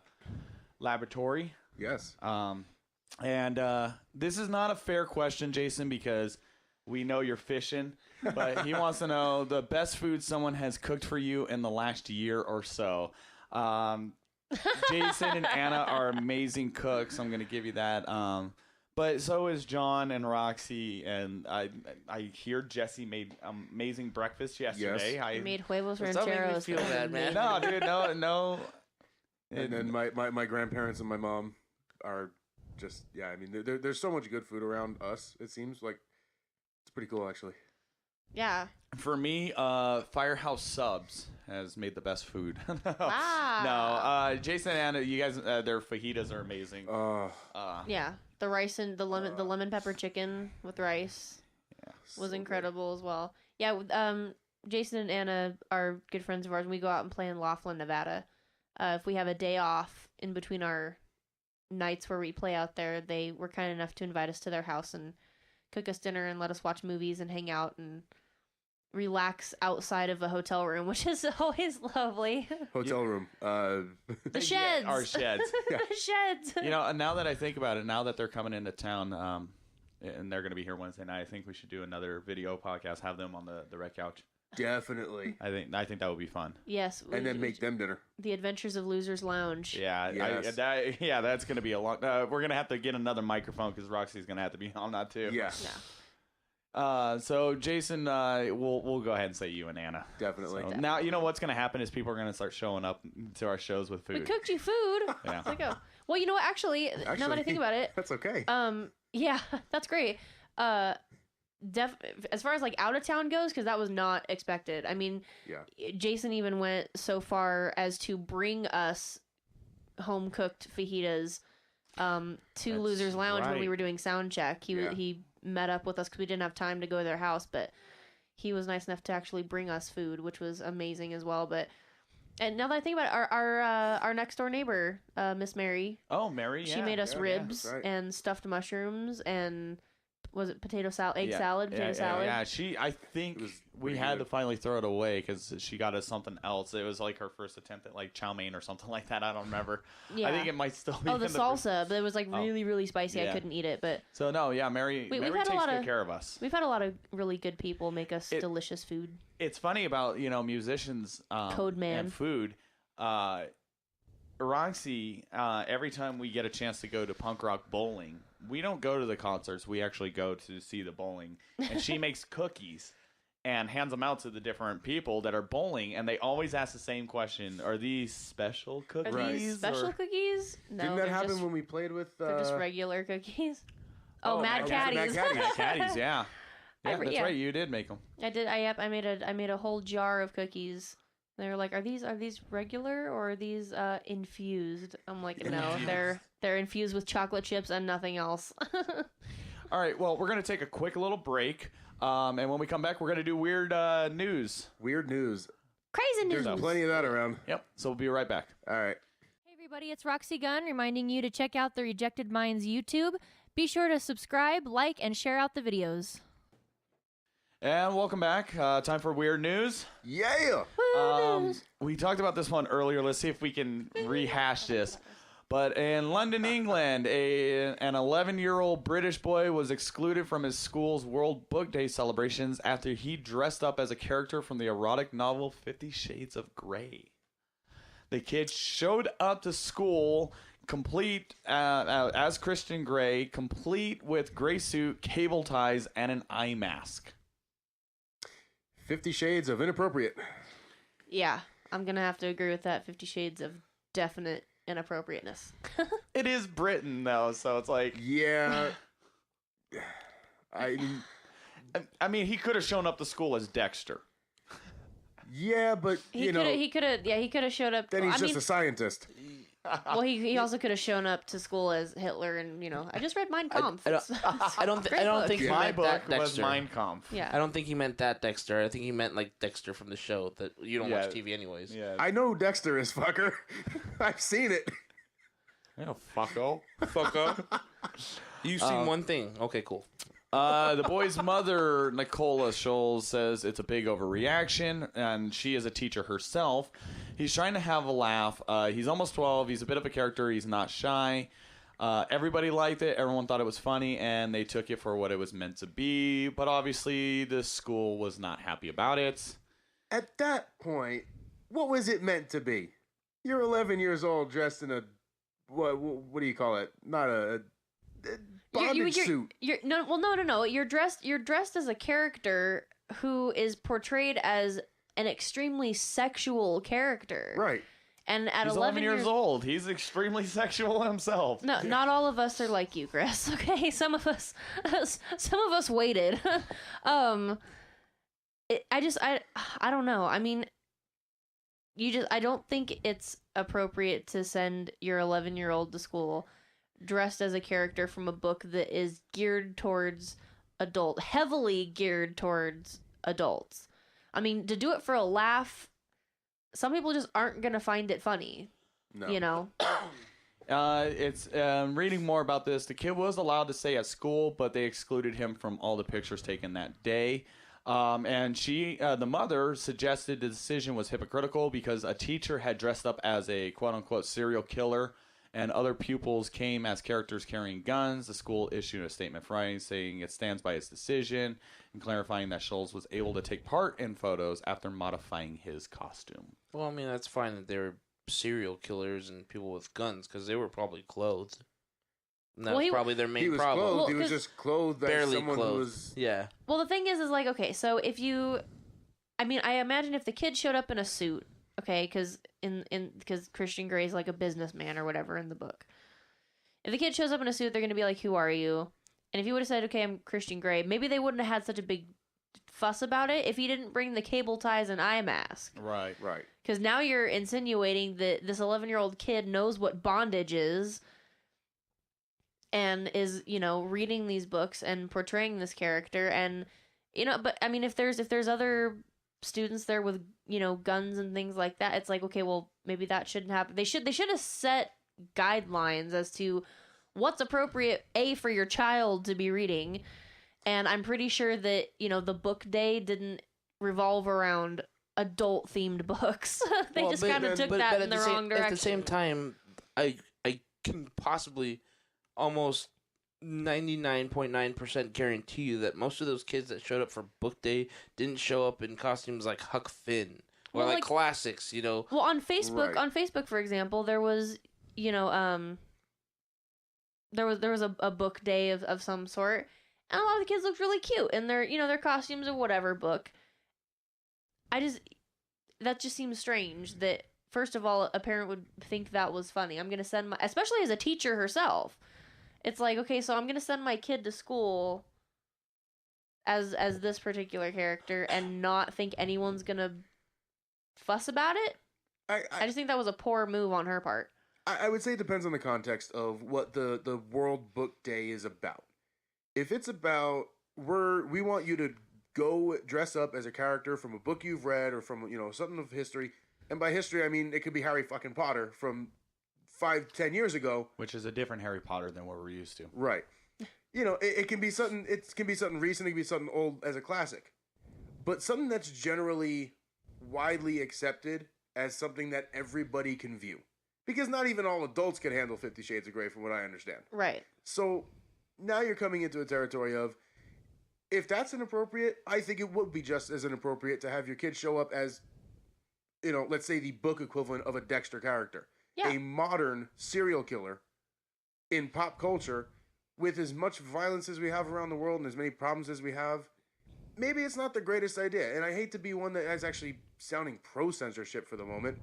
laboratory. Yes. And this is not a fair question, Jason, because we know you're fishing, but he wants to know the best food someone has cooked for you in the last year or so. Jason and Anna are amazing cooks. I'm going to give you that. But so is John and Roxy, and I hear Jesse made amazing breakfast yesterday. Yes. I made huevos Don't make me rancheros. feel bad, man. No, dude, no. And then my grandparents and my mom are just, I mean, there's so much good food around us, it seems. Like, it's pretty cool, actually. Yeah. For me, Firehouse Subs has made the best food. Wow. No, Jason and Anna, you guys, their fajitas are amazing. Yeah. The rice and the lemon pepper chicken with rice was incredible as well. Yeah. Jason and Anna are good friends of ours. We go out and play in Laughlin, Nevada. If we have a day off in between our nights where we play out there, they were kind enough to invite us to their house and cook us dinner and let us watch movies and hang out and relax outside of a hotel room, which is always lovely. Hotel room. The sheds. Our sheds. The sheds. You know, now that I think about it, now that they're coming into town, and they're going to be here Wednesday night, I think we should do another video podcast, have them on the red couch. Definitely. I think that would be fun. Yes. And then make them dinner. The Adventures of Losers Lounge. Yeah. Yes. That's going to be a long... we're going to have to get another microphone because Roxy's going to have to be on that too. Yeah. So Jason, we'll go ahead and say you and Anna. Definitely. So now, you know what's going to happen is people are going to start showing up to our shows with food. We cooked you food. Yeah. It's like, oh. Well, you know what? Actually, now that I think about it, that's okay. yeah, that's great. As far as like out of town goes, because that was not expected. I mean, Jason even went so far as to bring us home cooked fajitas to Losers Lounge when we were doing sound check. He met up with us because we didn't have time to go to their house, but he was nice enough to actually bring us food, which was amazing as well. And now that I think about it, our next door neighbor, Miss Mary. Oh, Mary, she made us ribs and stuffed mushrooms and was it potato salad, potato salad? Yeah, I think we had to finally throw it away because she got us something else. It was like her first attempt at like chow mein or something like that. I don't remember. Yeah. I think it might still be. Oh, the salsa, but it was like really, really spicy. I couldn't eat it, but so no, Mary takes good care of us. We've had a lot of really good people make us delicious food. It's funny about musicians, Code Man, and food. Roxy, every time we get a chance to go to punk rock bowling, we don't go to the concerts. We actually go to see the bowling. And she makes cookies and hands them out to the different people that are bowling. And they always ask the same question. Are these special cookies? Are these special cookies? No, didn't that happen when we played with... They're just regular cookies. Mad Caddies. Mad Caddies, yeah. Yeah, that's right. You did make them. I did. I made a whole jar of cookies. They were like, "Are these regular or are these infused?" I'm like, "No, they're infused with chocolate chips and nothing else." All right. Well, we're gonna take a quick little break, and when we come back, we're gonna do weird news. Weird news. Crazy news. There's plenty of that around. Yep. So we'll be right back. All right. Hey everybody, it's Roxy Gunn reminding you to check out the Rejected Minds YouTube. Be sure to subscribe, like, and share out the videos. And welcome back. Time for weird news. Yeah. We talked about this one earlier. Let's see if we can rehash this. But in London, England, an 11-year-old British boy was excluded from his school's World Book Day celebrations after he dressed up as a character from the erotic novel 50 Shades of Grey. The kid showed up to school complete as Christian Grey, complete with gray suit, cable ties, and an eye mask. 50 Shades of Inappropriate. Yeah, I'm going to have to agree with that. 50 Shades of definite inappropriateness. It is Britain, though, so it's like... Yeah. I mean, he could have shown up to school as Dexter. Yeah, but, he could have showed up... Then he's just a scientist. Well, he also could have shown up to school as Hitler, and I just read Mein Kampf. I don't Great book. think he My meant book that was Dexter. Mein Kampf. Yeah. I don't think he meant that Dexter. I think he meant like Dexter from the show that you don't Yeah. watch TV anyways. Yeah. I know who Dexter is, fucker. I've seen it. Yeah, fucko. Fuck up. You've seen one thing. Okay, cool. The boy's mother, Nicola Scholes, says it's a big overreaction, and she is a teacher herself. He's trying to have a laugh. He's almost 12. He's a bit of a character. He's not shy. Everybody liked it. Everyone thought it was funny, and they took it for what it was meant to be. But obviously, the school was not happy about it. At that point, what was it meant to be? You're 11 years old, dressed in a what do you call it? Not a bondage suit. No. You're dressed as a character who is portrayed as an extremely sexual character. Right. And at He's 11 years old. He's extremely sexual himself. No, not all of us are like you, Chris. Okay, some of us waited. I don't know. I mean, I don't think it's appropriate to send your 11-year-old to school dressed as a character from a book that is heavily geared towards adults. I mean, to do it for a laugh, some people just aren't going to find it funny. No. It's reading more about this. The kid was allowed to stay at school, but they excluded him from all the pictures taken that day. And the mother suggested the decision was hypocritical because a teacher had dressed up as a quote-unquote serial killer, and other pupils came as characters carrying guns. The school issued a statement Friday saying it stands by its decision and clarifying that Scholes was able to take part in photos after modifying his costume. Well, I mean, that's fine that they were serial killers and people with guns because they were probably clothed. And that was probably their main He was problem. clothed. Well, he was 'cause- just clothed as Barely someone clothed. who was... Yeah. Well, the thing is like, okay, so if you, I mean, I imagine if the kid showed up in a suit, okay, because Christian Grey's like a businessman or whatever in the book. If the kid shows up in a suit, they're gonna be like, "Who are you?" And if you would have said, "Okay, I'm Christian Grey," maybe they wouldn't have had such a big fuss about it if he didn't bring the cable ties and eye mask. Right. Right. Because now you're insinuating that this 11-year-old kid knows what bondage is and is, reading these books and portraying this character. And, but I mean, if there's other students there with, guns and things like that, it's like, okay, well, maybe that shouldn't happen. They should have set guidelines as to what's appropriate, for your child to be reading. And I'm pretty sure that, the book day didn't revolve around adult-themed books. They just kind of took that in the wrong direction. At the same time, I can possibly almost 99.9% guarantee you that most of those kids that showed up for book day didn't show up in costumes like Huck Finn or like classics, Well, on Facebook, Right. For example, there was, there was a book day of some sort, and a lot of the kids looked really cute in their, their costumes or whatever book. That just seems strange that, first of all, a parent would think that was funny. I'm going to send especially as a teacher herself. It's like, okay, so I'm going to send my kid to school as this particular character and not think anyone's going to fuss about it. I just think that was a poor move on her part. I would say it depends on the context of what the World Book Day is about. If it's about we want you to go dress up as a character from a book you've read or from something of history, and by history I mean it could be Harry fucking Potter from 5-10 years ago, Which is a different Harry Potter than what we're used to. right? It can be something. It can be something recent. It can be something old as a classic, but something that's generally widely accepted as something that everybody can view. Because not even all adults can handle 50 Shades of Grey, from what I understand. Right. So now you're coming into a territory of, if that's inappropriate, I think it would be just as inappropriate to have your kid show up as, let's say the book equivalent of a Dexter character. Yeah. A modern serial killer in pop culture with as much violence as we have around the world and as many problems as we have. Maybe it's not the greatest idea. And I hate to be one that is actually sounding pro-censorship for the moment,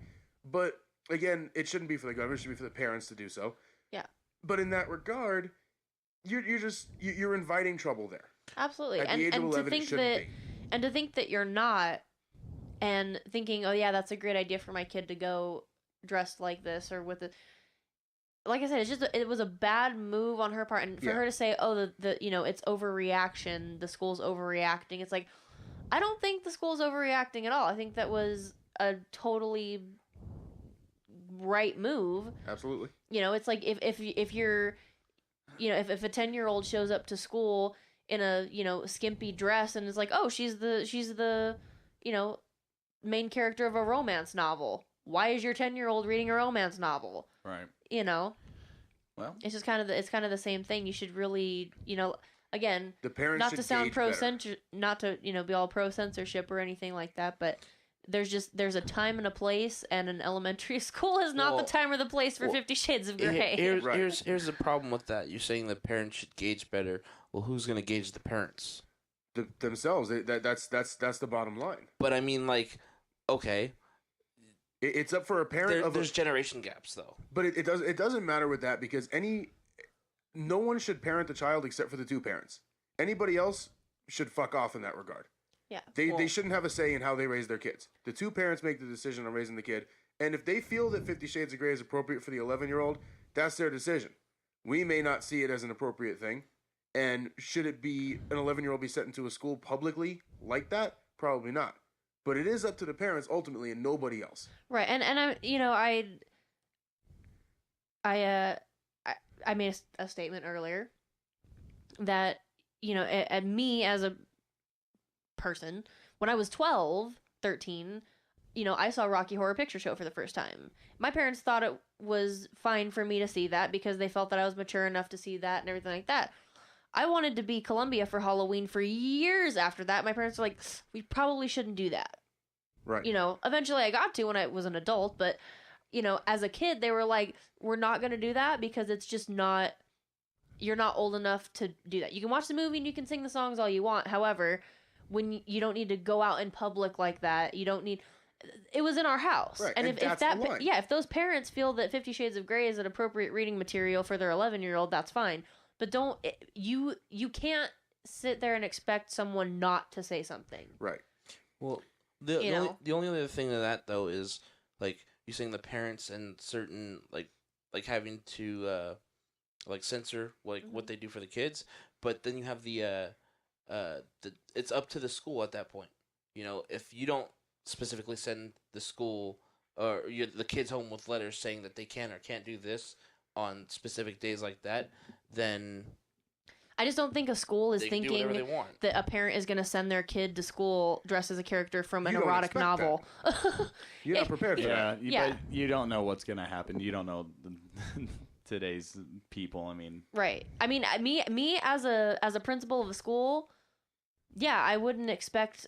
but again, it shouldn't be for the government. It should be for the parents to do so. Yeah. But in that regard, you're inviting trouble there. Absolutely. At the age of 11, it shouldn't be. And to think that you're not, and thinking, oh yeah, that's a great idea for my kid to go dressed like this or with it. like I said, it's just it was a bad move on her part, and for her to say, "Oh, the it's overreaction. The school's overreacting." It's like, I don't think the school's overreacting at all. I think that was a totally right move. Absolutely. It's like if you're, if a 10-year-old shows up to school in a skimpy dress and is like, "Oh, she's the main character of a romance novel." Why is your 10-year-old reading a romance novel? Right. Well, it's just kind of the same thing. You should really, again, The parents not should to sound gauge not to be all pro censorship or anything like that, but there's a time and a place, and an elementary school is not the time or the place for 50 Shades of Grey. Here's the problem with that. You're saying the parents should gauge better. Well, who's gonna gauge the parents? themselves. That's the bottom line. But I mean, like, okay, It's up for a parent. there's generation gaps though. But it doesn't matter with that, because no one should parent the child except for the two parents. Anybody else should fuck off in that regard. Yeah. They shouldn't have a say in how they raise their kids. The two parents make the decision on raising the kid, and if they feel that 50 Shades of Grey is appropriate for the 11-year-old, that's their decision. We may not see it as an appropriate thing, and should it be an 11-year-old be sent into a school publicly like that? Probably not. But it is up to the parents ultimately, and nobody else. Right, and I made a statement earlier that at me as a person, when I was 12, 13, I saw Rocky Horror Picture Show for the first time. My parents thought it was fine for me to see that because they felt that I was mature enough to see that and everything like that. I wanted to be Columbia for Halloween for years after that. My parents were like, we probably shouldn't do that. Right. Eventually I got to when I was an adult, but, as a kid, they were like, we're not going to do that because it's just not, you're not old enough to do that. You can watch the movie and you can sing the songs all you want. However, when you don't need to go out in public like that, you don't need, it was in our house. Right. And And if that's that, the line. if those parents feel that 50 Shades of Grey is an appropriate reading material for their 11-year-old, that's fine. But you can't sit there and expect someone not to say something. Right. Well, the only other thing to that though is like you saying the parents and certain like having to like censor what they do for the kids, but then you have the it's up to the school at that point. If you don't specifically send the school or the kids home with letters saying that they can or can't do this on specific days like that, then I just don't think a school is they can do thinking whatever they want. that a parent is going to send their kid to school dressed as a character from an You don't erotic expect novel. You're not prepared for that. But you don't know what's gonna happen. You don't know today's people. I mean, Right. I mean, me as a principal of a school, yeah, I wouldn't expect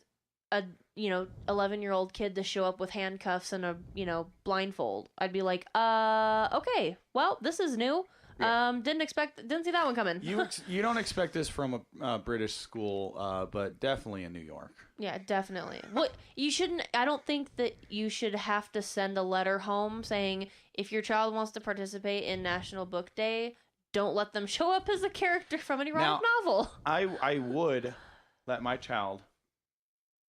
a 11-year-old kid to show up with handcuffs and a blindfold. I'd be like, okay, well, this is new. Yeah. Didn't see that one coming. you don't expect this from a British school, but definitely in New York. Yeah, definitely. Well, you shouldn't. I don't think that you should have to send a letter home saying if your child wants to participate in National Book Day, don't let them show up as a character from an erotic novel. I would let my child.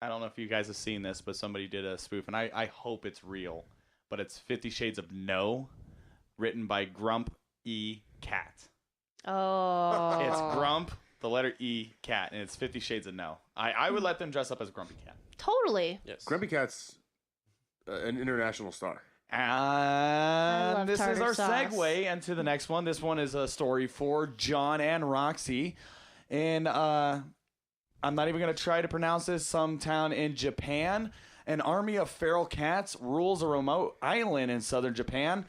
I don't know if you guys have seen this, but somebody did a spoof, and I hope it's real. But it's 50 Shades of No, written by Grump E. Cat. Oh. It's Grump, the letter E, Cat, and it's 50 Shades of No. I would let them dress up as Grumpy Cat. Totally. Yes. Grumpy Cat's an international star. And this is tartar our sauce. segue into the next one. This one is a story for John and Roxy. And I'm not even going to try to pronounce this. Some town in Japan. An army of feral cats rules a remote island in southern Japan.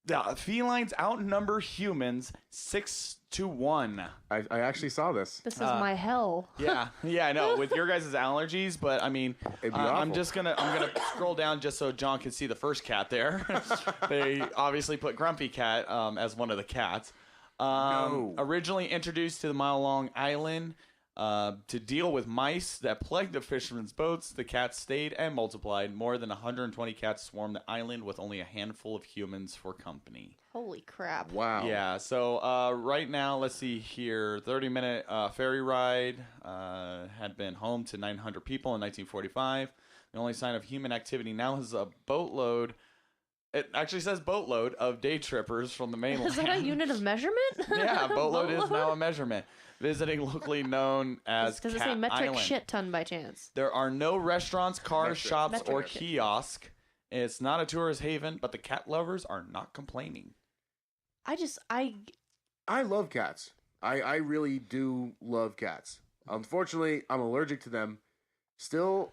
The felines outnumber humans 6-1. I actually saw this. This is my hell. Yeah, I know. With your guys' allergies, but I mean, It'd be I'm awful. gonna scroll down just so John can see the first cat there. They obviously put Grumpy Cat as one of the cats. No. Originally introduced to the mile-long island to deal with mice that plagued the fishermen's boats, the cats stayed and multiplied. More than 120 cats swarmed the island with only a handful of humans for company. Holy crap. Wow. Yeah, so right now, let's see here. 30-minute ferry ride had been home to 900 people in 1945. The only sign of human activity now is a boatload It actually says boatload of day trippers from the mainland. Is that a unit of measurement? Yeah, boatload is now a measurement. Visiting locally known as Does it Cat say metric Island. shit ton by chance? There are no restaurants, cars, Metric. shops, Metric. or kiosk. It's not a tourist haven, but the cat lovers are not complaining. I love cats. I really do love cats. Unfortunately, I'm allergic to them. Still,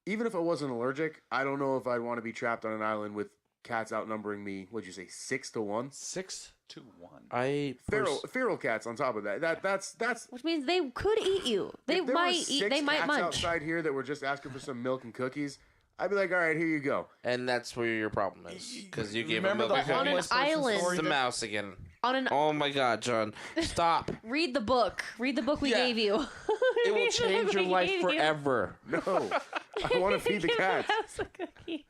even if I wasn't allergic, I don't know if I'd want to be trapped on an island with cats outnumbering me. What'd you say, 6-1? 6-1. Feral cats on top of that. That's Which means they could eat you. They if there might were eat. 6 They might cats munch. outside here that were just asking for some milk and cookies. I'd be like, all right, here you go. And that's where your problem is. Because you gave him Remember milk the and on an homeless cookies. person island. story It's the that- mouse again. On an Oh my god, John. Stop. read the book. Read the book we Yeah. gave you. It will Read the change book your we life gave you. forever. No, I want to feed the cats. Mouse a cookie.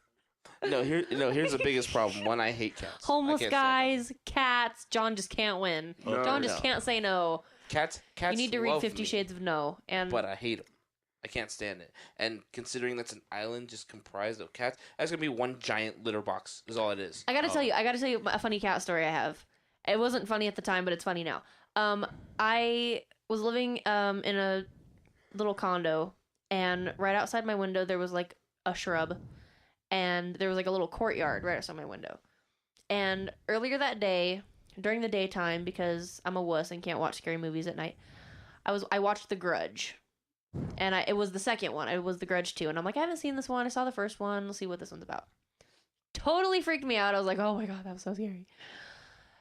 Here's the biggest problem. One, I hate cats. I Homeless can't stand guys, cats. John just can't win. No, John just no. can't say no. them. Cats You need to read love 50 me, Shades of No. And but I hate them. I can't stand it. And considering that's an island just comprised of cats, that's gonna be one giant litter box. Is all it is. I gotta tell you a funny cat story I have. It wasn't funny at the time, but it's funny now. I was living in a little condo, and right outside my window there was like a shrub, and there was like a little courtyard right outside my window. And earlier that day, during the daytime, because I'm a wuss and can't watch scary movies at night, I watched The Grudge. And it was the second one. It was The Grudge 2. And I'm like, I haven't seen this one. I saw the first one. Let's see what this one's about. Totally freaked me out. I was like, oh my god, that was so scary.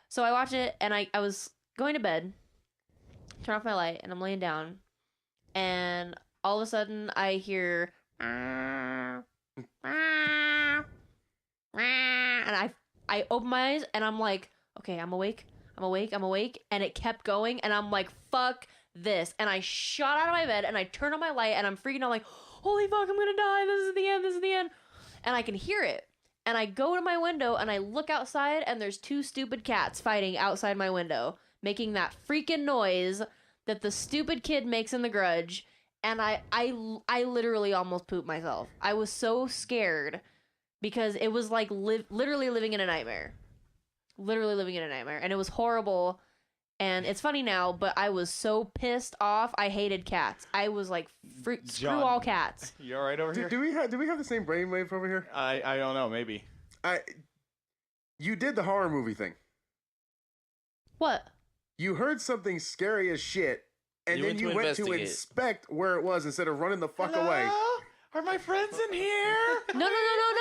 So I watched it, and I was going to bed, turn off my light, and I'm laying down, and all of a sudden I hear, and I open my eyes, and I'm like, okay, I'm awake, and it kept going, and I'm like, fuck this, and I shot out of my bed, and I turned on my light, and I'm freaking out like, holy fuck, I'm gonna die, this is the end, and I can hear it. And I go to my window and I look outside, and there's 2 stupid cats fighting outside my window, making that freaking noise that the stupid kid makes in The Grudge. And I literally almost pooped myself. I was so scared because it was like literally living in a nightmare. Literally living in a nightmare. And it was horrible. And it's funny now, but I was so pissed off. I hated cats. I was like, screw John. all cats. You all right over here? Do we have the same brainwave over here? I don't know. Maybe. You did the horror movie thing. What? You heard something scary as shit, and You then went you to went to investigate. inspect where it was instead of running the fuck away. Are my friends in here? No.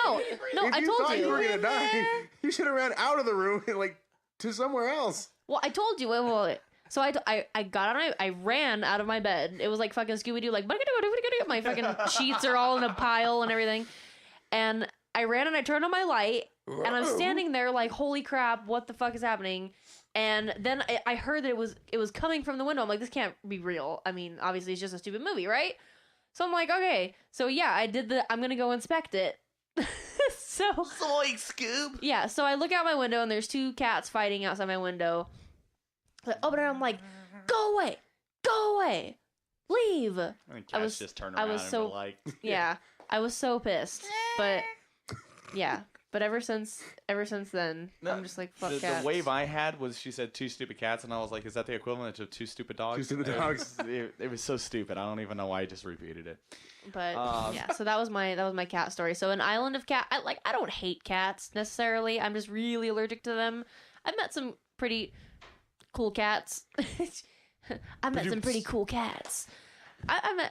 No, If I you told thought you you. were gonna die, you should have ran out of the room and like to somewhere else. Well, I told you. Well, so I got on. I ran out of my bed. It was like fucking Scooby Doo. Like my fucking sheets are all in a pile and everything. And I ran and I turned on my light, and I'm standing there like, holy crap, what the fuck is happening? And then I heard that it was coming from the window. I'm like, this can't be real. I mean, obviously it's just a stupid movie, right? So I'm like, okay. So yeah, I'm gonna go inspect it. So Zoink, Scoob. yeah, so I look out my window and there's 2 cats fighting outside my window. I open it, I'm like, go away, leave. I think I cats was- just turn I around was and so- be like, Yeah, I was so pissed. But yeah, but ever since then, No, I'm just like, fuck the cats. wave I had was she said 2 stupid cats, and I was like, is that the equivalent of 2 stupid dogs? 2 stupid dogs. It was so stupid. I don't even know why I just repeated it. But Um, yeah, so that was my cat story. So an island of cat. I don't hate cats necessarily. I'm just really allergic to them. I've met some pretty cool cats. I've met some pretty cool cats. I've met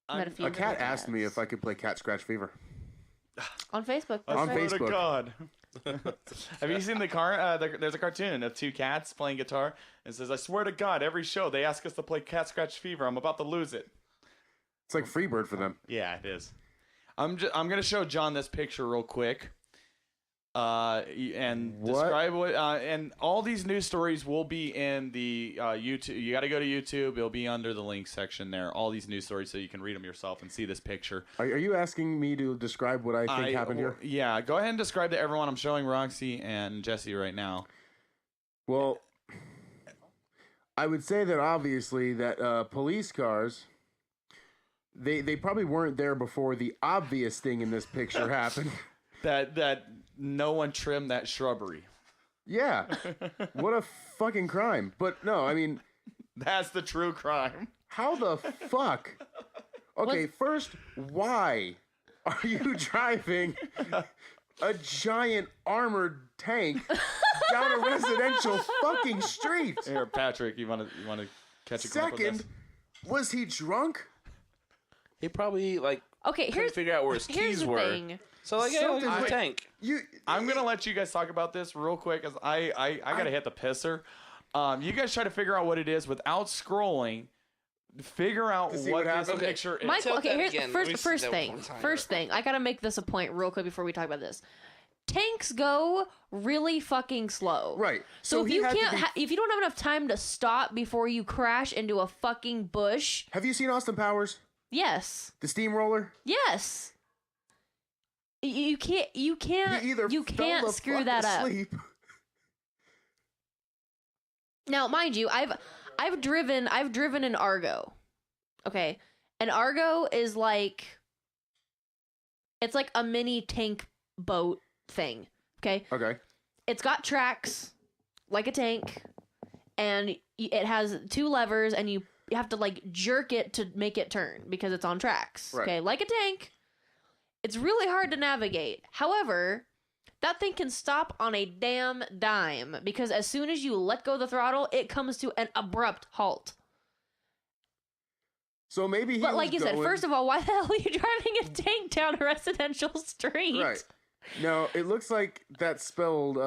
a few. A cat cool asked me cats. if I could play Cat Scratch Fever. On Facebook. On that's right. Facebook. God. Have you seen the car? There's a cartoon of 2 cats playing guitar. And it says, I swear to God, every show they ask us to play Cat Scratch Fever. I'm about to lose it. It's like Freebird for them. Yeah, it is. I'm gonna show John this picture real quick, and What? describe what. And all these news stories will be in the YouTube. You got to go to YouTube. It'll be under the link section there. All these news stories, so you can read them yourself and see this picture. Are you asking me to describe what I think happened here? Yeah, go ahead and describe to everyone. I'm showing Roxy and Jesse right now. Well, I would say that obviously that police cars, they probably weren't there before the obvious thing in this picture happened. That no one trimmed that shrubbery. Yeah. What a fucking crime. But no, I mean, That's the true crime. how the fuck? Okay, first, why are you driving a giant armored tank down a residential fucking street? Here, Patrick, you want to catch a glimpse of Second, this? was he drunk? He probably Okay, couldn't here's figure out where his here's keys the were. thing. So yeah, Something he's a like- tank. I'm gonna let you guys talk about this real quick, cause I gotta hit the pisser. You guys try to figure out what it is without scrolling. Figure out To see what what this happened? picture is. Michael, Tell okay, that here's again. Let me see first that thing. one time. First thing, I gotta make this a point real quick before we talk about this. Tanks go really fucking slow. Right. So if he you had to can't, be- if you don't have enough time to stop before you crash into a fucking bush, Have you seen Austin Powers? yes, The steamroller? yes, you can't, you can't, He either you fell can't the screw fuck that up. asleep. Now, mind you, I've driven an Argo. Okay. An Argo is like, it's like a mini tank boat thing. Okay. Okay. It's got tracks like a tank, and it has 2 levers, and you have to like jerk it to make it turn because it's on tracks. Right. Okay. Like a tank. It's really hard to navigate. However, that thing can stop on a damn dime because as soon as you let go of the throttle, it comes to an abrupt halt. So maybe he But was like you said, going- first of all, why the hell are you driving a tank down a residential street? Right. Now, it looks like that's spelled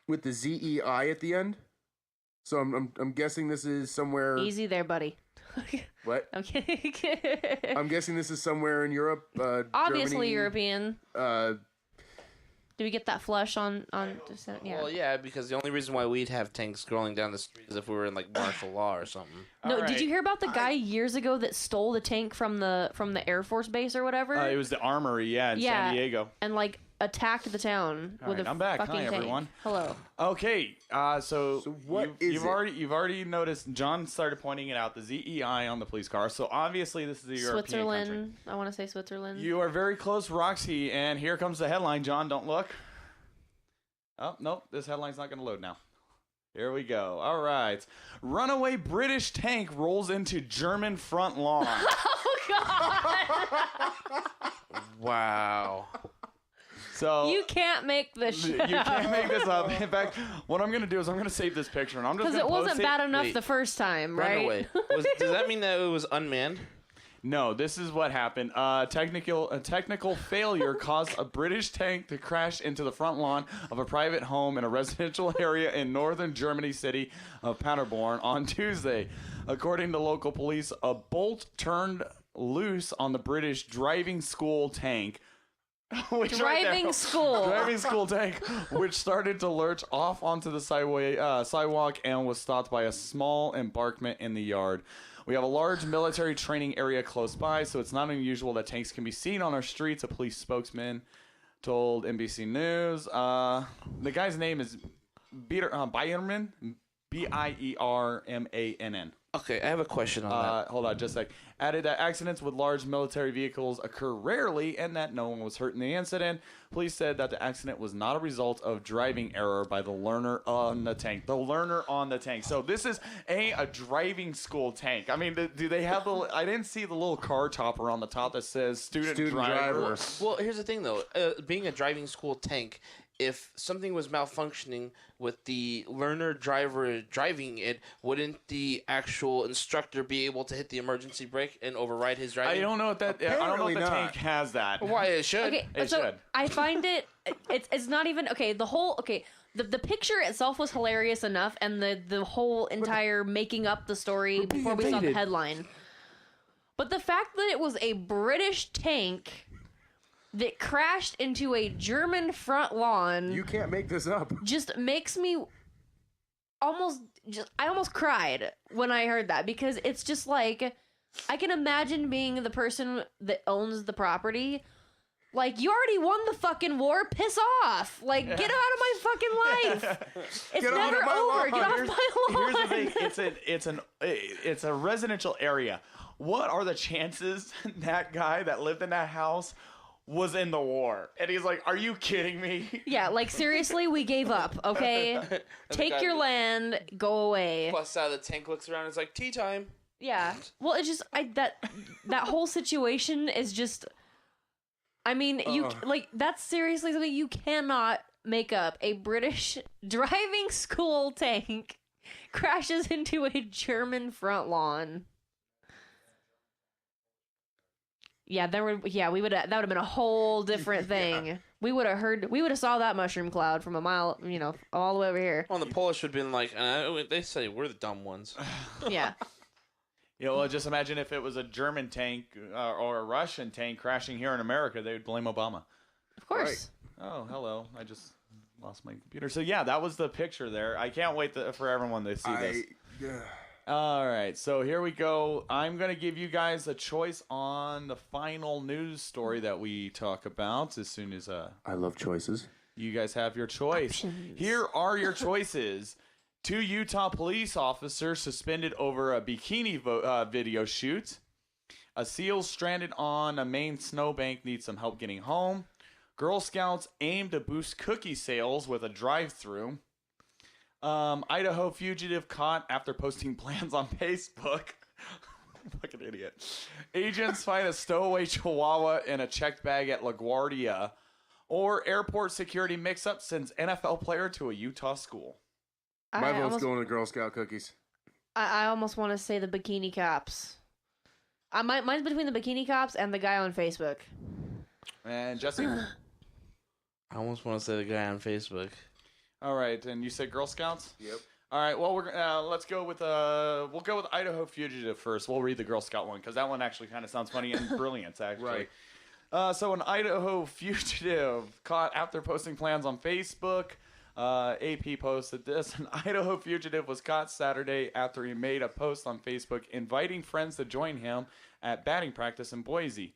with the Z-E-I at the end. So I'm guessing this is somewhere... Easy there, buddy. What? I'm kidding. I'm guessing this is somewhere in Europe. Obviously Germany, European. Do we get that flush on descent? Yeah. Well, yeah, because the only reason why we'd have tanks scrolling down the street is if we were in like martial law or something. No, All did right. you hear about the guy years ago that stole the tank from the Air Force base or whatever? It was the armory, in Yeah. San Diego. and like attacked the town All with right, a I'm back. fucking Hi, tank. everyone. Hello. Okay, so what is you've it? you've already noticed. John started pointing it out. The ZEI on the police car. So obviously this is a European Switzerland. country. I want to say Switzerland. You are very close, Roxy, and here comes the headline. John, don't look. Oh nope, this headline's not going to load now. Here we go. All right, runaway British tank rolls into German front lawn. Oh God! Wow. So You can't make this shit you up. can't make this up. In fact, what I'm going to do is I'm going to save this picture, and I'm just Because going it to post wasn't it. bad enough Wait. the first time, right? Runaway. Does that mean that it was unmanned? No, this is what happened. A technical failure caused a British tank to crash into the front lawn of a private home in a residential area in northern Germany city of Paderborn on Tuesday. According to local police, a bolt turned loose on the British driving school tank. Which Driving school. Driving school tank, which started to lurch off onto the sidewalk and was stopped by a small embankment in the yard. We have a large military training area close by, so it's not unusual that tanks can be seen on our streets, a police spokesman told NBC News. The guy's name is Bierman, Biermann. Okay, I have a question on that. Hold on, just a sec. Added that accidents with large military vehicles occur rarely and that no one was hurt in the incident. Police said that the accident was not a result of driving error by the learner on the tank. The learner on the tank. So this is a driving school tank. I mean, do they have the... I didn't see the little car topper on the top that says student driver. Well, here's the thing, though. Being a driving school tank, if something was malfunctioning with the learner driver driving it, wouldn't the actual instructor be able to hit the emergency brake and override his driving? I don't know if that... I don't know Apparently if the not. tank has that. Why it should. Okay, It so should. I find it's not even okay. The picture itself was hilarious enough, and the whole entire making up the story before we saw the invaded. headline. But the fact that it was a British tank that crashed into a German front lawn You can't make this up. just makes me I almost cried when I heard that, because it's just like I can imagine being the person that owns the property. Like, you already won the fucking war. Piss off. Like, get out of my fucking life. It's Get never off my over. lawn. Get off my lawn. Here's the thing. It's a residential area. What are the chances that guy that lived in that house was in the war. And he's like, are you kidding me? Yeah, like seriously, we gave up. Okay, take your land, go away. Plus, the tank looks around. It's like tea time. Yeah. Well, it's just that whole situation is just. I mean, you like that's seriously something you cannot make up. A British driving school tank crashes into a German front lawn. Yeah, that would have been a whole different thing. Yeah. We would have saw that mushroom cloud from a mile, all the way over here. Well, the Polish would have been like, they say we're the dumb ones. Yeah. Yeah, well, just imagine if it was a German tank or a Russian tank crashing here in America, they would blame Obama. Of course. Right. Oh, hello. I just lost my computer. So, yeah, that was the picture there. I can't wait for everyone to see this. Yeah. All right, so here we go. I'm going to give you guys a choice on the final news story that we talk about as soon as I love choices. You guys have your choice. Options. Here are your choices. 2 Utah police officers suspended over a bikini video shoot. A seal stranded on a Maine snowbank needs some help getting home. Girl Scouts aim to boost cookie sales with a drive-thru. Idaho fugitive caught after posting plans on Facebook. Fucking idiot. Agents find a stowaway chihuahua in a checked bag at LaGuardia. Or airport security mix-up sends NFL player to a Utah school. My vote's going to Girl Scout cookies. I almost want to say the bikini cops. Mine's between the bikini cops and the guy on Facebook. And Jesse? I almost want to say the guy on Facebook. All right, and you said Girl Scouts? Yep. All right, well, let's go with we'll go with Idaho fugitive first. We'll read the Girl Scout one because that one actually kind of sounds funny and brilliant, actually. Right. So an Idaho fugitive caught after posting plans on Facebook. AP posted this. An Idaho fugitive was caught Saturday after he made a post on Facebook inviting friends to join him at batting practice in Boise.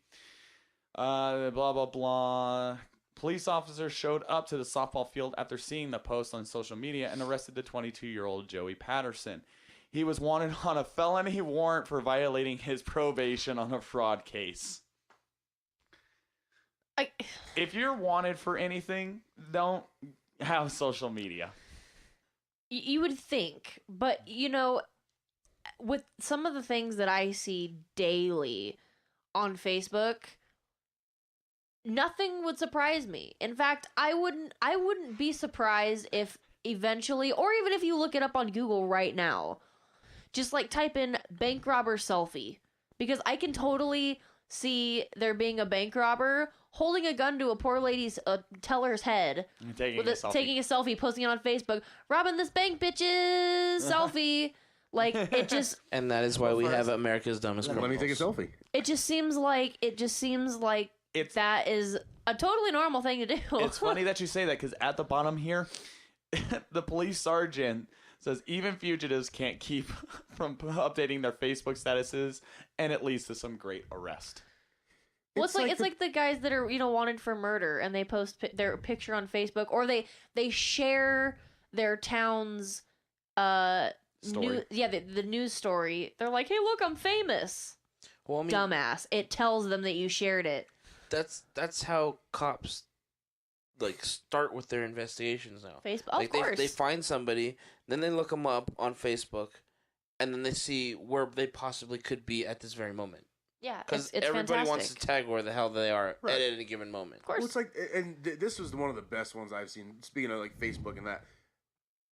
Blah, blah, blah. Police officers showed up to the softball field after seeing the post on social media and arrested the 22-year-old Joey Patterson. He was wanted on a felony warrant for violating his probation on a fraud case. If you're wanted for anything, don't have social media. You would think, but with some of the things that I see daily on Facebook, nothing would surprise me. In fact, I wouldn't be surprised if eventually, or even if you look it up on Google right now, just like type in bank robber selfie, because I can totally see there being a bank robber holding a gun to a poor lady's teller's head, taking a selfie, posting it on Facebook, robbing this bank, bitches, selfie. Like, it just... And that is why we have America's dumbest criminals. Let me take a selfie. It just seems like that is a totally normal thing to do. It's funny that you say that because at the bottom here, the police sergeant says even fugitives can't keep from updating their Facebook statuses, and it leads to some great arrest. Well, it's like the guys that are wanted for murder, and they post their picture on Facebook, or they share their town's story. The news story. They're like, hey, look, I'm famous. Well, I mean, dumbass. It tells them that you shared it. That's how cops start with their investigations now. Facebook, of course. They find somebody, then they look them up on Facebook, and then they see where they possibly could be at this very moment. Yeah, because it's everybody fantastic. wants to tag where the hell they are at any given moment. Of course. Well, it's like, and this was one of the best ones I've seen. Speaking of Facebook and that,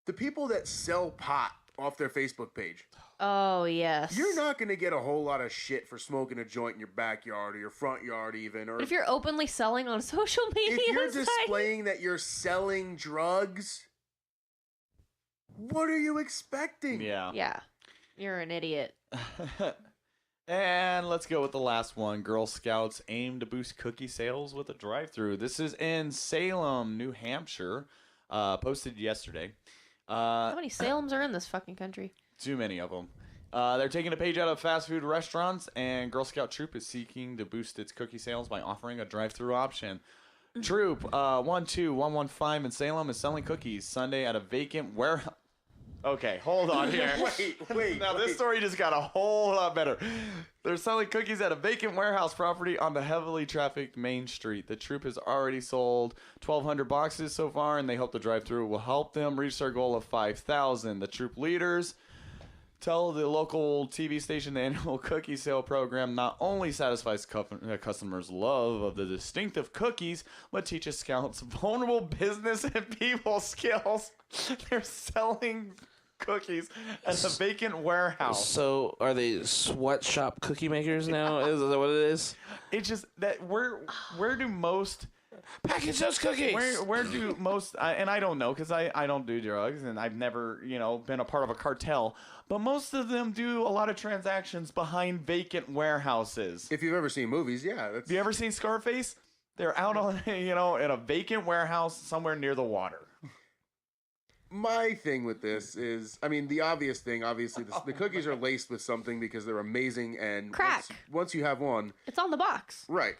the people that sell pot off their Facebook page. Oh yes. You're not going to get a whole lot of shit for smoking a joint in your backyard or your front yard, even. Or if you're openly selling on social media, if you're displaying that you're selling drugs, what are you expecting? Yeah, you're an idiot. And let's go with the last one. Girl Scouts aim to boost cookie sales with a drive-thru. This is in Salem, New Hampshire. Posted yesterday. How many Salems are in this fucking country? Too many of them. They're taking a page out of fast food restaurants, and Girl Scout Troop is seeking to boost its cookie sales by offering a drive-thru option. Troop 12115 in Salem is selling cookies Sunday at a vacant warehouse. Okay, hold on here. Wait. Now this story just got a whole lot better. They're selling cookies at a vacant warehouse property on the heavily trafficked Main Street. The troop has already sold 1,200 boxes so far, and they hope the drive-thru will help them reach their goal of 5,000. The troop leaders tell the local TV station the annual cookie sale program not only satisfies customers' love of the distinctive cookies, but teaches scouts vulnerable business and people skills. They're selling cookies at a vacant warehouse. So are they sweatshop cookie makers now? Is that what it is? It's just that where do most Package those cookies. where do most and I don't know because I don't do drugs and I've never been a part of a cartel, but most of them do a lot of transactions behind vacant warehouses. If you've ever seen movies, yeah. Have you ever seen Scarface? They're out on in a vacant warehouse somewhere near the water. My thing with this is, I mean, the obvious thing, obviously, the cookies are laced with something because they're amazing, and Crack. Once you have one, It's on the box. right?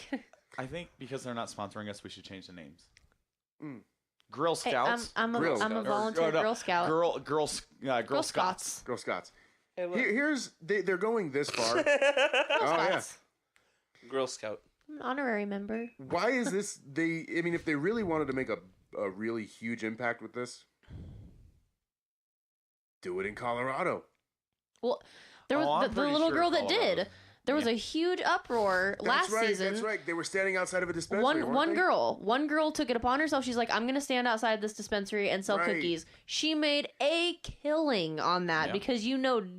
I think because they're not sponsoring us, we should change the names. Girl Hey, Scouts. I'm a Girl volunteer Girl Scout. Girl Scouts. Scots. Girl Scouts. They're going this far. Girl Oh, yeah. Scouts. Girl Scout. I'm an honorary member. Why is this? I mean, if they really wanted to make a really huge impact with this, do it in Colorado. Well, there was Oh, I'm the pretty little sure girl that Colorado. did. There was a huge uproar last season. That's right. They were standing outside of a dispensary. One girl took it upon herself. She's like, I'm gonna stand outside this dispensary and sell Right. cookies. She made a killing on that Yeah. because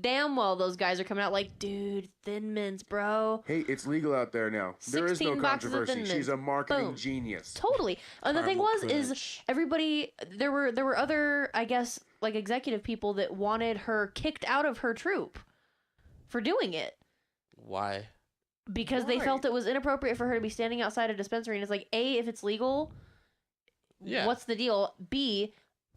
damn well those guys are coming out like, dude, Thin Mints, bro. Hey, it's legal out there now. There is no 16 boxes of controversy. Thin She's Mints. a marketing Boom. genius. Totally. And the thing Caramel was, is Crunch. everybody there were other, I guess, like executive people that wanted her kicked out of her troop for doing it. Why? Because they Why? felt it was inappropriate for her to be standing outside a dispensary. And it's like, A, if it's legal, Yeah. what's the deal? B,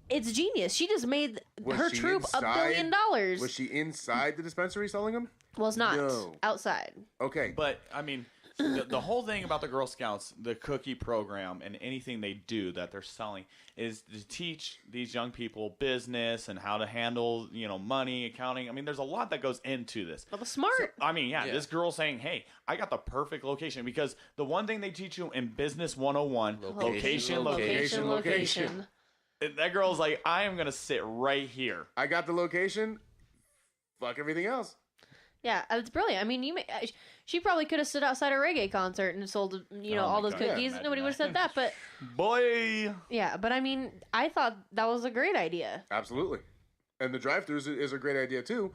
it's genius. She just made Was her she troop inside? $1 billion. Was she inside the dispensary selling them? Well, it's not. No. Outside. Okay. But I mean, the whole thing about the Girl Scouts, the cookie program, and anything they do that they're selling is to teach these young people business and how to handle, money, accounting. I mean, there's a lot that goes into this. But the smart. I mean, Yeah. this girl saying, "Hey, I got the perfect location," because the one thing they teach you in Business 101, location. Location. That girl's like, "I am gonna sit right here." I got the location. Fuck everything else. Yeah, it's brilliant. I mean, she probably could have stood outside a reggae concert and sold, Oh all my those God, yeah, cookies. imagine Nobody would have that. said that. But Boy, yeah, but I mean, I thought that was a great idea. Absolutely. And the drive-throughs is a great idea too.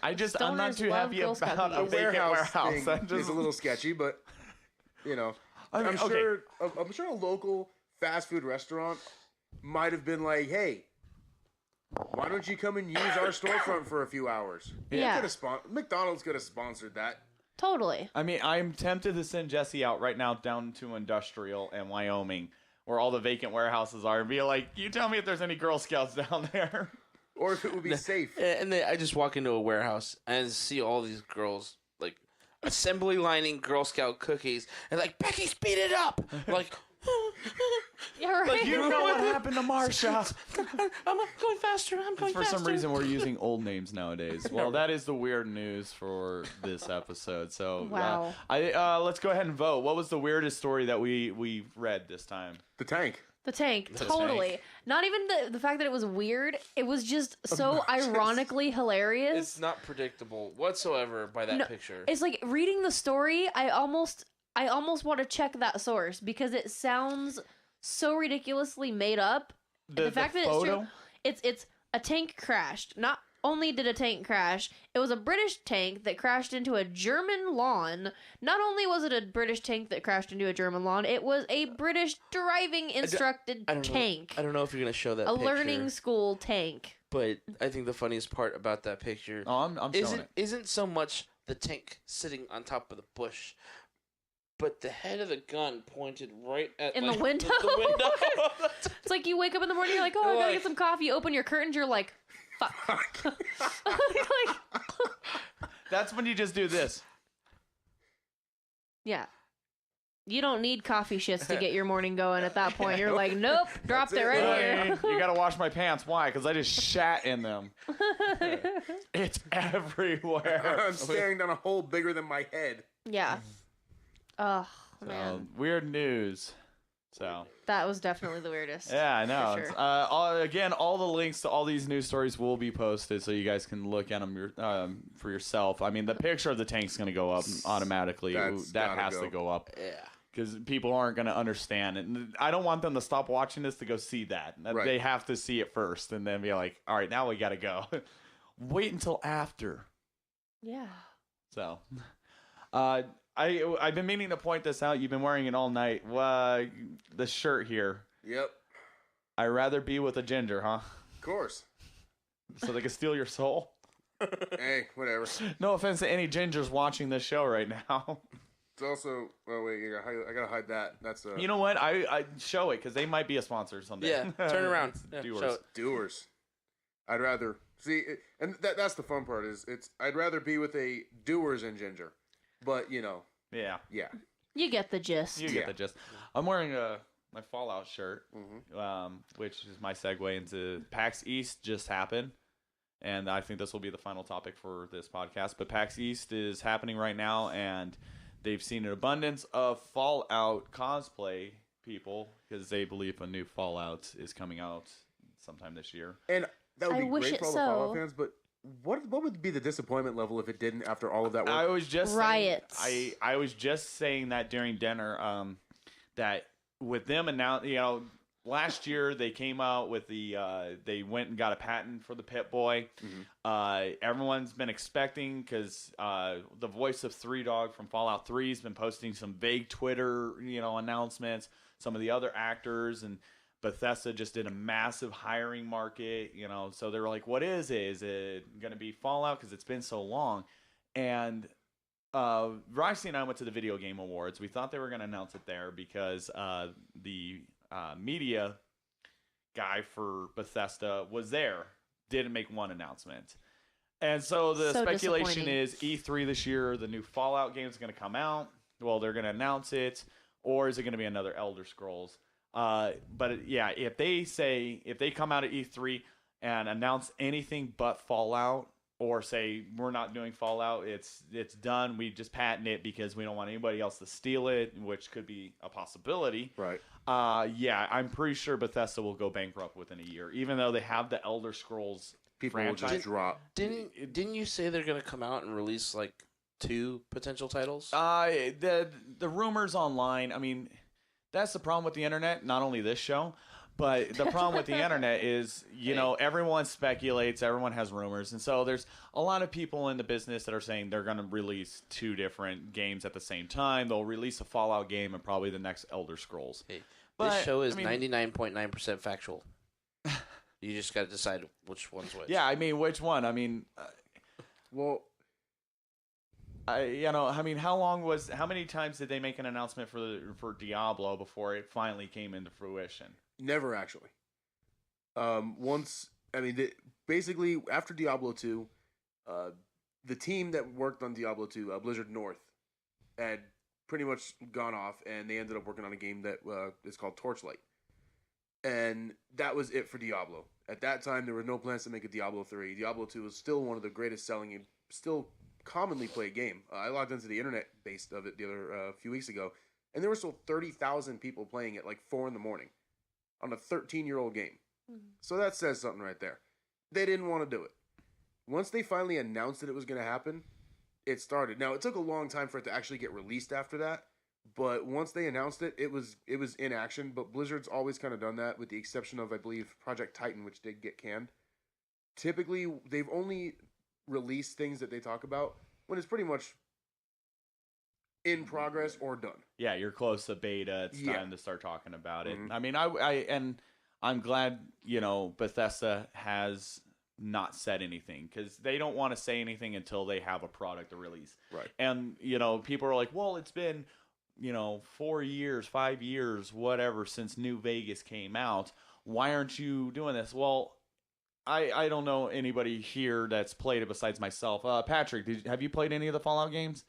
I'm not Stoners too love happy Girl Scout about a cookies. vacant warehouse. Thing I'm just is a little sketchy, but I mean, I'm okay. sure. I'm sure a local fast food restaurant might have been like, "Hey, why don't you come and use our storefront for a few hours?" Yeah. McDonald's could have sponsored that. Totally. I mean, I'm tempted to send Jesse out right now down to Industrial in Wyoming, where all the vacant warehouses are, and be like, "You tell me if there's any Girl Scouts down there." Or if it would be safe. And then I just walk into a warehouse and see all these girls like assembly lining Girl Scout cookies and like, Becky, speed it up. I'm like, Yeah, right. You know what happened to Marsha? I'm going faster. I'm going For faster. some reason, we're using old names nowadays. Well, that is the weird news for this episode. So, Wow. let's go ahead and vote. What was the weirdest story that we read this time? The tank. The tank, totally. Not even the fact that it was weird. It was just so ironically hilarious. It's not predictable whatsoever by that No, picture. It's like reading the story. I almost want to check that source because it sounds so ridiculously made up. The fact that it's true. It's a tank crashed. Not only did a tank crash, it was a British tank that crashed into a German lawn. Not only was it a British tank that crashed into a German lawn, it was a British driving instructed tank. I don't know if you're gonna show that A picture, learning school tank. but I think the funniest part about that picture I'm showing it. isn't so much the tank sitting on top of the bush, but the head of the gun pointed right at In the window? The window. It's like you wake up in the morning, you're like, oh, I gotta Like- get some coffee. You open your curtains, you're like, fuck. Like, That's when you just do this. yeah. You don't need coffee shits to get your morning going at that point. You're like, nope, dropped it right here. You gotta wash my pants. Why? Because I just shat in them. It's everywhere. I'm staring down a hole bigger than my head. Yeah. Oh, man. Weird news. So That was definitely the weirdest. yeah, I know. For sure. All the links to all these news stories will be posted, so you guys can look at them for yourself. I mean, the picture of the tank's going to go up automatically. That's That gotta has go. to go up. Yeah. Because people aren't going to understand it. And I don't want them to stop watching this to go see that. Right. They have to see it first and then be like, all right, now we got to go. Wait until after. Yeah. So, I've been meaning to point this out. You've been wearing it all night. The shirt here. Yep. I'd rather be with a ginger, huh? Of course. So they can steal your soul? Hey, whatever. No offense to any gingers watching this show right now. It's also. Oh wait, I gotta hide that. That's You know what? I show it because they might be a sponsor someday. Yeah, turn around. Yeah, Doers. show it. doers. I'd rather see, and that's the fun part is I'd rather be with a doers and ginger, but Yeah, yeah. You get the gist. you get the gist. I'm wearing my Fallout shirt, Mm-hmm. which is my segue into PAX East just happened. And I think this will be the final topic for this podcast. But PAX East is happening right now, and they've seen an abundance of Fallout cosplay people because they believe a new Fallout is coming out sometime this year. And that would I be wish great it for all the so. Fallout fans, but what would be the disappointment level if it didn't after all of that work? I was just Riots. I was just saying that during dinner. That with them last year they came out with they went and got a patent for the Pit Boy. Everyone's been expecting because the voice of Three Dog from Fallout 3 has been posting some vague Twitter announcements. Some of the other actors and Bethesda just did a massive hiring market. So they were like, "What is it? Is it going to be Fallout? Because it's been so long." And Roxy and I went to the Video Game Awards. We thought they were going to announce it there because the media guy for Bethesda was there, didn't make one announcement. And so the So speculation disappointing. is E3 this year, the new Fallout game is going to come out. Well, they're going to announce it, or is it going to be another Elder Scrolls? But yeah, if they come out at E3 and announce anything but Fallout, or say we're not doing Fallout, it's done. We just patent it because we don't want anybody else to steal it, which could be a possibility. Right. Yeah, I'm pretty sure Bethesda will go bankrupt within a year, even though they have the Elder Scrolls People will franchise. just drop. Didn't you say they're gonna come out and release like 2 potential titles? The rumors online. I mean, that's the problem with the internet. Not only this show. But the problem with the internet is, everyone speculates, everyone has rumors. And so there's a lot of people in the business that are saying they're going to release 2 different games at the same time. They'll release a Fallout game and probably the next Elder Scrolls. Hey, But, this show is I mean- 99.9% factual. You just got to decide which one's which. Yeah, I mean, which one? I mean, Well, how many times did they make an announcement for Diablo before it finally came into fruition? never actually. Basically after Diablo 2, the team that worked on Diablo 2, Blizzard North, had pretty much gone off, and they ended up working on a game that is called Torchlight. And that was it for Diablo. At that time, there were no plans to make a Diablo 3. Diablo 2 was still one of the greatest selling and still commonly played game. I logged into the internet based of it the other few weeks ago, and there were still 30,000 people playing it like 4 in the morning on a 13-year-old game. So that says something right there. They didn't want to do it. Once they finally announced that it was going to happen, it started. Now, it took a long time for it to actually get released after that, but once they announced it, it was in action. But Blizzard's always kind of done that, with the exception of, I believe, Project Titan, which did get canned. Typically, they've only released things that they talk about when it's pretty much in progress or done. Yeah, you're close to beta. It's Yeah. time to start talking about it. Mhm. I mean, I'm glad, Bethesda has not said anything because they don't want to say anything until they have a product to release. Right. And, people are like, well, it's been, 4 years, 5 years, whatever, since New Vegas came out. Why aren't you doing this? Well, I don't know anybody here that's played it besides myself. Patrick, have you played any of the Fallout games?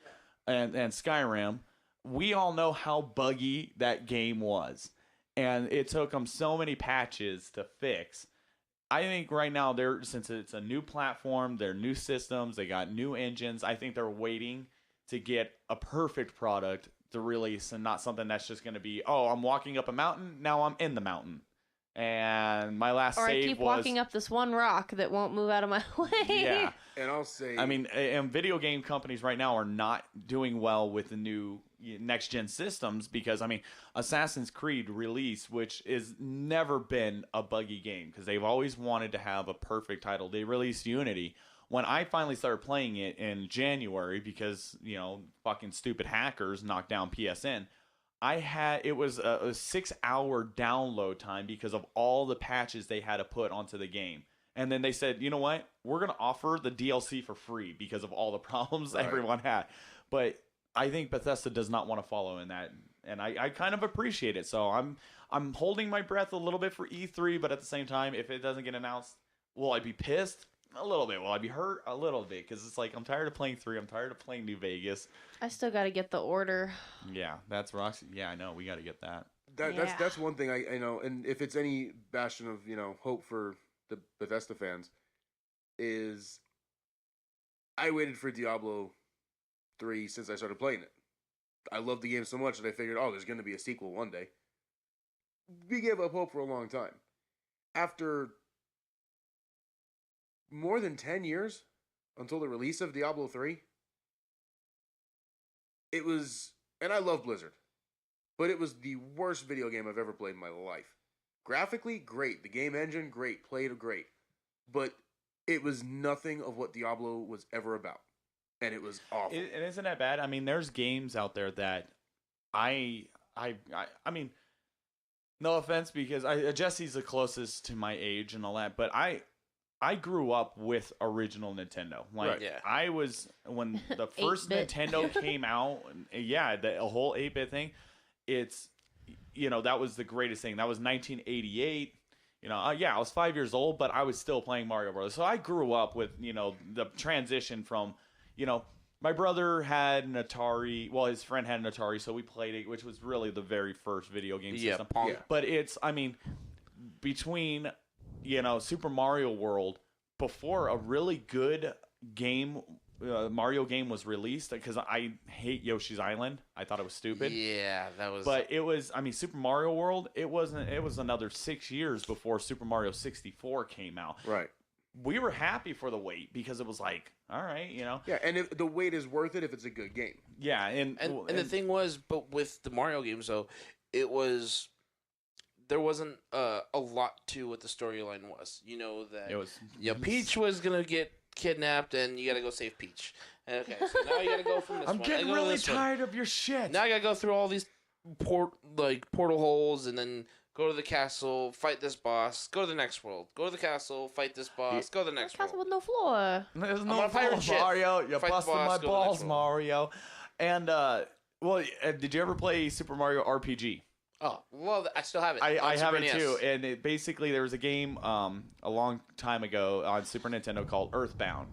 And Skyrim. we all know how buggy that game was, and it took them so many patches to fix. I think right now since it's a new platform, they're new systems, they got new engines. I think they're waiting to get a perfect product to release, and not something that's just going to be, oh, I'm walking up a mountain, now I'm in the mountain. And my last Or save I keep was walking up this one rock that won't move out of my way. yeah. And I'll say, I mean, and video game companies right now are not doing well with the new next gen systems because, I mean, Assassin's Creed release, which has never been a buggy game because they've always wanted to have a perfect title. They released Unity. When I finally started playing it in January because, fucking stupid hackers knocked down PSN, it was a 6-hour download time because of all the patches they had to put onto the game. And then they said, you know what? We're going to offer the DLC for free because of all the problems everyone had. But I think Bethesda does not want to follow in that. And I kind of appreciate it. So I'm holding my breath a little bit for E3, but at the same time, if it doesn't get announced, will I be pissed? A little bit. Will I be hurt? A little bit. Because it's like, I'm tired of playing 3. I'm tired of playing New Vegas. I still got to get the order. Yeah, that's Roxy. Yeah, I know. We got to get that. That's one thing I know. And if it's any bastion of, hope for the Bethesda fans, is I waited for Diablo 3 since I started playing it. I love the game so much that I figured, there's going to be a sequel one day. We gave up hope for a long time. After more than 10 years until the release of Diablo 3, it was, and I love Blizzard, but it was the worst video game I've ever played in my life. Graphically, great. The game engine, great. Played great. But it was nothing of what Diablo was ever about. And it was awful. And isn't that bad? I mean, there's games out there that I mean, no offense, because Jesse's the closest to my age and all that, but I grew up with original Nintendo. Like, I was, when the first 8-bit. Nintendo came out, the whole 8-bit thing, it's, that was the greatest thing. That was 1988. I was 5 years old, but I was still playing Mario Bros. So I grew up with, the transition from, my brother had an Atari. Well, his friend had an Atari, so we played it, which was really the very first video game system. Pong. Yeah. But it's, I mean, between, Super Mario World, before a really good game, Mario game was released, because I hate Yoshi's Island. I thought it was stupid. Yeah, that was. But it was, I mean, Super Mario World, it was another 6 years before Super Mario 64 came out. Right. We were happy for the wait because it was like, all right, Yeah, and if the wait is worth it if it's a good game. Yeah, and the thing was, but with the Mario games, though, there wasn't a lot to what the storyline was. That it was. Peach was gonna get kidnapped, and you gotta go save Peach. Okay, so now you gotta go from this I'm one. getting really tired of your shit. Now I gotta go through all these portal holes, and then go to the castle, fight this boss, go to the next world, go to the castle, fight this boss, go to the next Castle world. with no floor. There's on no a pirate balls, ship. Mario. You Fight the busted boss, my go to the balls, next world. Mario. And did you ever play Super Mario RPG? Oh, well, I still have it. I on have Super it NES. too. And basically, there was a game a long time ago on Super Nintendo called Earthbound.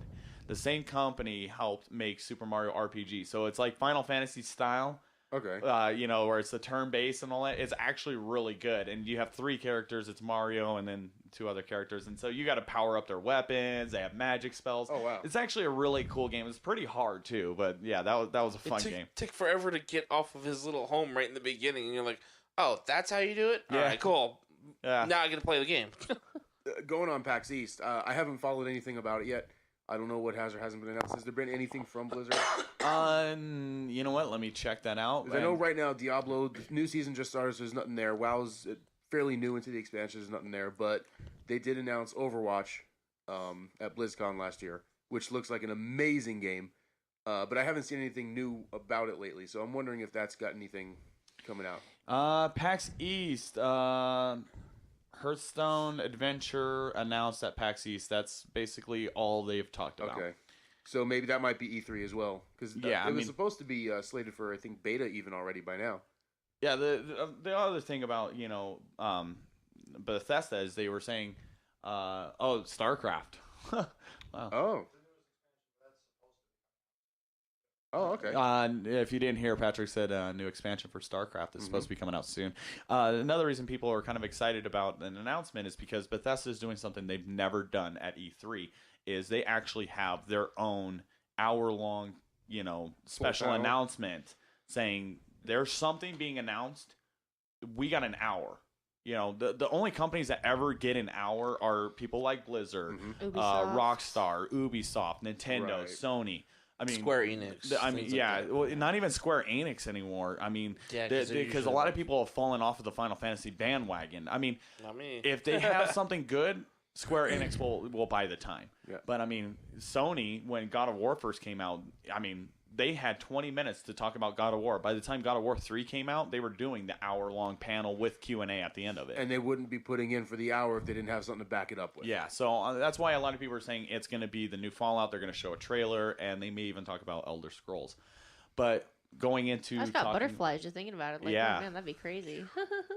The same company helped make Super Mario RPG, so it's like Final Fantasy style. Okay. Where it's the turn-based and all that. It's actually really good. And you have 3 characters. It's Mario and then 2 other characters. And so you got to power up their weapons. They have magic spells. Oh, wow. It's actually a really cool game. It's pretty hard, too. But, yeah, that was a fun game. Took forever to get off of his little home right in the beginning. And you're like, oh, that's how you do it? Yeah. All right, cool. Yeah. Now I get to play the game. Going on PAX East, I haven't followed anything about it yet. I don't know what has or hasn't been announced. Has there been anything from Blizzard? You know what? Let me check that out. 'Cause I know right now Diablo, the new season just started, so there's nothing there. WoW's fairly new into the expansion, there's nothing there. But they did announce Overwatch at BlizzCon last year, which looks like an amazing game. But I haven't seen anything new about it lately, so I'm wondering if that's got anything coming out. PAX East. Hearthstone Adventure announced at PAX East. That's basically all they've talked about. Okay. So maybe that might be E3 as well. Because it was supposed to be slated for, I think, beta even already by now. Yeah, the other thing about, Bethesda is they were saying, StarCraft. Wow. Oh. Oh, okay. If you didn't hear, Patrick said a new expansion for StarCraft is supposed to be coming out soon. Another reason people are kind of excited about an announcement is because Bethesda is doing something they've never done at E3. Is they actually have their own hour-long, special announcement saying there's something being announced. We got an hour. The only companies that ever get an hour are people like Blizzard, Ubisoft. Rockstar, Ubisoft, Nintendo, Right. Sony. I mean, Square Enix. things like that. well, not even Square Enix anymore. I mean, Yeah, 'cause they're because a usually lot of like- people have fallen off of the Final Fantasy bandwagon. I mean, Not me. if they have something good, Square Enix will buy the time. Yeah. But I mean, Sony, when God of War first came out, I mean, they had 20 minutes to talk about God of War. By the time God of War 3 came out, they were doing the hour-long panel with Q&A at the end of it. And they wouldn't be putting in for the hour if they didn't have something to back it up with. Yeah, so that's why a lot of people are saying it's going to be the new Fallout. They're going to show a trailer, and they may even talk about Elder Scrolls. But going into I just got talking, butterflies just thinking about it. Like, Yeah. oh, man, that'd be crazy.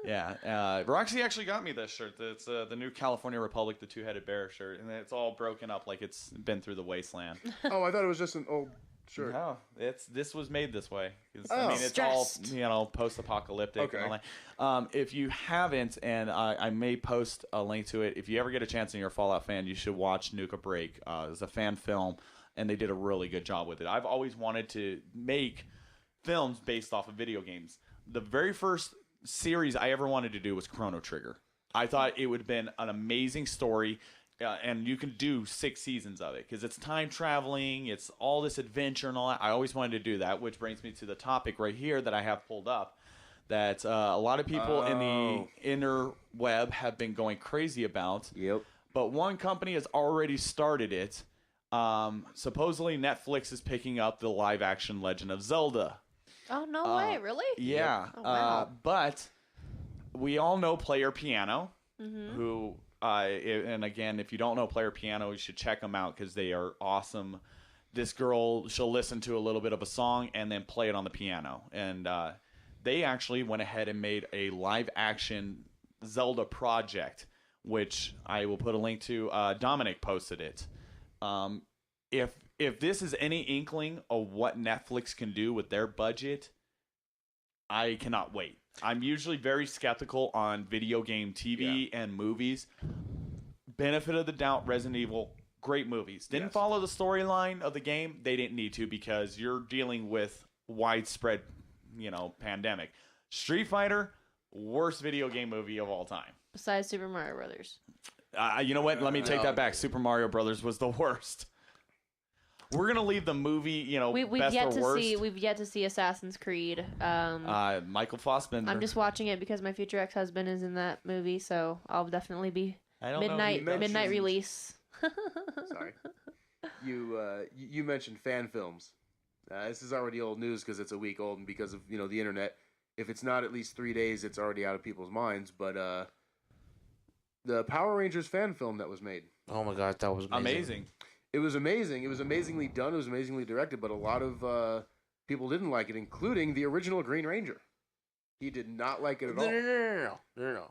Yeah, Roxy actually got me this shirt. It's the new California Republic, the two-headed bear shirt, and it's all broken up like it's been through the wasteland. Oh, I thought it was just an old shirt. No, this was made this way. 'Cause, Oh. I mean, it's Stressed. all post-apocalyptic Okay. and all that. If you haven't, and I may post a link to it, if you ever get a chance and you're a Fallout fan, you should watch Nuka Break. It's a fan film, and they did a really good job with it. I've always wanted to make films based off of video games. The very first series I ever wanted to do was Chrono Trigger. I thought it would have been an amazing story. And you can do 6 seasons of it because it's time traveling, it's all this adventure and all that. I always wanted to do that, which brings me to the topic right here that I have pulled up. That a lot of people in the interweb have been going crazy about. Yep. But one company has already started it. Supposedly Netflix is picking up the live-action Legend of Zelda. Oh, no way, really? Yeah. Oh, wow. But we all know Player Piano, who, and again, if you don't know Player Piano, you should check them out because they are awesome. This girl, she'll listen to a little bit of a song and then play it on the piano. And they actually went ahead and made a live-action Zelda project, which I will put a link to. Dominic posted it. If this is any inkling of what Netflix can do with their budget, I cannot wait. I'm usually very skeptical on video game TV and movies. Benefit of the doubt, Resident Evil, great movies. Didn't follow the storyline of the game. They didn't need to because you're dealing with widespread, pandemic. Street Fighter, worst video game movie of all time. Besides Super Mario Brothers. You know what? Let me take that back. Super Mario Brothers was the worst. We're gonna leave the movie, We've best yet or to worst. we've yet to see Assassin's Creed. Michael Fassbender. I'm just watching it because my future ex-husband is in that movie, so I'll definitely be I don't know if you midnight mentioned- release. Sorry. You mentioned fan films. This is already old news because it's a week old and because of the internet. If it's not at least 3 days, it's already out of people's minds. But the Power Rangers fan film that was made. Oh my god, that was amazing. It was amazing. It was amazingly done. It was amazingly directed. But a lot of people didn't like it, including the original Green Ranger. He did not like it at all. No.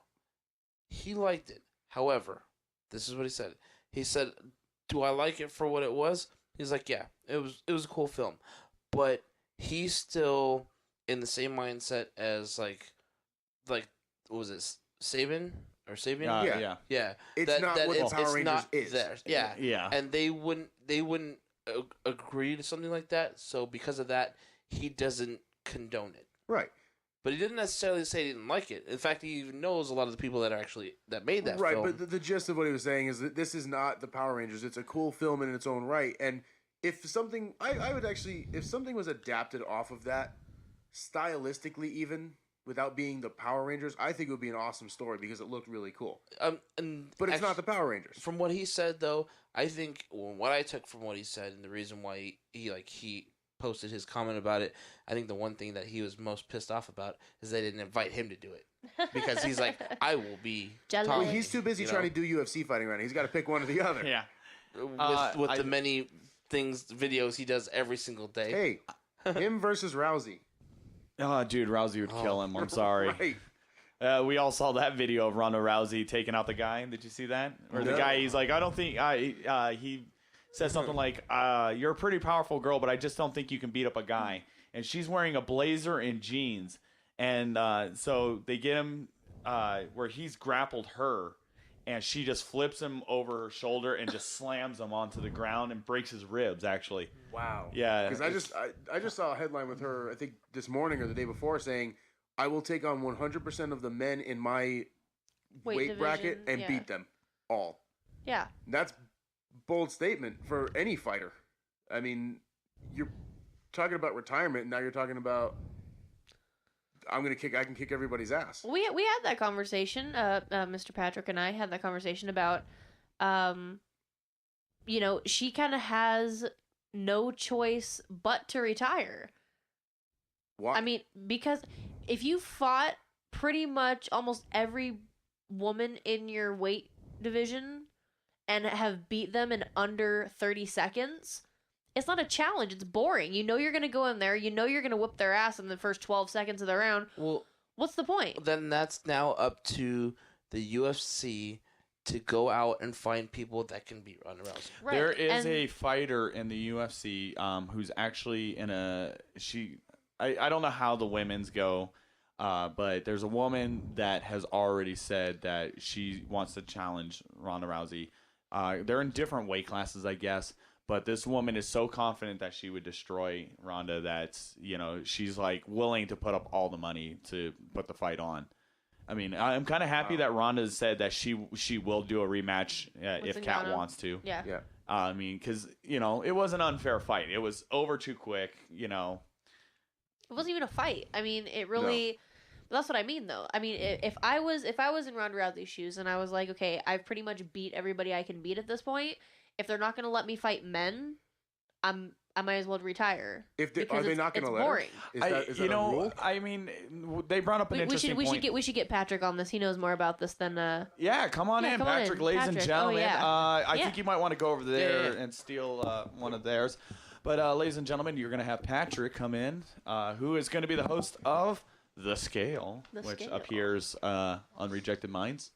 He liked it. However, this is what he said. He said, "Do I like it for what it was?" He's like, "Yeah, it was a cool film," but he's still in the same mindset as like what was it, Saban or Sabian? Yeah. It's not what Power Rangers not is. theirs. Yeah, Yeah. and they wouldn't agree to something like that. So because of that, he doesn't condone it. Right. But he didn't necessarily say he didn't like it. In fact, he even knows a lot of the people that made that Right, film. but the gist of what he was saying is that this is not the Power Rangers. It's a cool film in its own right. And if something, I would actually, if something was adapted off of that, stylistically even, without being the Power Rangers, I think it would be an awesome story because it looked really cool. But it's not the Power Rangers. From what he said, though, I think what I took from what he said and the reason why he posted his comment about it, I think the one thing that he was most pissed off about is they didn't invite him to do it. Because he's like, I will be Jealous. I Tom, mean, he's too busy trying to do UFC fighting right now. He's got to pick one or the other. Yeah. with the many videos he does every single day. Hey, him versus Rousey. Oh, dude, Rousey would kill him. I'm sorry. Right. We all saw that video of Ronda Rousey taking out the guy. Did you see that? Or the No. guy, he's like, I don't think he says something like, "You're a pretty powerful girl, but I just don't think you can beat up a guy." And she's wearing a blazer and jeans, and so they get him where he's grappled her, and she just flips him over her shoulder and just slams him onto the ground and breaks his ribs. Actually, Wow. yeah. Because I just saw a headline with her, I think this morning or the day before, saying, "I will take on 100% of the men in my weight bracket and yeah. beat them all." Yeah. That's bold statement for any fighter. I mean, you're talking about retirement, and now you're talking about I can kick everybody's ass. We had that conversation. Mr. Patrick and I had that conversation about, she kind of has no choice but to retire. Why? I mean, because if you fought pretty much almost every woman in your weight division and have beat them in under 30 seconds, it's not a challenge. It's boring. You know you're going to go in there. You know you're going to whip their ass in the first 12 seconds of the round. Well, what's the point? then that's now up to the UFC to go out and find people that can beat Ronda Rousey. Right. There is a fighter in the UFC who's actually in I don't know how the women's go, but there's a woman that has already said that she wants to challenge Ronda Rousey. They're in different weight classes, I guess. But this woman is so confident that she would destroy Ronda that, she's like willing to put up all the money to put the fight on. I mean, I'm kind of happy that Ronda said that she will do a rematch if Kat wants to. Yeah. Yeah. I mean, because, it was an unfair fight. It was over too quick, It wasn't even a fight. I mean, it really... But that's what I mean, though. I mean, if I was in Ronda Rousey's shoes and I was like, okay, I've pretty much beat everybody I can beat at this point... If they're not going to let me fight men, I might as well retire. Are they not going to let boring. her? Is that a rule? I mean, they brought up an interesting point. We should get Patrick on this. He knows more about this than. Yeah, come on in, Patrick, ladies and gentlemen. Oh, yeah. I think you might want to go over there and steal one of theirs. But ladies and gentlemen, you're going to have Patrick come in, who is going to be the host of The Scale, which appears on Rejected Minds.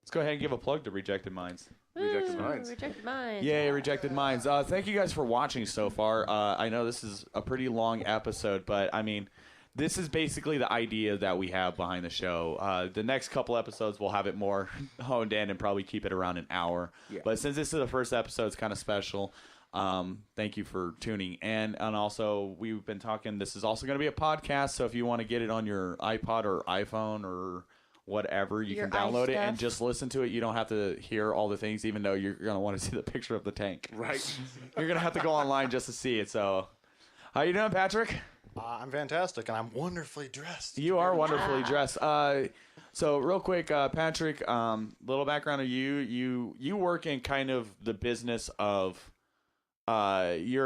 Let's go ahead and give a plug to Rejected Minds. Rejected Minds. Rejected Minds. Yay, Rejected Minds. Thank you guys for watching so far. I know this is a pretty long episode, but I mean, this is basically the idea that we have behind the show. The next couple episodes, we'll have it more honed in and probably keep it around an hour. Yeah. But since this is the first episode, it's kind of special. Thank you for tuning in. And also, we've been talking, this is also going to be a podcast, so if you want to get it on your iPod or iPhone or whatever, you can download it and just listen to it. You don't have to hear all the things, even though you're going to want to see the picture of the tank. Right. You're going to have to go online just to see it. So, how you doing, Patrick? I'm fantastic, and I'm wonderfully dressed. You are wonderfully dressed. So, real quick, Patrick, little background of you. You work in kind of the business of what's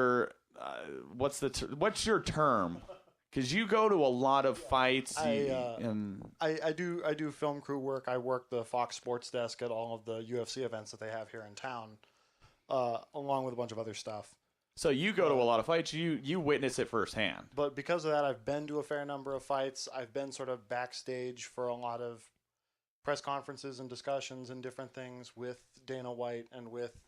your term? Because you go to a lot of fights. I do film crew work. I work the Fox Sports desk at all of the UFC events that they have here in town, along with a bunch of other stuff. So you go to a lot of fights. You witness it firsthand. But because of that, I've been to a fair number of fights. I've been sort of backstage for a lot of press conferences and discussions and different things with Dana White and with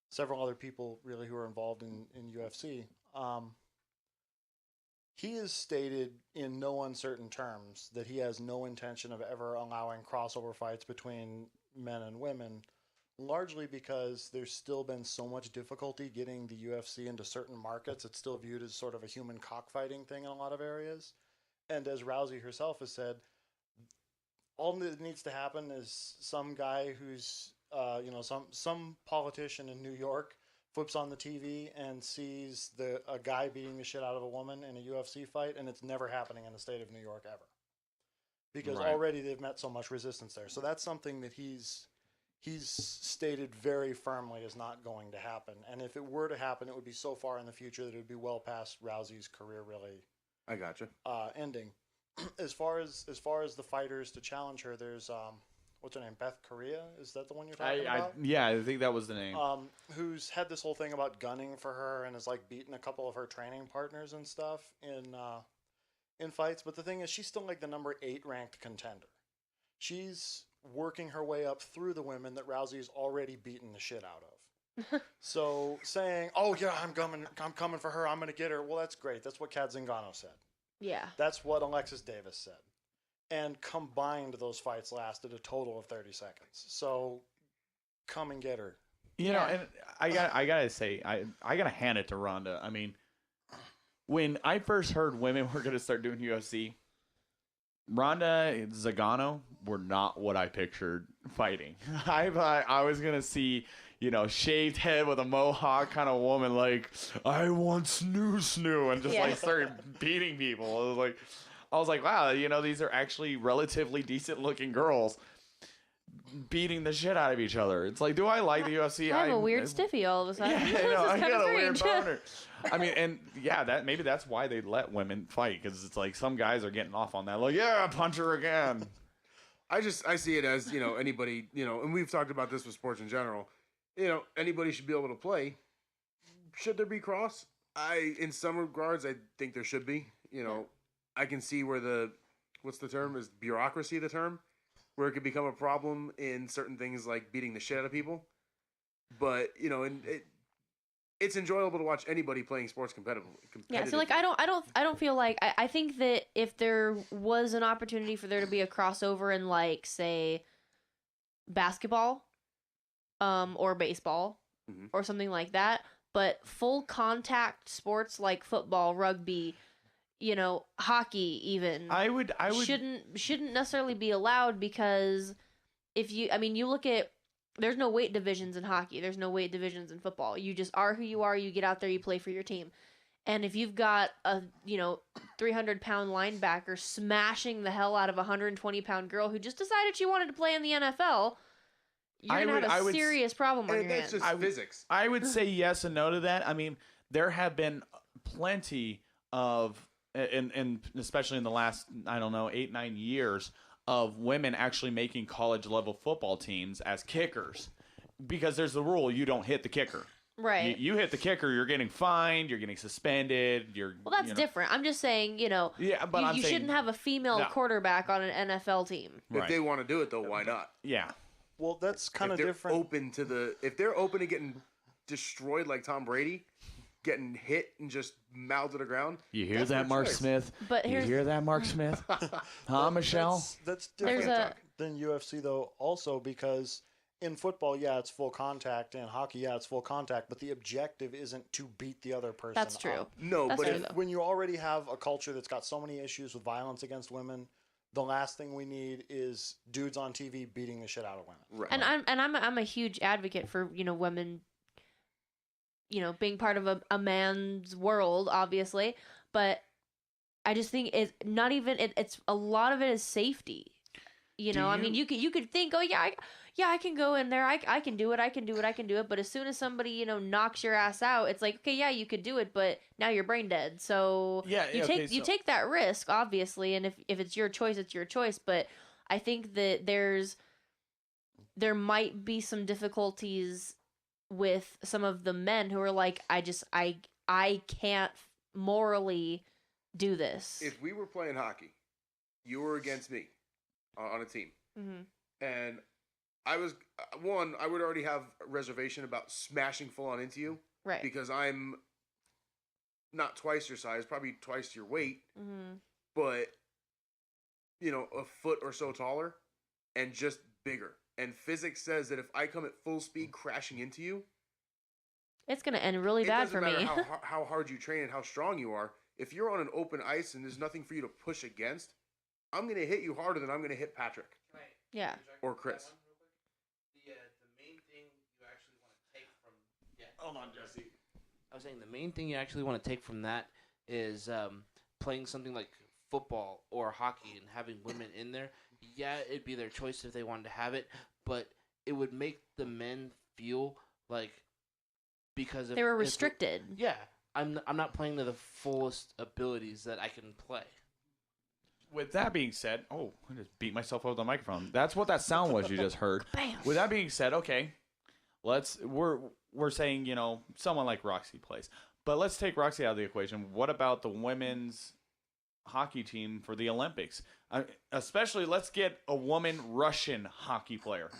several other people really who are involved in UFC. He has stated in no uncertain terms that he has no intention of ever allowing crossover fights between men and women, largely because there's still been so much difficulty getting the UFC into certain markets. It's still viewed as sort of a human cockfighting thing in a lot of areas. And as Rousey herself has said, all that needs to happen is some guy who's, some politician in New York flips on the TV and sees a guy beating the shit out of a woman in a UFC fight, and it's never happening in the state of New York ever. Because already they've met so much resistance there. So that's something that he's stated very firmly is not going to happen. And if it were to happen, it would be so far in the future that it would be well past Rousey's career really I gotcha. Ending. As far as the fighters to challenge her, there's what's her name? Beth Correa? Is that the one you're talking about? Yeah, I think that was the name. Who's had this whole thing about gunning for her and has like beaten a couple of her training partners and stuff in fights. But the thing is, she's still like the number 8 ranked contender. She's working her way up through the women that Rousey's already beaten the shit out of. So saying, "Oh yeah, I'm coming for her. I'm going to get her." Well, that's great. That's what Kat Zingano said. Yeah. That's what Alexis Davis said. And combined, those fights lasted a total of 30 seconds. So come and get her. You know, and I gotta say, I gotta hand it to Ronda. I mean, when I first heard women were gonna start doing UFC, Ronda and Zagano were not what I pictured fighting. I thought I was gonna see, shaved head with a mohawk kind of woman, like, I want snoo, and just like started beating people. I was like, wow, these are actually relatively decent looking girls beating the shit out of each other. It's like, do I like the UFC? I have a weird stiffy all of a sudden. Yeah, I got a weird boner. I mean, and maybe that's why they let women fight, because it's like some guys are getting off on that. Like, yeah, punch her again. I see it as, anybody, and we've talked about this with sports in general. Anybody should be able to play. Should there be cross? In some regards, I think there should be. I can see where what's the term? Is bureaucracy the term? Where it could become a problem in certain things like beating the shit out of people. But, it's enjoyable to watch anybody playing sports competitively. Yeah, so like I don't feel like I think that if there was an opportunity for there to be a crossover in, like, say, basketball, or baseball, or something like that, but full contact sports like football, rugby, hockey even, I would shouldn't necessarily be allowed, because you look at, there's no weight divisions in hockey, there's no weight divisions in football. You just are who you are, you get out there, you play for your team. And if you've got a 300-pound linebacker smashing the hell out of a 120-pound girl who just decided she wanted to play in the NFL, you're going to have a serious problem on your hands. That's just physics. I would say yes and no to that. I mean, there have been plenty of, and especially in the last, 8-9 years, of women actually making college-level football teams as kickers. Because there's the rule, you don't hit the kicker. Right. You hit the kicker, you're getting fined, you're getting suspended. Well, that's different. I'm just saying, Yeah, but you shouldn't have a female quarterback on an NFL team. If they want to do it, though, why not? Yeah. Well, that's kind of different. If they're open to getting destroyed like Tom Brady, getting hit and just mouthed to the ground. You hear that, Mark Smith? You hear that, Mark Smith? Huh, Michelle? That's different than UFC, though, also because in football, it's full contact, and hockey, it's full contact, but the objective isn't to beat the other person. That's true. up. No, that's but when you already have a culture that's got so many issues with violence against women, the last thing we need is dudes on TV beating the shit out of women. Right. And I'm a huge advocate for women, being part of a man's world, obviously, but I just think it's not even it's a lot of it is safety. I mean, you could think, oh yeah, I can go in there, I can do it, but as soon as somebody knocks your ass out, it's like, okay, yeah, you could do it, but now you're brain dead. So you take that risk, obviously, and if it's your choice, it's your choice. But I think that there might be some difficulties with some of the men who are like, I can't morally do this. If we were playing hockey, you were against me on a team, and I was I would already have a reservation about smashing full on into you, right? Because I'm not twice your size, probably twice your weight, but a foot or so taller and just bigger. And physics says that if I come at full speed crashing into you, it's gonna end really bad for me. It doesn't matter how hard you train and how strong you are. If you're on an open ice and there's nothing for you to push against, I'm gonna hit you harder than I'm gonna hit Patrick. Right. Yeah. Or Chris. The main thing you actually want to take from Hold on, Jesse. I was saying the main thing you actually want to take from that is playing something like football or hockey and having women in there. Yeah, it'd be their choice if they wanted to have it, but it would make the men feel like because they were restricted. I'm not playing to the fullest abilities that I can play. With that being said, I just beat myself over the microphone. That's what that sound was you just heard. Bam. With that being said, okay, we're saying someone like Roxy plays, but let's take Roxy out of the equation. What about the women's hockey team for the Olympics? Especially, let's get a woman Russian hockey player.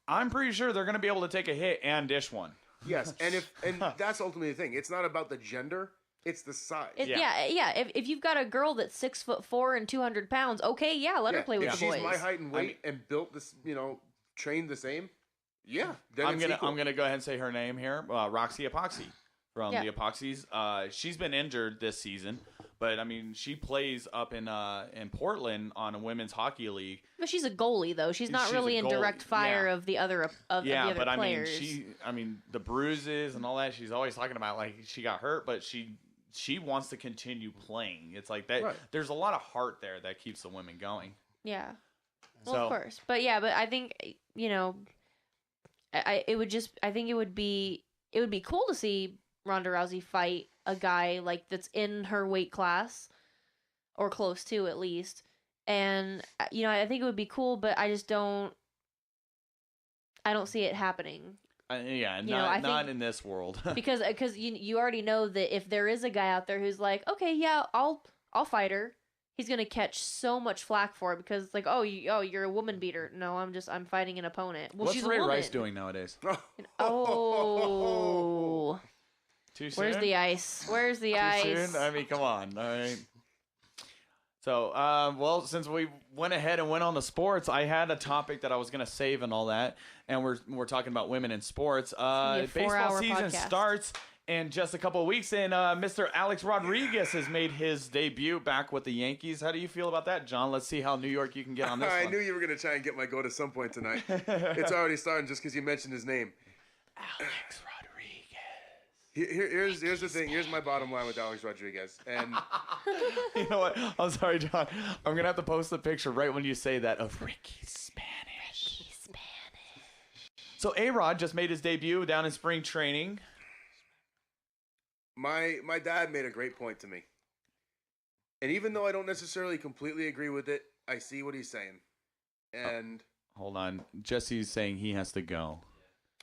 I'm pretty sure they're going to be able to take a hit and dish one. Yes, and that's ultimately the thing. It's not about the gender; it's the size. Yeah. If you've got a girl that's 6'4" and 200 pounds, okay, yeah, let her play with if the boys. she's my height and weight and built this, trained the same. Yeah, then I'm it's equal. gonna go ahead and say her name here, Roxy Epoxy from the Epoxies. She's been injured this season, but I mean she plays up in Portland on a women's hockey league. But she's a goalie though. She's not really in direct fire of the other the other players. I mean the bruises and all that. She's always talking about like she got hurt, but she wants to continue playing. It's like that. Right. There's a lot of heart there that keeps the women going. Yeah. Well, of course, but I think I think it would be cool to see Ronda Rousey fight a guy like that's in her weight class or close to at least. And I think it would be cool, but I don't see it happening. Not in this world. because you already know that if there is a guy out there who's like, okay, yeah, I'll fight her, he's gonna catch so much flack for it because like, you're a woman beater. No, I'm fighting an opponent. Well, what's she's Ray a woman. Rice doing nowadays? Oh, too soon. Where's the ice? Where's the ice? Too soon? I mean, come on. All right. So, well, since we went ahead and went on the sports, I had a topic that I was going to save and all that, and we're talking about women in sports. Baseball season starts in just a couple of weeks, and Mr. Alex Rodriguez has made his debut back with the Yankees. How do you feel about that, John? Let's see how New York you can get on this I one. knew you were going to try and get my goat at some point tonight. It's already starting just because you mentioned his name. Alex Rodriguez. Here's the thing. Here's my bottom line with Alex Rodriguez. And you know what? I'm sorry, John. I'm gonna have to post the picture right when you say that of Ricky Spanish. So A-Rod just made his debut down in spring training. My dad made a great point to me. And even though I don't necessarily completely agree with it, I see what he's saying. And hold on. Jesse's saying he has to go.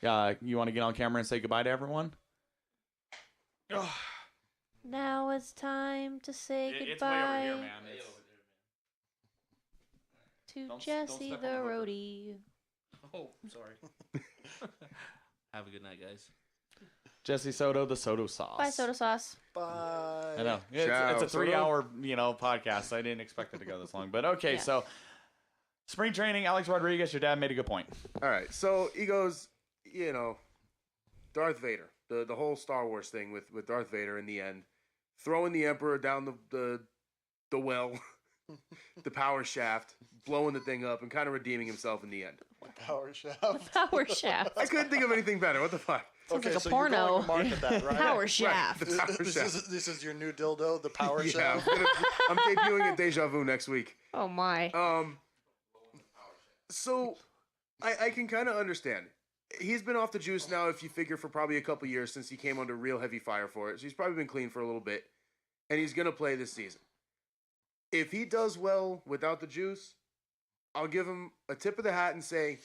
You want to get on camera and say goodbye to everyone? Now it's time to say goodbye. It's way over here, man. To Jesse the roadie. Oh, sorry. Have a good night, guys. Jesse Soto, the Soto sauce. Bye, Soto sauce. Bye. I know. It's a 3-hour, podcast. I didn't expect it to go this long. But okay, so spring training, Alex Rodriguez, your dad made a good point. All right. So he goes, Darth Vader. The whole Star Wars thing with Darth Vader in the end, throwing the Emperor down the well, the power shaft, blowing the thing up, and kind of redeeming himself in the end. Power shaft. Power shaft. I couldn't think of anything better. What the fuck? Okay, like a so porno. you're going to market that, right? Power shaft. Right, the power shaft. This is your new dildo, the power Yeah, shaft. I'm debuting at Deja Vu next week. Oh my. So I can kind of understand. He's been off the juice now, if you figure, for probably a couple years since he came under real heavy fire for it. So he's probably been clean for a little bit, and he's gonna play this season. If he does well without the juice, I'll give him a tip of the hat and say,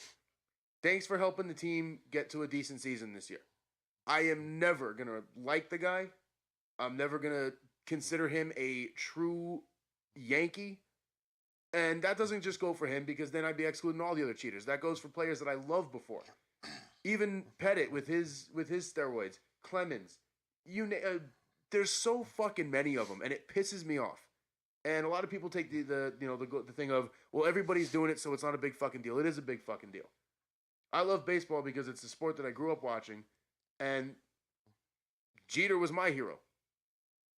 thanks for helping the team get to a decent season this year. I am never gonna like the guy. I'm never gonna consider him a true Yankee. And that doesn't just go for him, because then I'd be excluding all the other cheaters. That goes for players that I loved before. Even Pettit with his steroids, Clemens, there's so fucking many of them, and it pisses me off. And a lot of people take the thing of, well, everybody's doing it, so it's not a big fucking deal. It is a big fucking deal. I love baseball because it's the sport that I grew up watching, and Jeter was my hero.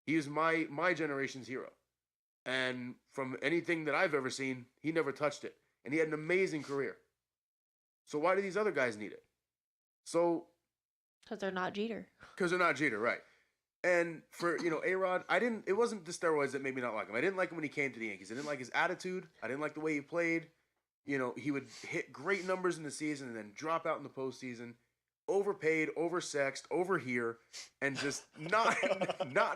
He is my generation's hero. And from anything that I've ever seen, he never touched it. And he had an amazing career. So why do these other guys need it? So... Because they're not Jeter. Because they're not Jeter, right. And for, A-Rod, it wasn't the steroids that made me not like him. I didn't like him when he came to the Yankees. I didn't like his attitude. I didn't like the way he played. He would hit great numbers in the season and then drop out in the postseason. Overpaid, oversexed, over here, and just not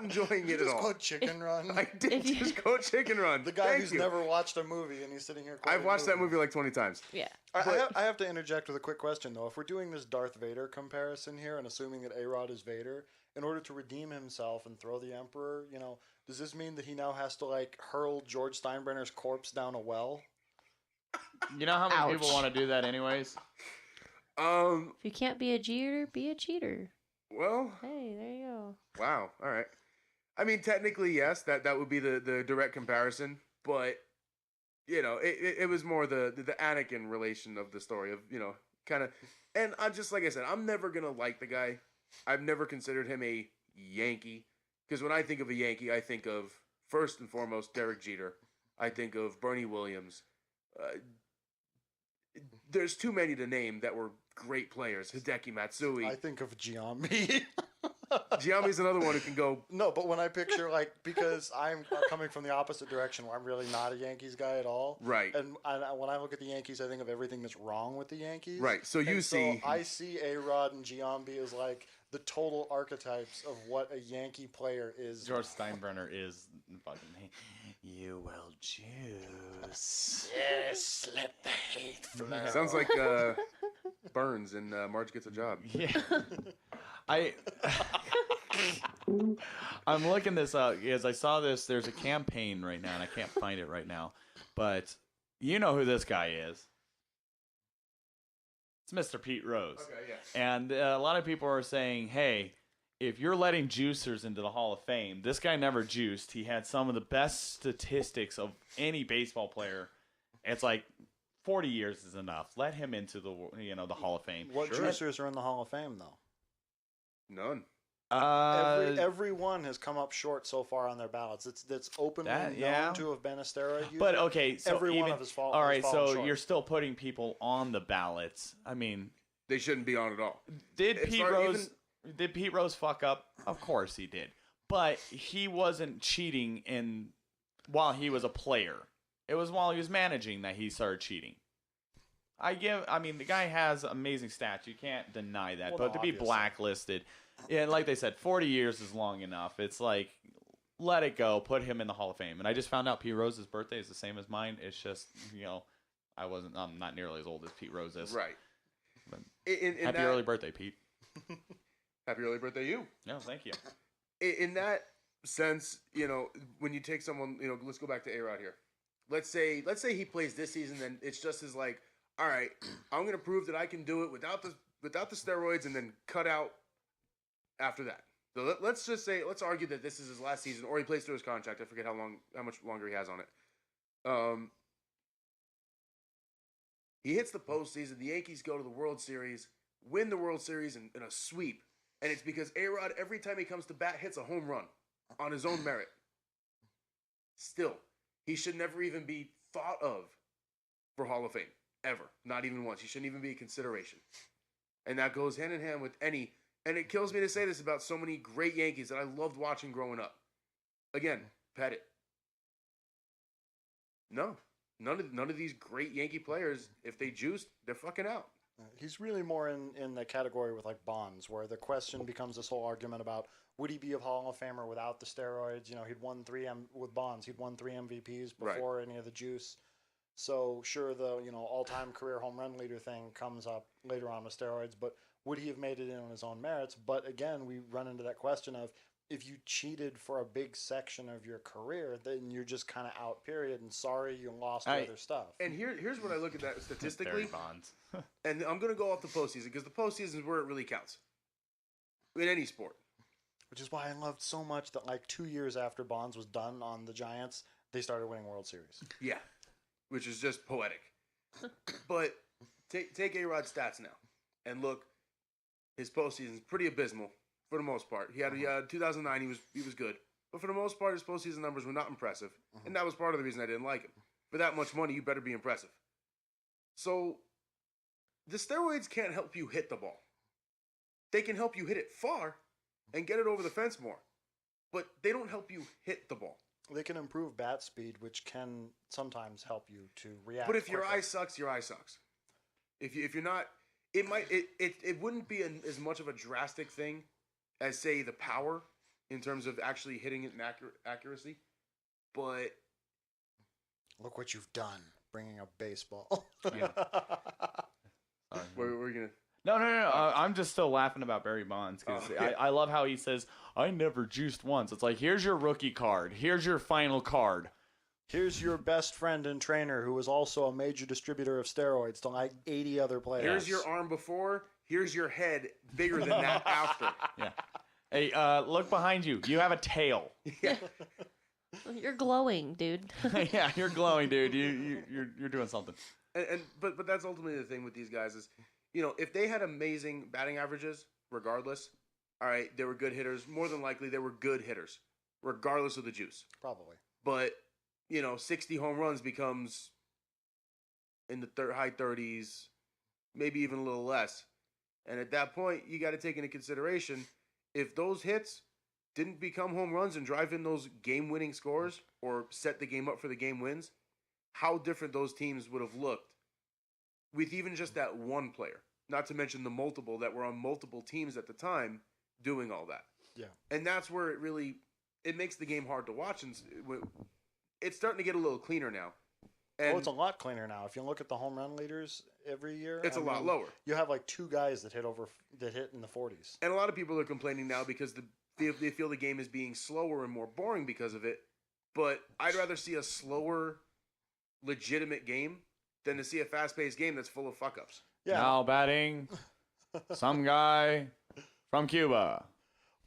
enjoying it at all. Just go Chicken Run. I did just go Chicken Run. The guy who's never watched a movie, and he's sitting here. I've watched that movie like 20 times. Yeah. I have to interject with a quick question, though. If we're doing this Darth Vader comparison here, and assuming that A-Rod is Vader, in order to redeem himself and throw the Emperor, does this mean that he now has to hurl George Steinbrenner's corpse down a well? You know how many people want to do that anyways? If you can't be a cheater, be a cheater. Well, Hey, there you go. wow. All right. I mean, technically, yes, that would be the direct comparison, but it was more the Anakin relation of the story of kind of, and I just like I said, I'm never gonna like the guy. I've never considered him a Yankee because when I think of a Yankee, I think of first and foremost Derek Jeter. I think of Bernie Williams. There's too many to name that were great players. Hideki Matsui. I think of Giambi. Giambi's another one who can go. No, but when I picture, because I'm coming from the opposite direction where I'm really not a Yankees guy at all. Right. And when I look at the Yankees, I think of everything that's wrong with the Yankees. Right. So I see A-Rod and Giambi as like the total archetypes of what a Yankee player is. George Steinbrenner is fucking. You will juice. Yes, let the hate flow. Sounds like Burns in Marge Gets a Job. Yeah. I'm looking this up because I saw this. There's a campaign right now, and I can't find it right now. But you know who this guy is. It's Mr. Pete Rose. Okay, yeah. And a lot of people are saying, hey, if you're letting juicers into the Hall of Fame, this guy never juiced. He had some of the best statistics of any baseball player. It's like 40 years is enough. Let him into the Hall of Fame. What juicers are in the Hall of Fame, though? None. Everyone has come up short so far on their ballots. That's openly known to have been a steroid user. But okay, so everyone of his fault. All right, so short. You're still putting people on the ballots. I mean, they shouldn't be on at all. Did Pete Rose fuck up? Of course he did. But he wasn't cheating while he was a player. It was while he was managing that he started cheating. The guy has amazing stats. You can't deny that. But to be blacklisted, like they said, 40 years is long enough. It's like, let it go. Put him in the Hall of Fame. And I just found out Pete Rose's birthday is the same as mine. It's just, I'm not nearly as old as Pete Rose is. Right. Happy early birthday, Pete. Happy early birthday, you. No, thank you. In that sense, when you take someone, let's go back to A-Rod here. Let's say he plays this season, then it's just as like, all right, I'm going to prove that I can do it without the steroids and then cut out after that. So let's argue that this is his last season, or he plays through his contract. I forget how much longer he has on it. He hits the postseason. The Yankees go to the World Series, win the World Series in a sweep. And it's because A-Rod, every time he comes to bat, hits a home run on his own merit. Still, he should never even be thought of for Hall of Fame. Ever. Not even once. He shouldn't even be a consideration. And that goes hand in hand with any... And it kills me to say this about so many great Yankees that I loved watching growing up. Again, Pettit. No. None of these great Yankee players, if they juiced, they're fucking out. He's really more in the category with like Bonds, where the question becomes this whole argument about would he be a Hall of Famer without the steroids? He'd won with Bonds. He'd won 3 MVPs before any of the juice. So sure, the all-time career home run leader thing comes up later on with steroids, but would he have made it in on his own merits? But again, we run into that question of if you cheated for a big section of your career, then you're just kind of out, period, and sorry you lost other stuff. And here's what I look at that statistically. Bonds. And I'm going to go off the postseason, because the postseason is where it really counts. In any sport. Which is why I loved so much that 2 years after Bonds was done on the Giants, they started winning World Series. Yeah. Which is just poetic. But take A-Rod's stats now and look. His postseason is pretty abysmal for the most part. He had 2009. He was good, but for the most part, his postseason numbers were not impressive, and that was part of the reason I didn't like him. For that much money, you better be impressive. So the steroids can't help you hit the ball. They can help you hit it far and get it over the fence more, but they don't help you hit the ball. They can improve bat speed, which can sometimes help you to react. But if quicker. your eye sucks, your eye sucks. If you're not, it wouldn't be as much of a drastic thing as, say, the power in terms of actually hitting it in accuracy. But look what you've done, bringing up baseball. Yeah. we're gonna. No. I'm just still laughing about Barry Bonds because I love how he says, I never juiced once. It's like, here's your rookie card. Here's your final card. Here's your best friend and trainer who was also a major distributor of steroids to like 80 other players. Here's your arm before. Here's your head bigger than that after. Yeah. Hey, look behind you. You have a tail. Yeah. You're glowing, dude. Yeah, you're glowing, dude. You're doing something. But that's ultimately the thing with these guys is, if they had amazing batting averages, regardless, all right, they were good hitters. More than likely, they were good hitters, regardless of the juice. Probably. But 60 home runs becomes in the high 30s, maybe even a little less. And at that point, you got to take into consideration if those hits didn't become home runs and drive in those game-winning scores or set the game up for the game wins, how different those teams would have looked with even just that one player. Not to mention the multiple that were on multiple teams at the time doing all that. Yeah. And that's where it makes the game hard to watch, and it's starting to get a little cleaner now. And it's a lot cleaner now. If you look at the home run leaders every year, it's a lot lower. You have like 2 guys that hit in the 40s. And a lot of people are complaining now because they feel the game is being slower and more boring because of it. But I'd rather see a slower, legitimate game than to see a fast-paced game that's full of fuck-ups. Yeah. Now batting, some guy from Cuba.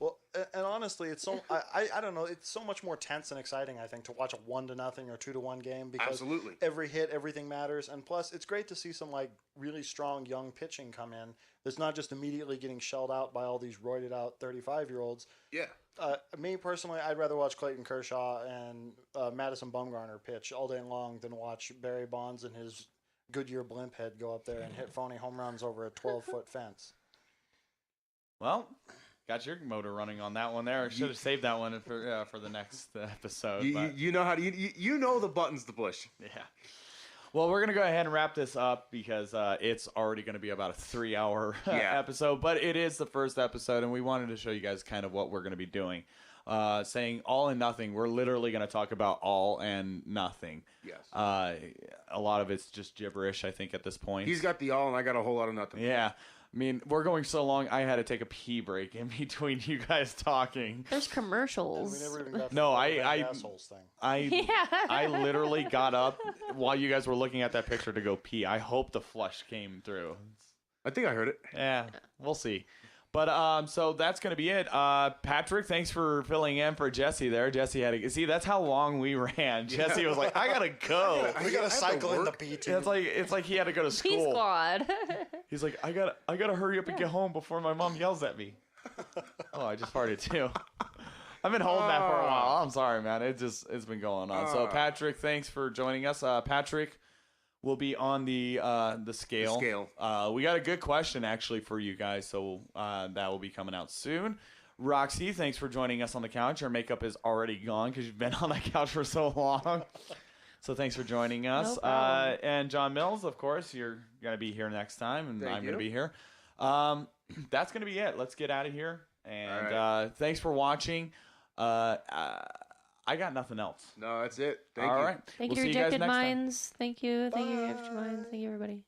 Well, and honestly, it's so I don't know. It's so much more tense and exciting, I think, to watch a 1-0 or 2-1 game because Absolutely. every hit, everything matters, and plus, it's great to see some like really strong young pitching come in. That's not just immediately getting shelled out by all these roided out 35-year-olds. Yeah. Me personally, I'd rather watch Clayton Kershaw and Madison Bumgarner pitch all day long than watch Barry Bonds and his Goodyear blimp head go up there and hit phony home runs over a 12-foot fence. Well, got your motor running on that one there. Should have saved that one for the next episode. You know how to you know the buttons to push. Yeah. Well, we're gonna go ahead and wrap this up because it's already gonna be about a 3-hour episode. But it is the first episode, and we wanted to show you guys kind of what we're gonna be doing. Saying all and nothing. We're literally gonna talk about all and nothing. Yes. A lot of it's just gibberish, I think, at this point. He's got the all, and I got a whole lot of nothing. Yeah. I mean, we're going so long, I had to take a pee break in between you guys talking. There's commercials. We never even got No, the assholes thing. I literally got up while you guys were looking at that picture to go pee. I hope the flush came through. I think I heard it. Yeah, we'll see. But so that's gonna be it. Patrick, thanks for filling in for Jesse there. Jesse had to see. That's how long we ran. Jesse was like, "I gotta go. We gotta cycle in the B team." It's like he had to go to school. P squad. He's like, I gotta hurry up and get home before my mom yells at me. Oh, I just farted too. I've been holding that for a while. I'm sorry, man. It's been going on. So Patrick, thanks for joining us. Patrick will be on the scale. We got a good question actually for you guys, so that will be coming out soon. Roxy, thanks for joining us on the couch. Your makeup is already gone because you've been on that couch for so long. So thanks for joining us. No And John Mills, of course, you're going to be here next time, and I'm going to be here. That's going to be it. Let's get out of here. And thanks for watching. I got nothing else. No, that's it. Thank you. All right. Thank We'll you, see you guys Rejected next time. Minds. Thank you. Thank you, Rejected Minds. Thank you, everybody.